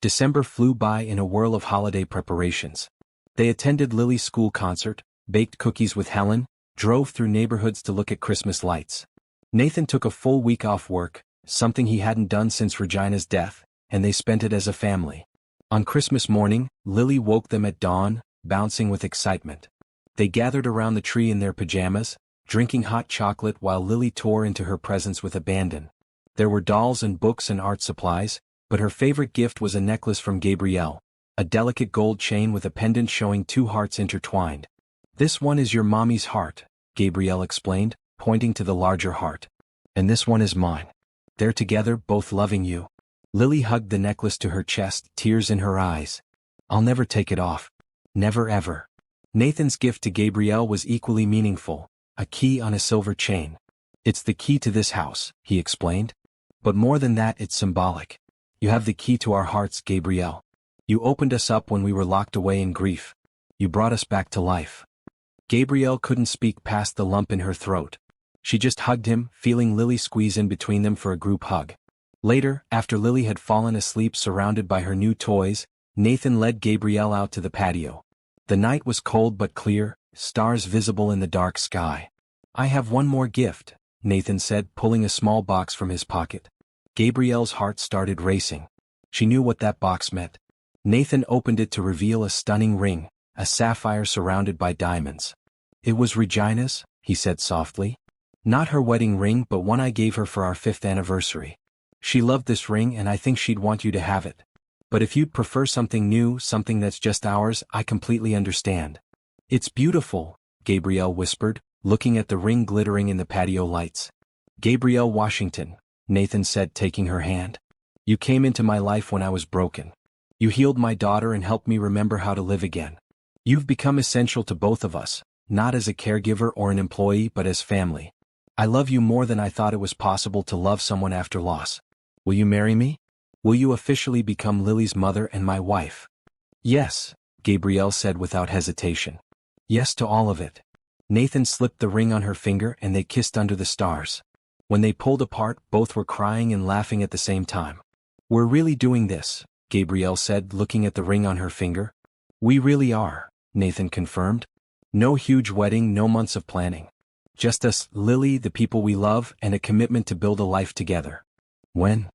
December flew by in a whirl of holiday preparations. They attended Lily's school concert, baked cookies with Helen, drove through neighborhoods to look at Christmas lights. Nathan took a full week off work, something he hadn't done since Regina's death, and they spent it as a family. On Christmas morning, Lily woke them at dawn, bouncing with excitement. They gathered around the tree in their pajamas, drinking hot chocolate while Lily tore into her presents with abandon. There were dolls and books and art supplies, but her favorite gift was a necklace from Gabrielle, a delicate gold chain with a pendant showing two hearts intertwined. This one is your mommy's heart, Gabrielle explained, pointing to the larger heart. And this one is mine. They're together, both loving you. Lily hugged the necklace to her chest, tears in her eyes. I'll never take it off. Never ever. Nathan's gift to Gabrielle was equally meaningful, a key on a silver chain. It's the key to this house, he explained. But more than that, it's symbolic. You have the key to our hearts, Gabrielle. You opened us up when we were locked away in grief. You brought us back to life. Gabrielle couldn't speak past the lump in her throat. She just hugged him, feeling Lily squeeze in between them for a group hug. Later, after Lily had fallen asleep surrounded by her new toys, Nathan led Gabrielle out to the patio. The night was cold but clear, stars visible in the dark sky. I have one more gift, Nathan said, pulling a small box from his pocket. Gabrielle's heart started racing. She knew what that box meant. Nathan opened it to reveal a stunning ring, a sapphire surrounded by diamonds. It was Regina's, he said softly. Not her wedding ring, but one I gave her for our 5th anniversary. She loved this ring and I think she'd want you to have it. But if you'd prefer something new, something that's just ours, I completely understand. It's beautiful, Gabrielle whispered, looking at the ring glittering in the patio lights. Gabrielle Washington, Nathan said, taking her hand. You came into my life when I was broken. You healed my daughter and helped me remember how to live again. You've become essential to both of us, not as a caregiver or an employee but as family. I love you more than I thought it was possible to love someone after loss. Will you marry me? Will you officially become Lily's mother and my wife? Yes, Gabrielle said without hesitation. Yes to all of it. Nathan slipped the ring on her finger and they kissed under the stars. When they pulled apart, both were crying and laughing at the same time. We're really doing this, Gabrielle said, looking at the ring on her finger. We really are, Nathan confirmed. No huge wedding, no months of planning. Just us, Lily, the people we love, and a commitment to build a life together. When?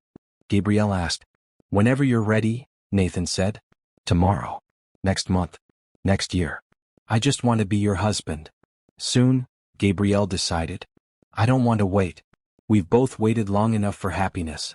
Gabrielle asked. Whenever you're ready, Nathan said. Tomorrow. Next month. Next year. I just want to be your husband. Soon, Gabrielle decided. I don't want to wait. We've both waited long enough for happiness.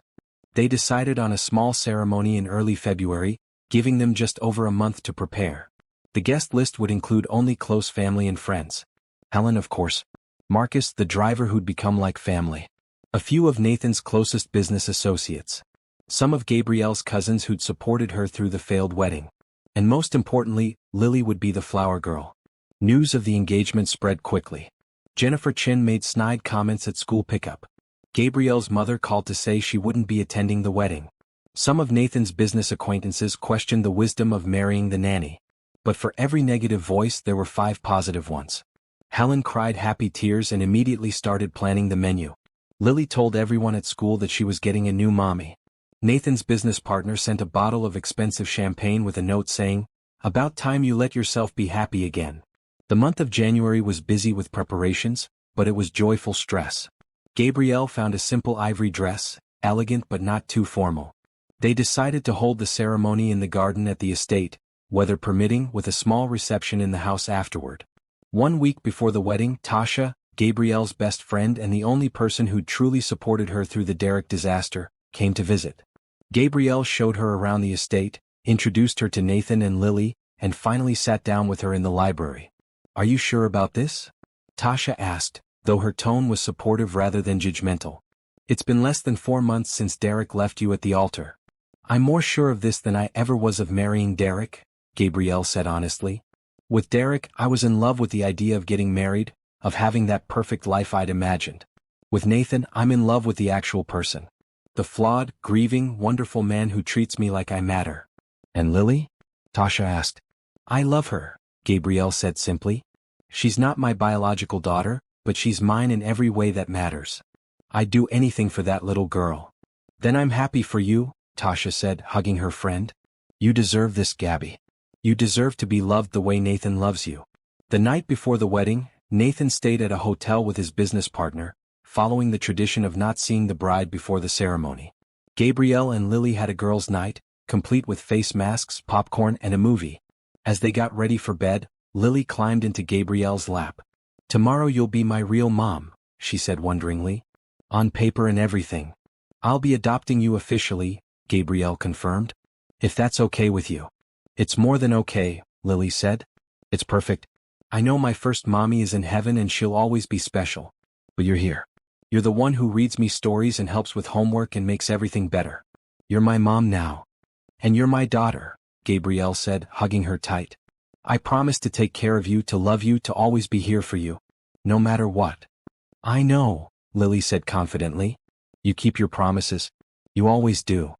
They decided on a small ceremony in early February, giving them just over a month to prepare. The guest list would include only close family and friends. Helen, of course. Marcus, the driver who'd become like family. A few of Nathan's closest business associates. Some of Gabrielle's cousins who'd supported her through the failed wedding. And most importantly, Lily would be the flower girl. News of the engagement spread quickly. Jennifer Chin made snide comments at school pickup. Gabrielle's mother called to say she wouldn't be attending the wedding. Some of Nathan's business acquaintances questioned the wisdom of marrying the nanny. But for every negative voice there were 5 positive ones. Helen cried happy tears and immediately started planning the menu. Lily told everyone at school that she was getting a new mommy. Nathan's business partner sent a bottle of expensive champagne with a note saying, "About time you let yourself be happy again." The month of January was busy with preparations, but it was joyful stress. Gabrielle found a simple ivory dress, elegant but not too formal. They decided to hold the ceremony in the garden at the estate, weather permitting, with a small reception in the house afterward. 1 week before the wedding, Tasha, Gabrielle's best friend and the only person who'd truly supported her through the Derek disaster, came to visit. Gabrielle showed her around the estate, introduced her to Nathan and Lily, and finally sat down with her in the library. Are you sure about this? Tasha asked, though her tone was supportive rather than judgmental. It's been less than 4 months since Derek left you at the altar. I'm more sure of this than I ever was of marrying Derek, Gabrielle said honestly. With Derek, I was in love with the idea of getting married, of having that perfect life I'd imagined. With Nathan, I'm in love with the actual person. The flawed, grieving, wonderful man who treats me like I matter. And Lily? Tasha asked. I love her, Gabrielle said simply. She's not my biological daughter, but she's mine in every way that matters. I'd do anything for that little girl. Then I'm happy for you, Tasha said, hugging her friend. You deserve this, Gabby. You deserve to be loved the way Nathan loves you. The night before the wedding, Nathan stayed at a hotel with his business partner, following the tradition of not seeing the bride before the ceremony. Gabrielle and Lily had a girls' night, complete with face masks, popcorn, and a movie. As they got ready for bed, Lily climbed into Gabrielle's lap. Tomorrow you'll be my real mom, she said wonderingly. On paper and everything. I'll be adopting you officially, Gabrielle confirmed. If that's okay with you. It's more than okay, Lily said. It's perfect. I know my first mommy is in heaven and she'll always be special. But you're here. You're the one who reads me stories and helps with homework and makes everything better. You're my mom now. And you're my daughter, Gabrielle said, hugging her tight. I promise to take care of you, to love you, to always be here for you. No matter what. I know, Lily said confidently. You keep your promises. You always do.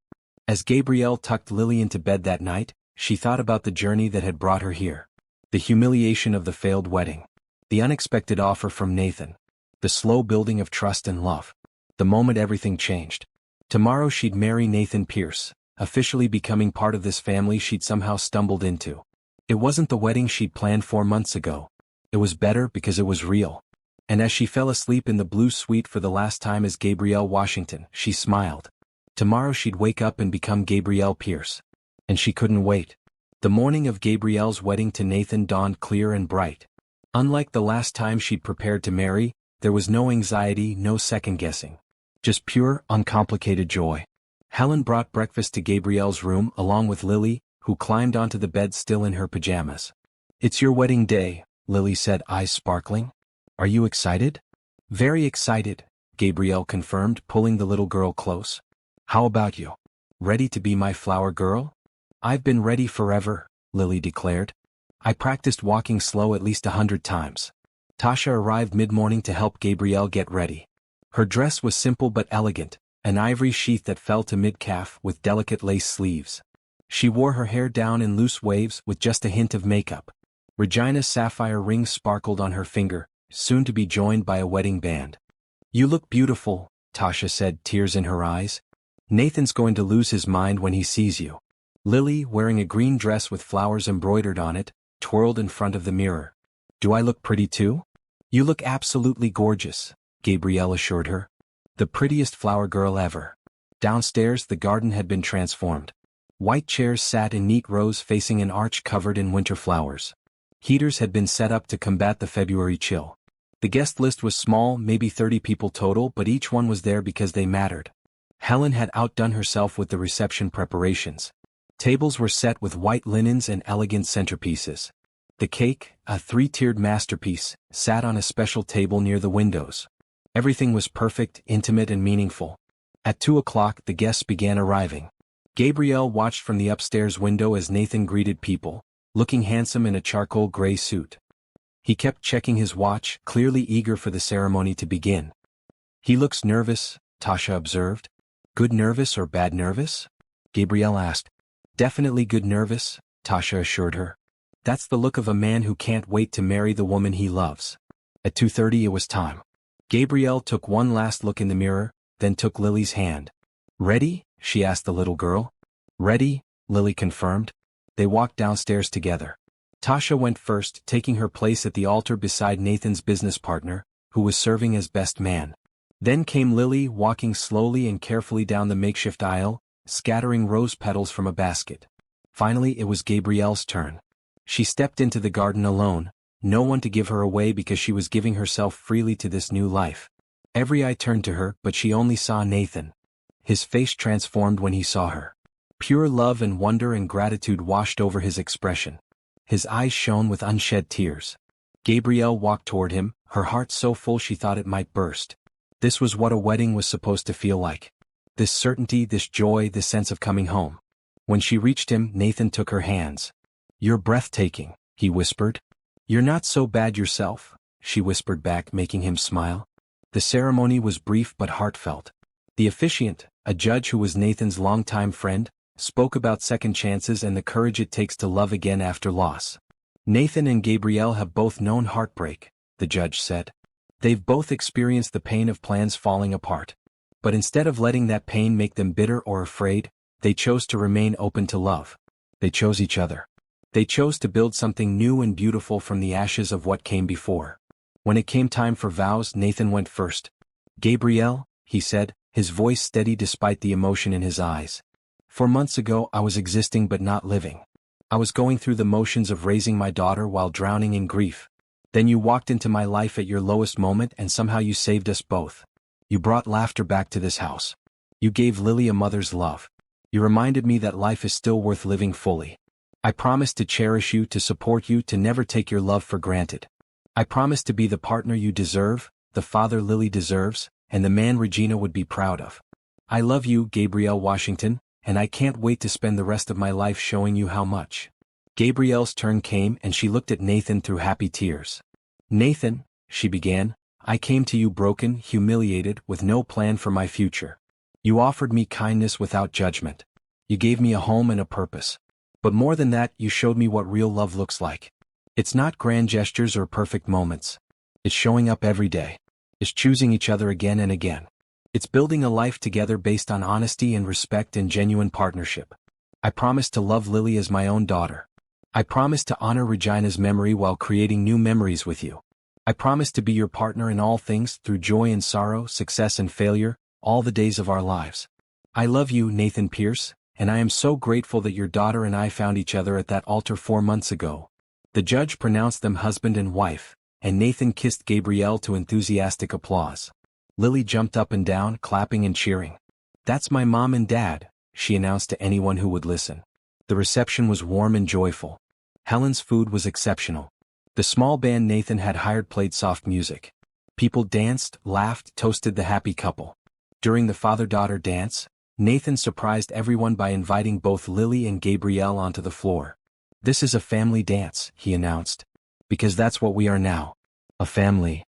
As Gabrielle tucked Lily into bed that night, she thought about the journey that had brought her here. The humiliation of the failed wedding. The unexpected offer from Nathan. The slow building of trust and love. The moment everything changed. Tomorrow she'd marry Nathan Pierce, officially becoming part of this family she'd somehow stumbled into. It wasn't the wedding she'd planned 4 months ago. It was better because it was real. And as she fell asleep in the blue suite for the last time as Gabrielle Washington, she smiled. Tomorrow she'd wake up and become Gabrielle Pierce. And she couldn't wait. The morning of Gabrielle's wedding to Nathan dawned clear and bright. Unlike the last time she'd prepared to marry, there was no anxiety, no second-guessing. Just pure, uncomplicated joy. Helen brought breakfast to Gabrielle's room along with Lily, who climbed onto the bed still in her pajamas. "It's your wedding day," Lily said, eyes sparkling. "Are you excited?" "Very excited," Gabrielle confirmed, pulling the little girl close. "How about you? Ready to be my flower girl?" "I've been ready forever," Lily declared. "I practiced walking slow at least 100 times." Tasha arrived mid-morning to help Gabrielle get ready. Her dress was simple but elegant, an ivory sheath that fell to mid-calf with delicate lace sleeves. She wore her hair down in loose waves with just a hint of makeup. Regina's sapphire ring sparkled on her finger, soon to be joined by a wedding band. "You look beautiful," Tasha said, tears in her eyes. "Nathan's going to lose his mind when he sees you." Lily, wearing a green dress with flowers embroidered on it, twirled in front of the mirror. "Do I look pretty too?" "You look absolutely gorgeous," Gabrielle assured her. "The prettiest flower girl ever." Downstairs the garden had been transformed. White chairs sat in neat rows facing an arch covered in winter flowers. Heaters had been set up to combat the February chill. The guest list was small, maybe 30 people total, but each one was there because they mattered. Helen had outdone herself with the reception preparations. Tables were set with white linens and elegant centerpieces. The cake, a 3-tiered masterpiece, sat on a special table near the windows. Everything was perfect, intimate and meaningful. At 2 o'clock the guests began arriving. Gabrielle watched from the upstairs window as Nathan greeted people, looking handsome in a charcoal gray suit. He kept checking his watch, clearly eager for the ceremony to begin. "He looks nervous," Tasha observed. "Good nervous or bad nervous?" Gabrielle asked. "Definitely good nervous," Tasha assured her. "That's the look of a man who can't wait to marry the woman he loves." At 2:30 it was time. Gabrielle took one last look in the mirror, then took Lily's hand. "Ready?" she asked the little girl. "Ready," Lily confirmed. They walked downstairs together. Tasha went first, taking her place at the altar beside Nathan's business partner, who was serving as best man. Then came Lily, walking slowly and carefully down the makeshift aisle, scattering rose petals from a basket. Finally it was Gabrielle's turn. She stepped into the garden alone, no one to give her away because she was giving herself freely to this new life. Every eye turned to her, but she only saw Nathan. His face transformed when he saw her. Pure love and wonder and gratitude washed over his expression. His eyes shone with unshed tears. Gabrielle walked toward him, her heart so full she thought it might burst. This was what a wedding was supposed to feel like. This certainty, this joy, this sense of coming home. When she reached him, Nathan took her hands. "You're breathtaking," he whispered. "You're not so bad yourself," she whispered back, making him smile. The ceremony was brief but heartfelt. The officiant, a judge who was Nathan's longtime friend, spoke about second chances and the courage it takes to love again after loss. "Nathan and Gabrielle have both known heartbreak," the judge said. "They've both experienced the pain of plans falling apart. But instead of letting that pain make them bitter or afraid, they chose to remain open to love. They chose each other. They chose to build something new and beautiful from the ashes of what came before." When it came time for vows, Nathan went first. "Gabrielle," he said, his voice steady despite the emotion in his eyes. "4 months ago I was existing but not living. I was going through the motions of raising my daughter while drowning in grief. Then you walked into my life at your lowest moment and somehow you saved us both. You brought laughter back to this house. You gave Lily a mother's love. You reminded me that life is still worth living fully. I promise to cherish you, to support you, to never take your love for granted. I promise to be the partner you deserve, the father Lily deserves, and the man Regina would be proud of. I love you, Gabrielle Washington, and I can't wait to spend the rest of my life showing you how much." Gabrielle's turn came and she looked at Nathan through happy tears. "Nathan," she began, "I came to you broken, humiliated, with no plan for my future. You offered me kindness without judgment. You gave me a home and a purpose. But more than that, you showed me what real love looks like. It's not grand gestures or perfect moments. It's showing up every day. It's choosing each other again and again. It's building a life together based on honesty and respect and genuine partnership. I promise to love Lily as my own daughter. I promise to honor Regina's memory while creating new memories with you. I promise to be your partner in all things, through joy and sorrow, success and failure, all the days of our lives. I love you, Nathan Pierce, and I am so grateful that your daughter and I found each other at that altar 4 months ago." The judge pronounced them husband and wife, and Nathan kissed Gabrielle to enthusiastic applause. Lily jumped up and down, clapping and cheering. "That's my mom and dad," she announced to anyone who would listen. The reception was warm and joyful. Helen's food was exceptional. The small band Nathan had hired played soft music. People danced, laughed, toasted the happy couple. During the father-daughter dance, Nathan surprised everyone by inviting both Lily and Gabrielle onto the floor. "This is a family dance," he announced. "Because that's what we are now. A family."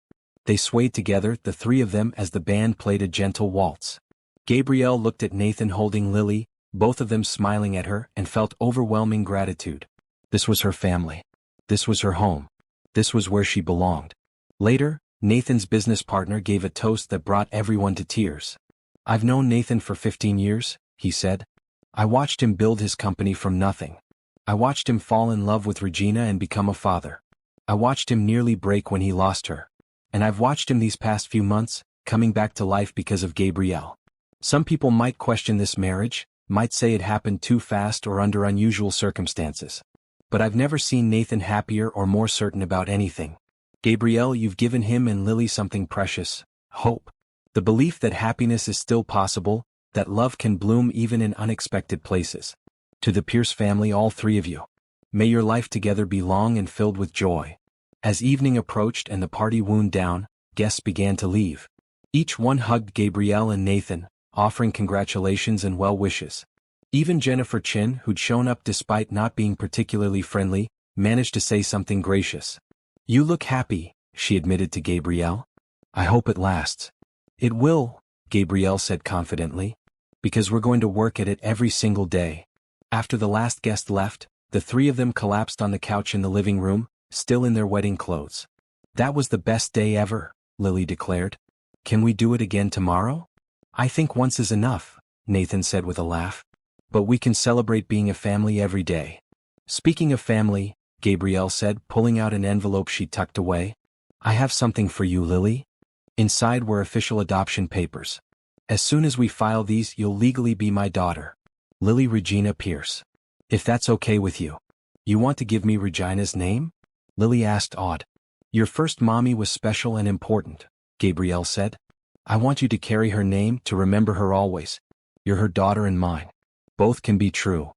They swayed together, the three of them, as the band played a gentle waltz. Gabrielle looked at Nathan holding Lily, both of them smiling at her, and felt overwhelming gratitude. This was her family. This was her home. This was where she belonged. Later, Nathan's business partner gave a toast that brought everyone to tears. "I've known Nathan for 15 years, he said. "I watched him build his company from nothing. I watched him fall in love with Regina and become a father. I watched him nearly break when he lost her. And I've watched him these past few months, coming back to life because of Gabrielle. Some people might question this marriage, might say it happened too fast or under unusual circumstances. But I've never seen Nathan happier or more certain about anything. Gabrielle, you've given him and Lily something precious: hope. The belief that happiness is still possible, that love can bloom even in unexpected places. To the Pierce family, all three of you, may your life together be long and filled with joy." As evening approached and the party wound down, guests began to leave. Each one hugged Gabrielle and Nathan, offering congratulations and well wishes. Even Jennifer Chin, who'd shown up despite not being particularly friendly, managed to say something gracious. "You look happy," she admitted to Gabrielle. "I hope it lasts." "It will," Gabrielle said confidently. "Because we're going to work at it every single day." After the last guest left, the three of them collapsed on the couch in the living room, still in their wedding clothes. "That was the best day ever," Lily declared. "Can we do it again tomorrow?" "I think once is enough," Nathan said with a laugh. "But we can celebrate being a family every day." "Speaking of family," Gabrielle said, pulling out an envelope she tucked away. "I have something for you, Lily." Inside were official adoption papers. "As soon as we file these, you'll legally be my daughter, Lily Regina Pierce. If that's okay with you." "You want to give me Regina's name?" Lily asked, awed. "Your first mommy was special and important," Gabrielle said. "I want you to carry her name, to remember her always. You're her daughter and mine. Both can be true."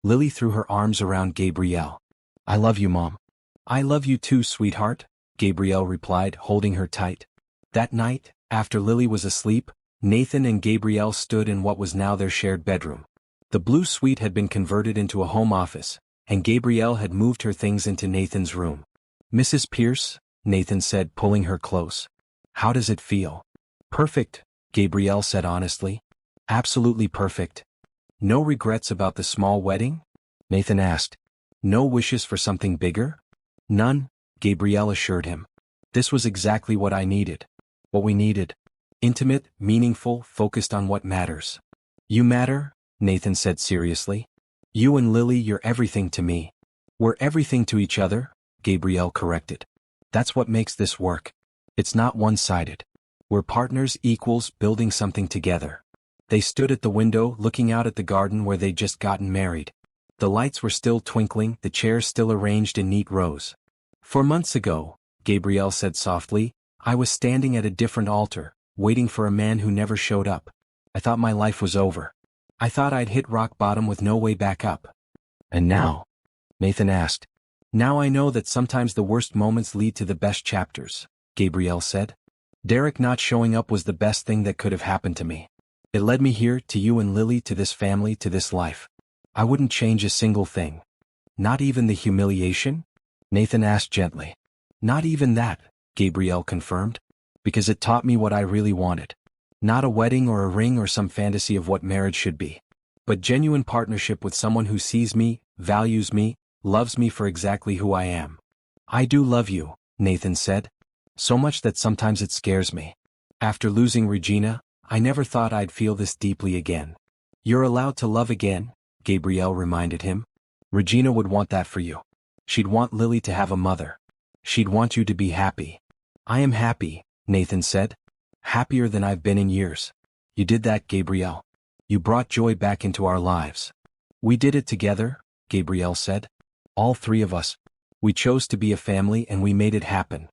Lily threw her arms around Gabrielle. "I love you, Mom." "I love you too, sweetheart," Gabrielle replied, holding her tight. That night, after Lily was asleep, Nathan and Gabrielle stood in what was now their shared bedroom. The blue suite had been converted into a home office, and Gabrielle had moved her things into Nathan's room. "Mrs. Pierce," Nathan said, pulling her close. "How does it feel?" "Perfect," Gabrielle said honestly. "Absolutely perfect." "No regrets about the small wedding?" Nathan asked. "No wishes for something bigger?" "None," Gabrielle assured him. "This was exactly what I needed. What we needed. Intimate, meaningful, focused on what matters." "You matter," Nathan said seriously. "You and Lily, you're everything to me." "We're everything to each other," Gabrielle corrected. "That's what makes this work. It's not one-sided. We're partners, equals, building something together." They stood at the window, looking out at the garden where they'd just gotten married. The lights were still twinkling, the chairs still arranged in neat rows. "4 months ago," Gabrielle said softly, "I was standing at a different altar, waiting for a man who never showed up. I thought my life was over. I thought I'd hit rock bottom with no way back up." "And now?" Nathan asked. "Now I know that sometimes the worst moments lead to the best chapters," Gabrielle said. "Derek not showing up was the best thing that could have happened to me. It led me here, to you and Lily, to this family, to this life. I wouldn't change a single thing." "Not even the humiliation?" Nathan asked gently. "Not even that," Gabrielle confirmed. "Because it taught me what I really wanted. Not a wedding or a ring or some fantasy of what marriage should be. But genuine partnership with someone who sees me, values me, loves me for exactly who I am." "I do love you," Nathan said. "So much that sometimes it scares me. After losing Regina, I never thought I'd feel this deeply again." "You're allowed to love again," Gabrielle reminded him. "Regina would want that for you. She'd want Lily to have a mother. She'd want you to be happy." I am happy, Nathan said. Happier than I've been in years. You did that, Gabrielle. You brought joy back into our lives. We did it together, Gabrielle said. All three of us. We chose to be a family and we made it happen.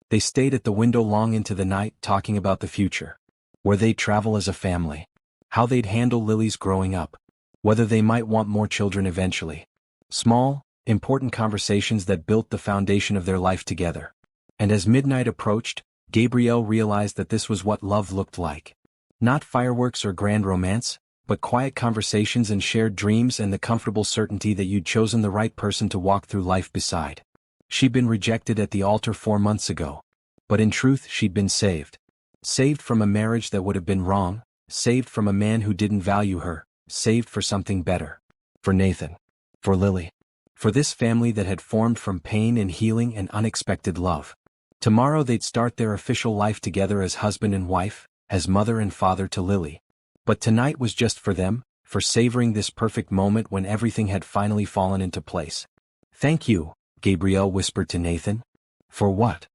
They stayed at the window long into the night talking about the future. Where they'd travel as a family. How they'd handle Lily's growing up. Whether they might want more children eventually. Small, important conversations that built the foundation of their life together. And as midnight approached, Gabrielle realized that this was what love looked like. Not fireworks or grand romance, but quiet conversations and shared dreams and the comfortable certainty that you'd chosen the right person to walk through life beside. She'd been rejected at the altar 4 months ago. But in truth she'd been saved. Saved from a marriage that would have been wrong, saved from a man who didn't value her, saved for something better. For Nathan. For Lily. For this family that had formed from pain and healing and unexpected love. Tomorrow they'd start their official life together as husband and wife, as mother and father to Lily. But tonight was just for them, for savoring this perfect moment when everything had finally fallen into place. Thank you, Gabrielle whispered to Nathan. For what?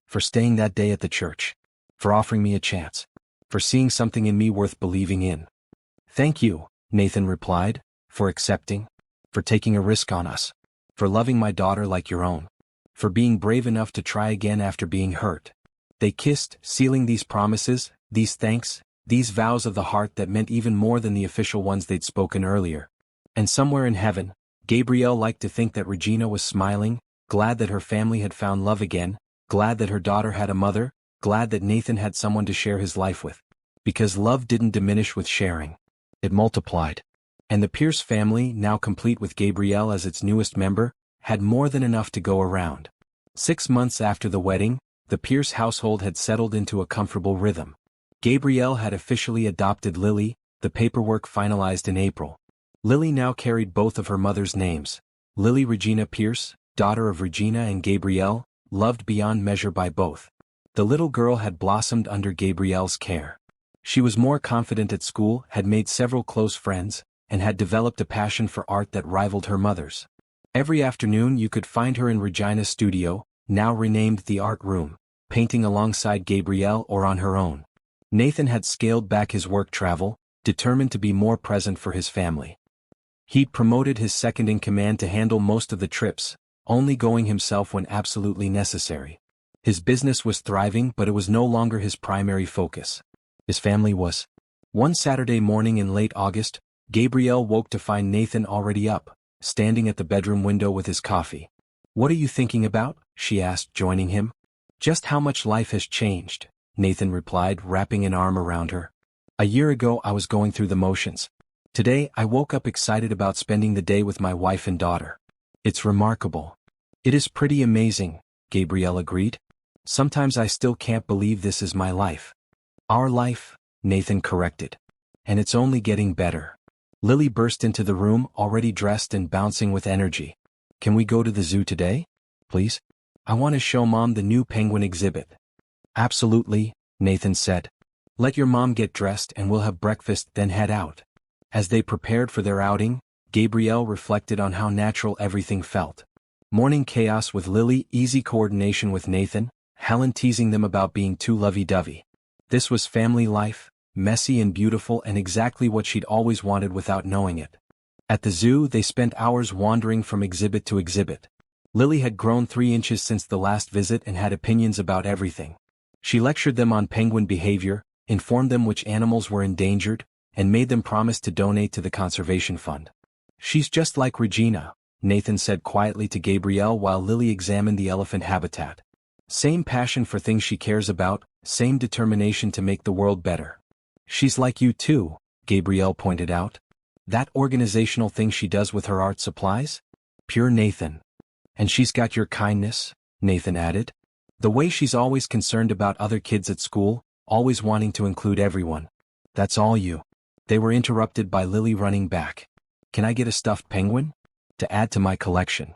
For staying that day at the church. For offering me a chance. For seeing something in me worth believing in. Thank you, Nathan replied, for accepting. For taking a risk on us. For loving my daughter like your own. For being brave enough to try again after being hurt. They kissed, sealing these promises, these thanks, these vows of the heart that meant even more than the official ones they'd spoken earlier. And somewhere in heaven, Gabrielle liked to think that Regina was smiling, glad that her family had found love again, glad that her daughter had a mother, glad that Nathan had someone to share his life with. Because love didn't diminish with sharing. It multiplied. And the Pierce family, now complete with Gabrielle as its newest member, had more than enough to go around. 6 months after the wedding, the Pierce household had settled into a comfortable rhythm. Gabrielle had officially adopted Lily, the paperwork finalized in April. Lily now carried both of her mother's names. Lily Regina Pierce, daughter of Regina and Gabrielle, loved beyond measure by both. The little girl had blossomed under Gabrielle's care. She was more confident at school, had made several close friends, and had developed a passion for art that rivaled her mother's. Every afternoon you could find her in Regina's studio, now renamed the Art Room, painting alongside Gabrielle or on her own. Nathan had scaled back his work travel, determined to be more present for his family. He'd promoted his second-in-command to handle most of the trips, only going himself when absolutely necessary. His business was thriving, but it was no longer his primary focus. His family was. One Saturday morning in late August, Gabrielle woke to find Nathan already up, standing at the bedroom window with his coffee. "What are you thinking about?" she asked, joining him. "Just how much life has changed," Nathan replied, wrapping an arm around her. "A year ago I was going through the motions. Today I woke up excited about spending the day with my wife and daughter. It's remarkable." "It is pretty amazing," Gabrielle agreed. "Sometimes I still can't believe this is my life." "Our life," Nathan corrected. "And it's only getting better." Lily burst into the room, already dressed and bouncing with energy. "Can we go to the zoo today? Please? I want to show Mom the new penguin exhibit." "Absolutely," Nathan said. "Let your mom get dressed and we'll have breakfast, then head out." As they prepared for their outing, Gabrielle reflected on how natural everything felt. Morning chaos with Lily, easy coordination with Nathan, Helen teasing them about being too lovey-dovey. This was family life, messy and beautiful and exactly what she'd always wanted without knowing it. At the zoo they spent hours wandering from exhibit to exhibit. Lily had grown 3 inches since the last visit and had opinions about everything. She lectured them on penguin behavior, informed them which animals were endangered, and made them promise to donate to the conservation fund. "She's just like Regina," Nathan said quietly to Gabrielle while Lily examined the elephant habitat. "Same passion for things she cares about, same determination to make the world better." "She's like you too," Gabrielle pointed out. "That organizational thing she does with her art supplies? Pure Nathan. And she's got your kindness," Nathan added. "The way she's always concerned about other kids at school, always wanting to include everyone. That's all you." They were interrupted by Lily running back. "Can I get a stuffed penguin? To add to my collection."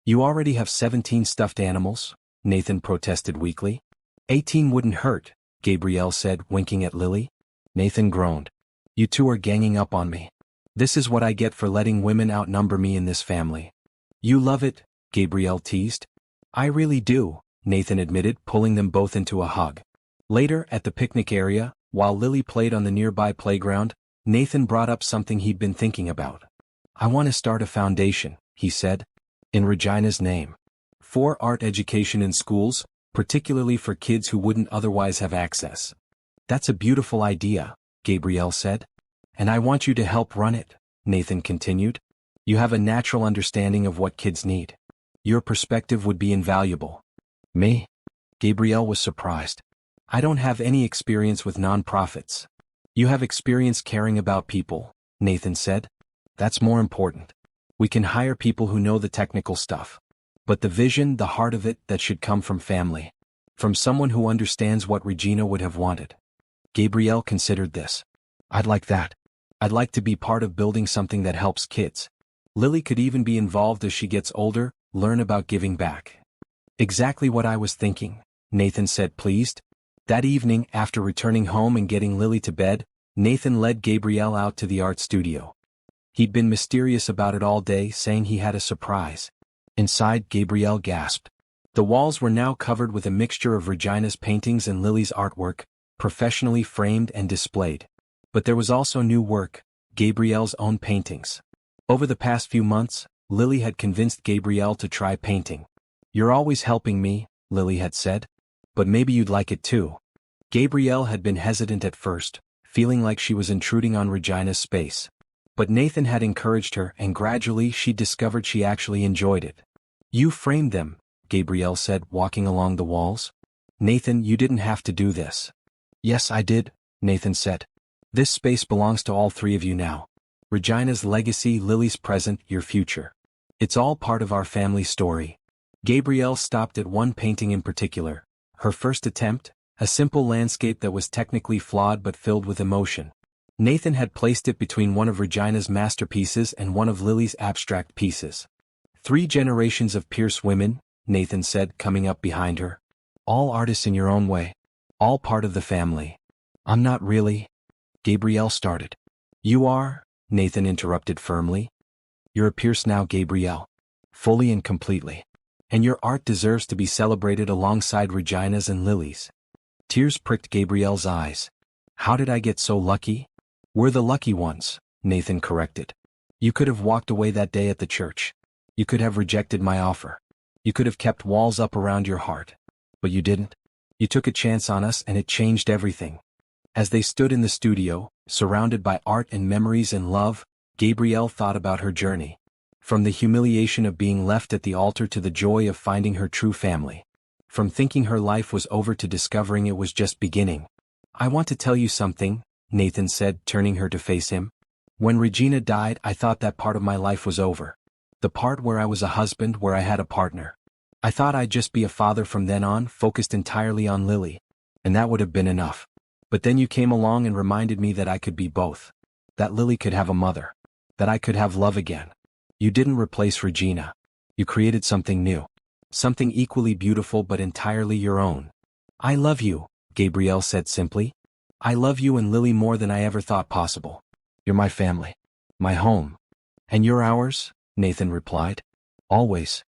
"You already have 17 stuffed animals," Nathan protested weakly. 18 wouldn't hurt," Gabrielle said, winking at Lily. Nathan groaned. "You two are ganging up on me. This is what I get for letting women outnumber me in this family." "You love it," Gabrielle teased. "I really do," Nathan admitted, pulling them both into a hug. Later, at the picnic area, while Lily played on the nearby playground, Nathan brought up something he'd been thinking about. "I want to start a foundation," he said, "in Regina's name. For art education in schools, particularly for kids who wouldn't otherwise have access." "That's a beautiful idea," Gabrielle said. "And I want you to help run it," Nathan continued. "You have a natural understanding of what kids need. Your perspective would be invaluable." "Me?" Gabrielle was surprised. "I don't have any experience with nonprofits." "You have experience caring about people," Nathan said. "That's more important. We can hire people who know the technical stuff. But the vision, the heart of it, that should come from family. From someone who understands what Regina would have wanted." Gabrielle considered this. "I'd like that. I'd like to be part of building something that helps kids. Lily could even be involved as she gets older, learn about giving back." "Exactly what I was thinking," Nathan said, pleased. That evening, after returning home and getting Lily to bed, Nathan led Gabrielle out to the art studio. He'd been mysterious about it all day, saying he had a surprise. Inside, Gabrielle gasped. The walls were now covered with a mixture of Regina's paintings and Lily's artwork, professionally framed and displayed. But there was also new work, Gabrielle's own paintings. Over the past few months, Lily had convinced Gabrielle to try painting. "You're always helping me," Lily had said. "But maybe you'd like it too." Gabrielle had been hesitant at first, feeling like she was intruding on Regina's space. But Nathan had encouraged her, and gradually she discovered she actually enjoyed it. "You framed them," Gabrielle said, walking along the walls. "Nathan, you didn't have to do this." "Yes, I did," Nathan said. "This space belongs to all three of you now. Regina's legacy, Lily's present, your future. It's all part of our family story." Gabrielle stopped at one painting in particular. Her first attempt, a simple landscape that was technically flawed but filled with emotion. Nathan had placed it between one of Regina's masterpieces and one of Lily's abstract pieces. "3 generations of Pierce women," Nathan said, coming up behind her. "All artists in your own way. All part of the family." "I'm not really." Gabrielle started. "You are," Nathan interrupted firmly. "You're a Pierce now, Gabrielle. Fully and completely. And your art deserves to be celebrated alongside Regina's and Lily's." Tears pricked Gabrielle's eyes. "How did I get so lucky?" "We're the lucky ones," Nathan corrected. "You could have walked away that day at the church. You could have rejected my offer. You could have kept walls up around your heart. But you didn't. You took a chance on us, and it changed everything." As they stood in the studio, surrounded by art and memories and love, Gabrielle thought about her journey. From the humiliation of being left at the altar to the joy of finding her true family. From thinking her life was over to discovering it was just beginning. "I want to tell you something," Nathan said, turning her to face him. "When Regina died, I thought that part of my life was over. The part where I was a husband, where I had a partner. I thought I'd just be a father from then on, focused entirely on Lily. And that would have been enough. But then you came along and reminded me that I could be both. That Lily could have a mother. That I could have love again. You didn't replace Regina. You created something new. Something equally beautiful but entirely your own." "I love you," Gabrielle said simply. "I love you and Lily more than I ever thought possible. You're my family. My home." "And you're ours," Nathan replied. "Always."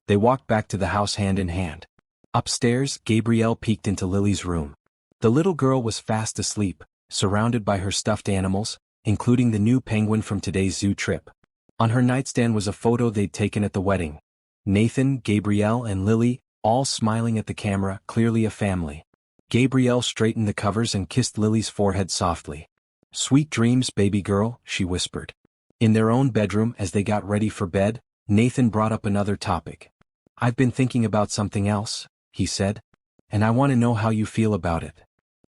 They walked back to the house hand in hand. Upstairs, Gabrielle peeked into Lily's room. The little girl was fast asleep, surrounded by her stuffed animals, including the new penguin from today's zoo trip. On her nightstand was a photo they'd taken at the wedding. Nathan, Gabrielle, and Lily, all smiling at the camera, clearly a family. Gabrielle straightened the covers and kissed Lily's forehead softly. "Sweet dreams, baby girl," she whispered. In their own bedroom, as they got ready for bed, Nathan brought up another topic. "I've been thinking about something else," he said. "And I want to know how you feel about it."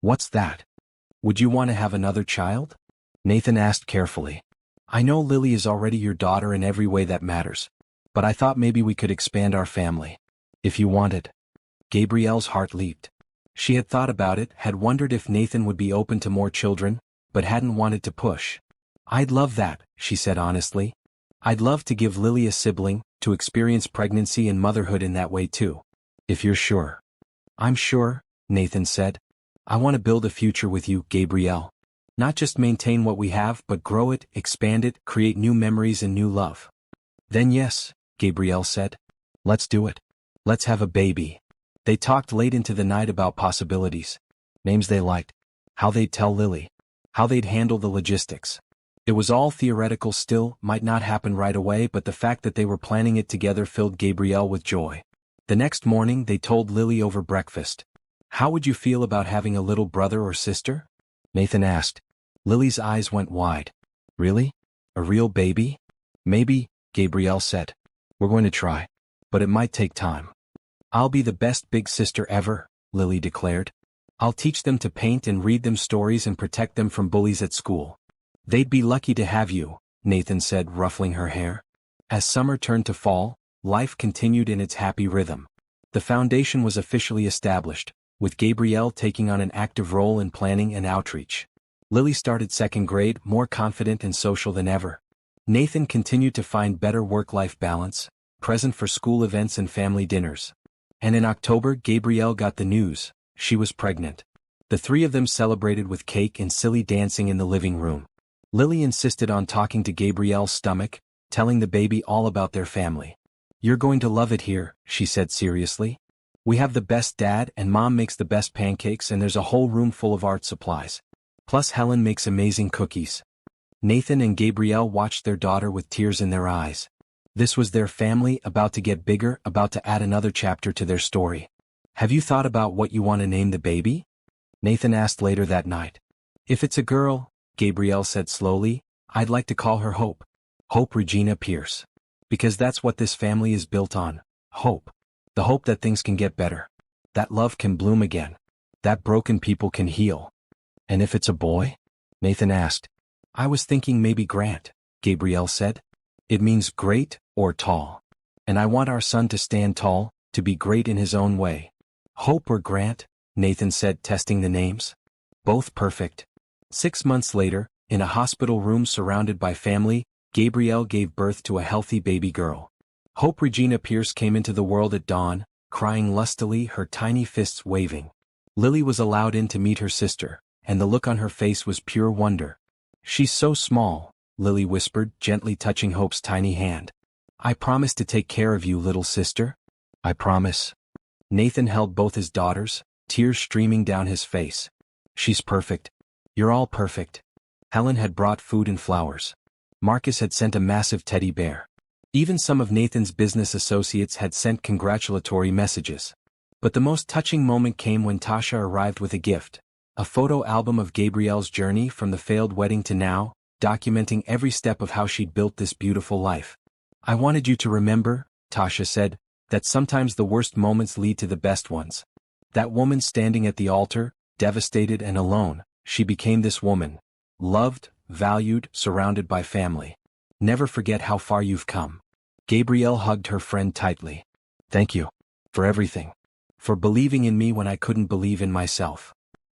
"What's that?" "Would you want to have another child?" Nathan asked carefully. "I know Lily is already your daughter in every way that matters. But I thought maybe we could expand our family. If you wanted." Gabrielle's heart leaped. She had thought about it, had wondered if Nathan would be open to more children, but hadn't wanted to push. "I'd love that," she said honestly. "I'd love to give Lily a sibling, to experience pregnancy and motherhood in that way too. If you're sure." "I'm sure," Nathan said. "I want to build a future with you, Gabrielle. Not just maintain what we have, but grow it, expand it, create new memories and new love." "Then yes," Gabrielle said. "Let's do it. Let's have a baby." They talked late into the night about possibilities. Names they liked. How they'd tell Lily. How they'd handle the logistics. It was all theoretical still, might not happen right away, but the fact that they were planning it together filled Gabrielle with joy. The next morning they told Lily over breakfast. "How would you feel about having a little brother or sister?" Nathan asked. Lily's eyes went wide. "Really? A real baby?" "Maybe," Gabrielle said. "We're going to try. But it might take time." "I'll be the best big sister ever," Lily declared. "I'll teach them to paint and read them stories and protect them from bullies at school." "They'd be lucky to have you," Nathan said, ruffling her hair. As summer turned to fall, life continued in its happy rhythm. The foundation was officially established, with Gabrielle taking on an active role in planning and outreach. Lily started second grade, more confident and social than ever. Nathan continued to find better work-life balance, present for school events and family dinners. And in October, Gabrielle got the news: she was pregnant. The three of them celebrated with cake and silly dancing in the living room. Lily insisted on talking to Gabrielle's stomach, telling the baby all about their family. "You're going to love it here," she said seriously. "We have the best dad and mom makes the best pancakes and there's a whole room full of art supplies. Plus Helen makes amazing cookies." Nathan and Gabrielle watched their daughter with tears in their eyes. This was their family, about to get bigger, about to add another chapter to their story. "Have you thought about what you want to name the baby?" Nathan asked later that night. "If it's a girl," Gabrielle said slowly, "I'd like to call her Hope. Hope Regina Pierce. Because that's what this family is built on. Hope. The hope that things can get better. That love can bloom again. That broken people can heal." "And if it's a boy?" Nathan asked. "I was thinking maybe Grant," Gabrielle said. "It means great or tall. And I want our son to stand tall, to be great in his own way." "Hope or Grant?" Nathan said, testing the names. "Both perfect." 6 months later, in a hospital room surrounded by family, Gabrielle gave birth to a healthy baby girl. Hope Regina Pierce came into the world at dawn, crying lustily, her tiny fists waving. Lily was allowed in to meet her sister, and the look on her face was pure wonder. "She's so small," Lily whispered, gently touching Hope's tiny hand. "I promise to take care of you, little sister. I promise." Nathan held both his daughters, tears streaming down his face. "She's perfect. You're all perfect." Helen had brought food and flowers. Marcus had sent a massive teddy bear. Even some of Nathan's business associates had sent congratulatory messages. But the most touching moment came when Tasha arrived with a gift. A photo album of Gabrielle's journey from the failed wedding to now, documenting every step of how she'd built this beautiful life. "I wanted you to remember," Tasha said, "that sometimes the worst moments lead to the best ones." That woman standing at the altar, devastated and alone, she became this woman. Loved, valued, surrounded by family. "Never forget how far you've come." Gabrielle hugged her friend tightly. "Thank you. For everything. For believing in me when I couldn't believe in myself."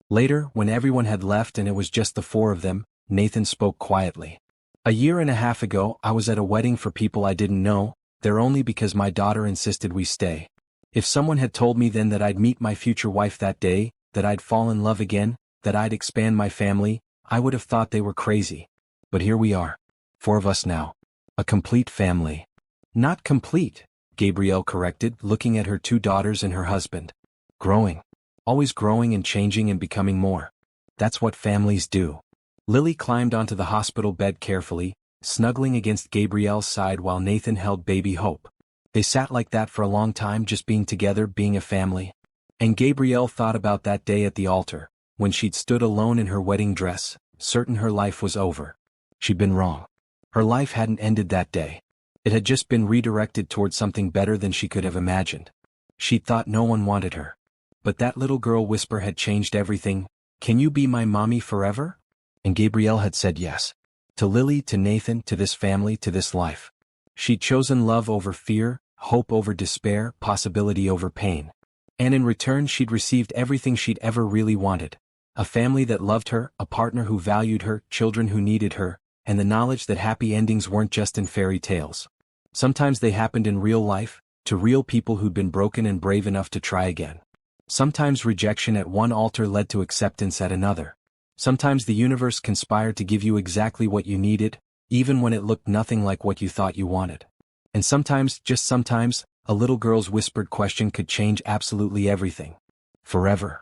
Later, when everyone had left and it was just the four of them, Nathan spoke quietly. "A year and a half ago, I was at a wedding for people I didn't know, there only because my daughter insisted we stay. If someone had told me then that I'd meet my future wife that day, that I'd fall in love again, that I'd expand my family, I would have thought they were crazy. But here we are. 4 of us now. A complete family." "Not complete," Gabrielle corrected, looking at her 2 daughters and her husband. "Growing. Always growing and changing and becoming more. That's what families do." Lily climbed onto the hospital bed carefully, snuggling against Gabrielle's side while Nathan held baby Hope. They sat like that for a long time, just being together, being a family. And Gabrielle thought about that day at the altar, when she'd stood alone in her wedding dress, certain her life was over. She'd been wrong. Her life hadn't ended that day. It had just been redirected towards something better than she could have imagined. She'd thought no one wanted her. But that little girl whisper had changed everything. "Can you be my mommy forever?" And Gabrielle had said yes. To Lily, to Nathan, to this family, to this life. She'd chosen love over fear, hope over despair, possibility over pain. And in return she'd received everything she'd ever really wanted. A family that loved her, a partner who valued her, children who needed her, and the knowledge that happy endings weren't just in fairy tales. Sometimes they happened in real life, to real people who'd been broken and brave enough to try again. Sometimes rejection at one altar led to acceptance at another. Sometimes the universe conspired to give you exactly what you needed, even when it looked nothing like what you thought you wanted. And sometimes, just sometimes, A little girl's whispered question could change absolutely everything. Forever?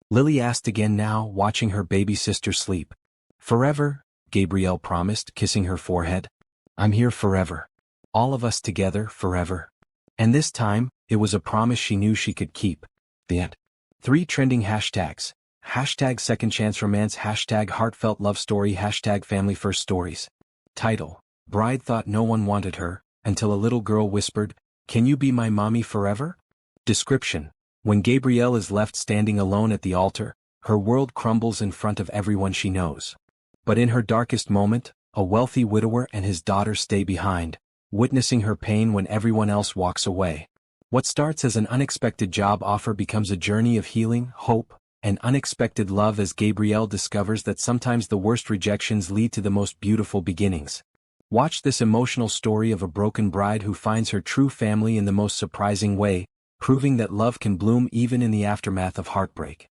Lily asked again now, watching her baby sister sleep. Forever, Gabrielle promised, kissing her forehead. I'm here forever. All of us together forever. And this time, it was a promise she knew she could keep. The end. 3 trending hashtags. Hashtag second chance romance, hashtag heartfelt love story, hashtag family first stories. Title: Bride thought no one wanted her, until a little girl whispered, "Can you be my mommy forever?" Description: When Gabrielle is left standing alone at the altar, her world crumbles in front of everyone she knows. But in her darkest moment, a wealthy widower and his daughter stay behind, witnessing her pain when everyone else walks away. What starts as an unexpected job offer becomes a journey of healing, hope, and unexpected love as Gabrielle discovers that sometimes the worst rejections lead to the most beautiful beginnings. Watch this emotional story of a broken bride who finds her true family in the most surprising way, proving that love can bloom even in the aftermath of heartbreak.